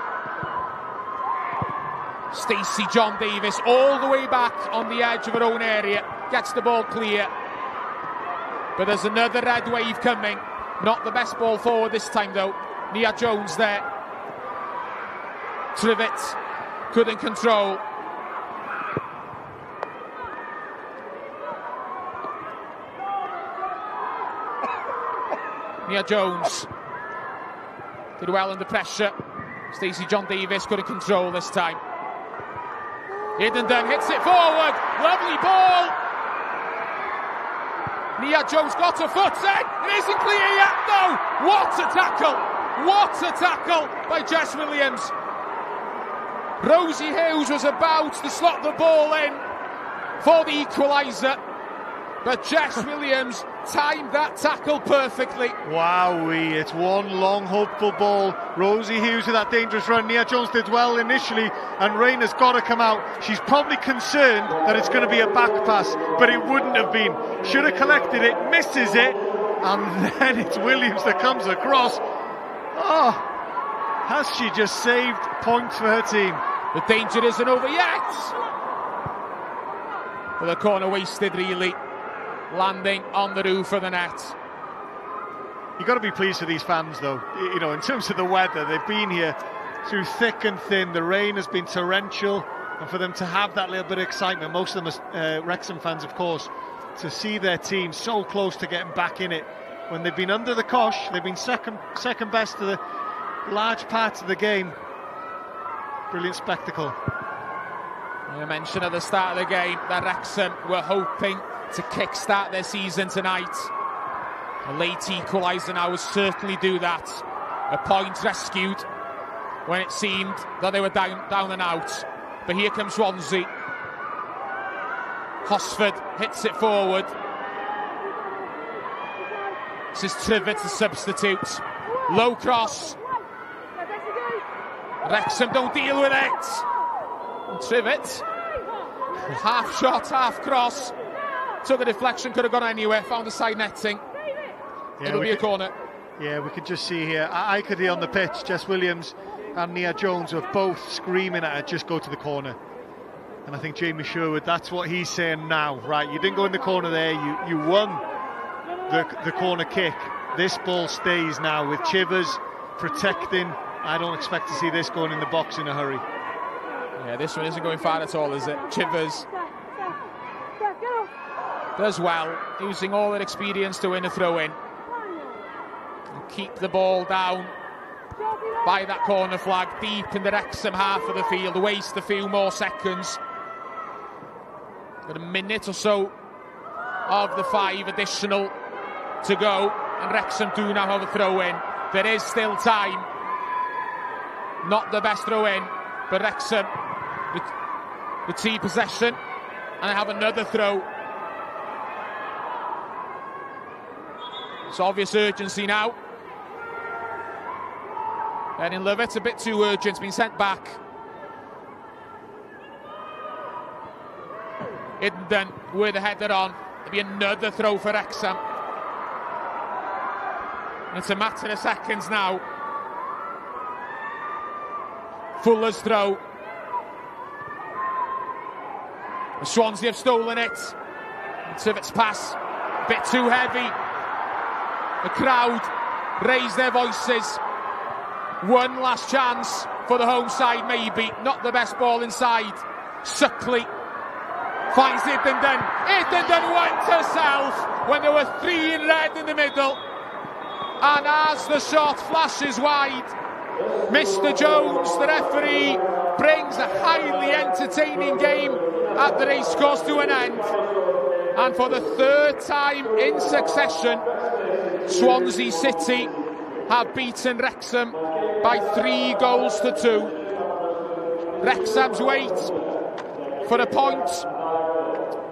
Stacey John Davis all the way back on the edge of her own area, gets the ball clear, but there's another red wave coming. Not the best ball forward this time though. Nia Jones there. Trivett couldn't control. Nia Jones did well under pressure. Stacey John Davis couldn't control this time. Idenden hits it forward. Lovely ball. Nia Jones got her foot in. It isn't clear yet. No. What a tackle. What a tackle by Jess Williams. Rosie Hughes was about to slot the ball in for the equaliser, but Jess Williams timed that tackle perfectly. Wowee, it's one long hopeful ball. Rosie Hughes with that dangerous run. Nia Jones did well initially, and Rayner's got to come out. She's probably concerned that it's going to be a back pass, but it wouldn't have been. Should have collected it, misses it, and then it's Williams that comes across. Oh, has she just saved points for her team? The danger isn't over yet. But the corner wasted, really. landing on the roof of the net. You've got to be pleased with these fans, though. You know, in terms of the weather, they've been here through thick and thin. The rain has been torrential, and for them to have that little bit of excitement, most of them are Wrexham fans, of course, to see their team so close to getting back in it. When they've been under the cosh, they've been second best to the large parts of the game. Brilliant spectacle. I mentioned at the start of the game that Wrexham were hoping to kick-start their season tonight. A late equaliser now will certainly do that. A point rescued when it seemed that they were down and out. But here comes Swansea. Hosford hits it forward. This is Trivett to substitute. Low cross. Wrexham don't deal with it. And Trivett, half shot, half cross. Took a deflection, could have gone anywhere. Found the side netting. Yeah, it'll be a corner. Yeah, we could just see here. I could hear on the pitch, Jess Williams and Nia Jones were both screaming at it, just go to the corner. And I think Jamie Sherwood, that's what he's saying now. Right, you didn't go in the corner there, you won the corner kick. This ball stays now with Chivers protecting. I don't expect to see this going in the box in a hurry. Yeah, this one isn't going far at all, is it? Chivers does well, using all their experience to win a throw-in. And keep the ball down by that corner flag, deep in the Wrexham half of the field, waste a few more seconds. Got a minute or so of the 5 additional to go, and Wrexham do now have a throw-in. There is still time. Not the best throw-in, but Wrexham with team possession, and they have another throw. It's obvious urgency now. Erin Lovett, a bit too urgent, been sent back. Iddenden with the header on. There'll be another throw for Wrexham. And it's a matter of seconds now. Fuller's throw. The Swansea have stolen it. Tivett's pass, a bit too heavy. The crowd raise their voices. One last chance for the home side, maybe. Not the best ball inside. Suckley finds Iddenden. Iddenden went herself when there were 3 in red in the middle. And as the shot flashes wide, Mr. Jones, the referee, brings a highly entertaining game at the racecourse to an end. And for the 3rd time in succession, Swansea City have beaten Wrexham by 3 goals to 2. Wrexham's wait for a point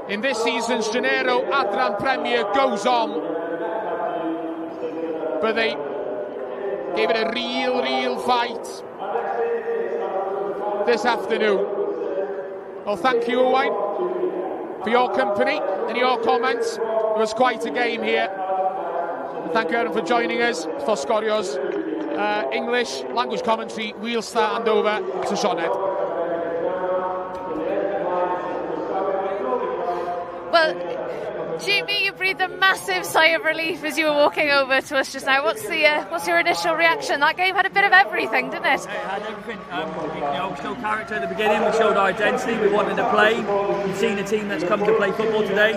in this season's Janeiro Adran Premier goes on, but they gave it a real fight this afternoon. Well, thank you, Owain, for your company and your comments. It was quite a game here. Thank you, everyone, for joining us for Scorio's English language commentary. We'll stand over to Sioned. Well, Jamie, you breathed a massive sigh of relief as you were walking over to us just now. What's your initial reaction? That game had a bit of everything, didn't it? It had everything. We showed character at the beginning. We showed our identity. We wanted to play. You've seen a team that's come to play football today.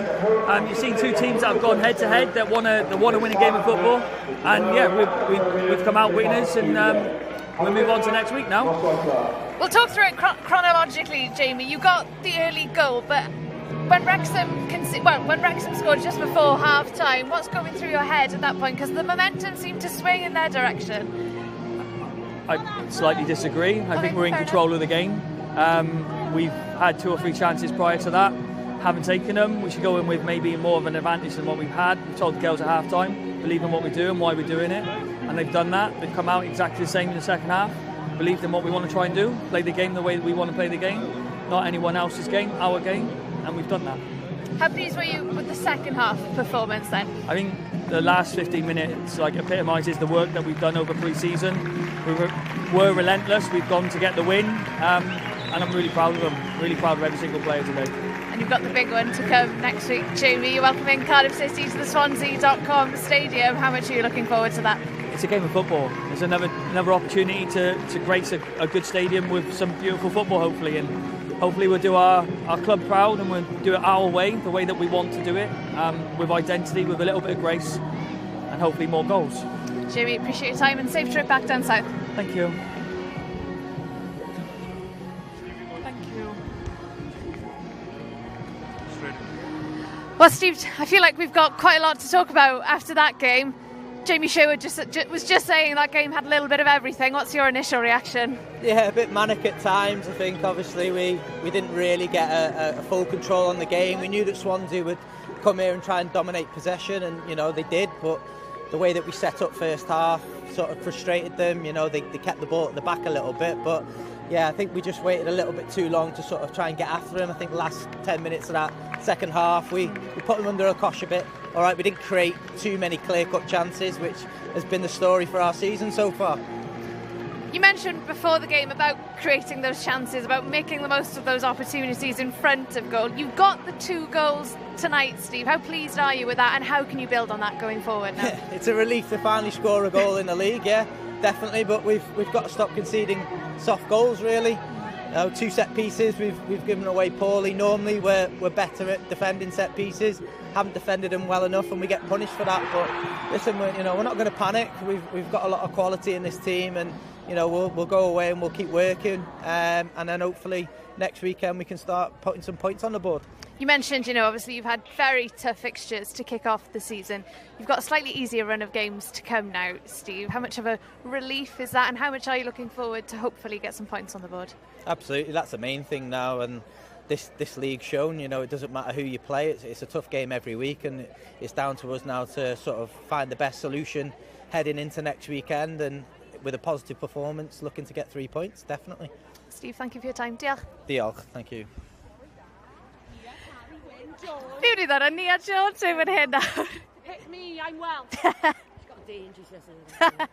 You've seen 2 teams that have gone head to head that want to win a game of football. And yeah, we've come out winners, and we'll move on to next week now. We'll talk through it chronologically, Jamie. You got the early goal, but when Wrexham scored just before half-time, what's going through your head at that point? Because the momentum seemed to swing in their direction. I slightly disagree. I think we're in control of the game. We've had 2 or 3 chances prior to that, haven't taken them. We should go in with maybe more of an advantage than what we've had. We've told the girls at half-time, believe in what we do and why we're doing it. And they've done that. They've come out exactly the same in the second half, believed in what we want to try and do, play the game the way that we want to play the game, not anyone else's game, our game. And we've done that. How pleased were you with the second half performance then? I think the last 15 minutes epitomises the work that we've done over pre-season. We're relentless. We've gone to get the win. and I'm really proud of them. Really proud of every single player today. And you've got the big one to come next week. Jamie, you're welcoming Cardiff City to the Swansea.com stadium. How much are you looking forward to that? It's a game of football. It's another opportunity to grace a good stadium with some beautiful football, hopefully. And hopefully we'll do our club proud, and we'll do it our way, the way that we want to do it, with identity, with a little bit of grace, and hopefully more goals. Jamie, appreciate your time and safe trip back down south. Thank you. Well, Steve, I feel like we've got quite a lot to talk about after that game. Jamie Sherwood was just saying that game had a little bit of everything. What's your initial reaction? Yeah, a bit manic at times. I think obviously we didn't really get a full control on the game. We knew that Swansea would come here and try and dominate possession, and they did, but the way that we set up first half sort of frustrated them. They kept the ball at the back a little bit, but yeah, I think we just waited a little bit too long to sort of try and get after them. I think the last 10 minutes of that second half we put them under a cosh a bit. All right, we didn't create too many clear-cut chances, which has been the story for our season so far. You mentioned before the game about creating those chances, about making the most of those opportunities in front of goal. You've got the 2 goals tonight, Steve. How pleased are you with that, and how can you build on that going forward now? It's a relief to finally score a goal in the league, yeah, definitely, but we've got to stop conceding soft goals, really. 2 set pieces we've given away poorly. Normally we're better at defending set pieces, haven't defended them well enough, and we get punished for that. But listen, we're not going to panic. We've got a lot of quality in this team, and we'll go away and we'll keep working, and then hopefully next weekend we can start putting some points on the board. You mentioned, obviously you've had very tough fixtures to kick off the season. You've got a slightly easier run of games to come now, Steve. How much of a relief is that, and how much are you looking forward to hopefully get some points on the board? Absolutely, that's the main thing now, and this league's shown, it doesn't matter who you play, it's a tough game every week, and it's down to us now to sort of find the best solution heading into next weekend, and with a positive performance, looking to get 3 points, definitely. Steve, thank you for your time. Diolch. Diolch, thank you. Fi wedi ddod â Nia Jones yw fan hyn nawr. Pick me, I'm well. She's got dangerous yesterday.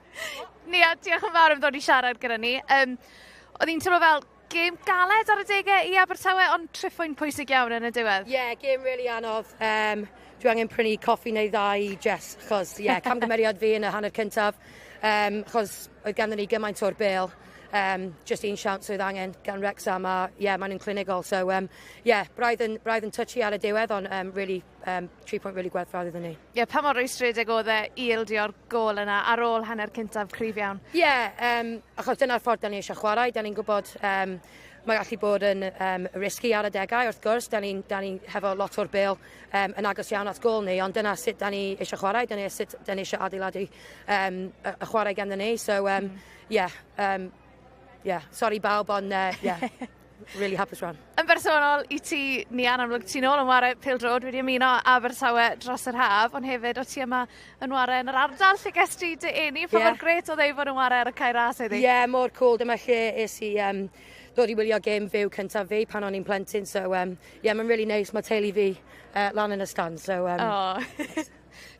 Nia, diolch yn fawr am ddod I siarad gyda ni. Oedd hi'n teimlo fel gêm galed ar y degau I Abertawe, ond triffwyn pwysig iawn yn y diwedd. Yeah, gêm really anodd. Dwi angen prynu coffi neu ddau I Jess, achos camgymeriad fi yn y hanner cyntaf, achos oedd ganddyn ni gymaint o'r bêl. Just un siawns oedd angen gan Wrexham, a maen nhw'n clinical. So, braidd yn touchy ar y diwedd, ond really, 3 point really gwerthfawr iddyn ni. Pa mor rwystredig oedd ildio'r gol yna ar ôl hanner cyntaf cryf iawn? Achos dyna'r ffordd da ni eisiau chwarae. Da ni'n gwybod mae gallu bod yn risky ar y degau, wrth gwrs. Da ni hefo lot o'r bêl yn agos iawn at gol ni, ond dyna sut da ni eisiau chwarae, dyna sut da ni eisiau adeiladu y chwarae ganddo ni. So, sorry bawb, ond really hapus rhan. Yn bersonol, I ti, Nian, amlwg ti'n ôl yn ware pêl-drod, wedi ymuno Abertawe dros yr haf, ond hefyd o ti yma yn ware yn yr ardal lle ges ti dy eni. Pa mor gret o ddeu fod yn ware ar y cae ras iddi? Mor cool. Dyma lle es I dod I wylio gêm fyw cyntaf fi pan o'n i'n plentyn. So, mae'n really nice. Mae teulu fi lan yn y stand. So,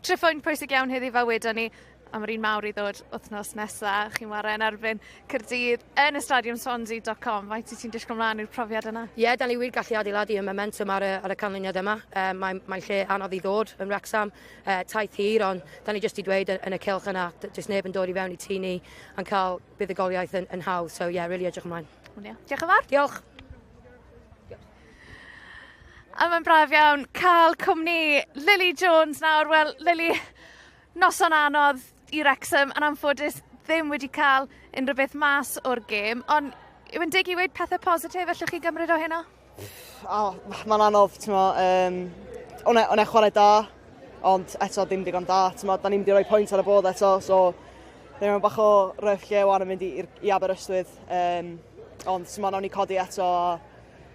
Triffwyn pwysig iawn heddi fel wedon ni. A mae'r un mawr I ddod wythnos nesaf. Chi'n ware yn erbyn Caerdydd yn y stadiwm Swansea.com. Faint ti'n disgwyl mlaen i'r profiad yna? Da ni wir gallu adeiladu y momentum ar y canlyniad yma. Mae'n lle anodd I ddod yn Wrexham. Taith hir, ond da ni jyst I dweud yn y cilch yna. Jyst neb yn dod I fewn I tŷ ni yn cael buddigoliaeth yn hawdd. So, really edrych ymlaen. Diolch yn fawr. Diolch. A mae'n braf iawn cael cwmni Lily Jones nawr. Wel, Lily, noson anodd I Wrexham, yn anffodus ddim wedi cael unrhyw beth mas o'r gêm, ond yw yn dig I weid pethau positif allwch chi gymryd o hynna? Mae'n anodd, o'n e chwarae da, ond eto ddim digon da, da ni'n mynd I roi pwynt ar y bod eto, so ddim yn bach o ryff lle wan yn mynd I Aberystwyth, ond nawn ni codi eto,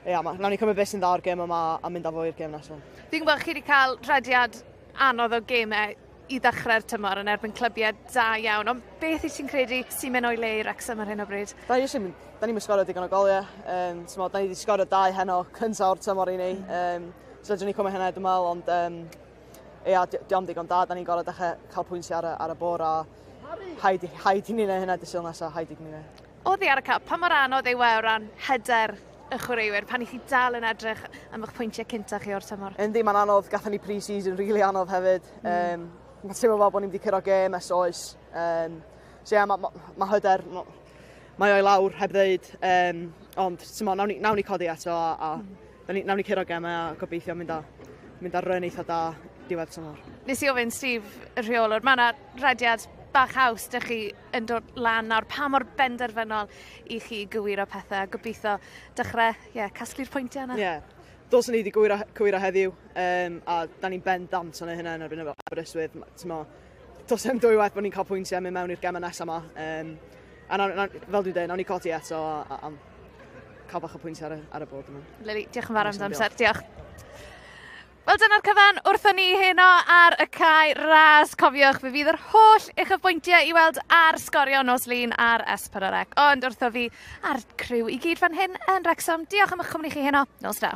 nawn ni cymryd beth sy'n dda o'r gêm yma a mynd â fo i'r gêm nesaf. Dwi'n gweld chi wedi cael rhediad anodd o gemau I ddechrau'r tymor yn erbyn clybiau da iawn, ond beth I ti'n credu sy'n mynd o'i le I Wrexham ar hyn o bryd? Da ni'n sgorio digon o goliau, da ni wedi sgorio 2 heno cyntaf o'r tymor I ni, so dyn ni cwmau hynny dwi'n meddwl, ond diolch digon da, da ni'n gorau dechrau cael pwyntiau ar y bor a haid I ni neu hynny dysil nesaf, haid I ni neu. Oedd I ar y cap, pa mor anodd ei weld ran hyder y chwaraewyr pan i chi dal yn edrych am eich pwyntiau cyntaf chi o'r tymor? Yndi, mae'n anodd. Gathen ni pre-season really anodd hefyd. Mae'n teimlo fel bod ni wedi cyrro gêm es oes. So ie, mae hyder, mae o'i lawr heb ddeud. Ond, nawn ni codi eto a nawn ni cyrro gêm a gobeithio mynd ar ryn eitha da diwedd tymor. Nes i ofyn, Steve, y rheolwr, mae yna rediad bach haws dych chi yn dod lan nawr. Pa mor benderfynol i chi gywiro pethau? Gobeithio dechrau casglu'r pwyntiau yna? Ie. Dylswn ni wedi cywiro heddiw, a da ni'n bendant o'n hynny yn erbyn Aberystwyth. Dylswn 2 waith bod ni'n cael pwyntiau mynd mewn i'r gemau nesaf yma. A fel dwi'n dweud, nawn ni codi eto a cael bach o pwyntiau ar y bod yma. Lili, diolch yn fawr am amser. Diolch. Wel, dyna'r cyfan wrthon ni heno ar y cae ras. Cofiwch, fe fydd yr holl eich pwyntiau i weld ar sgorio nos lun ar S4C. Ond wrtho fi a'r criw i gyd fan hyn yn Wrexham. Diolch am eich cwmni chi heno. Nos da.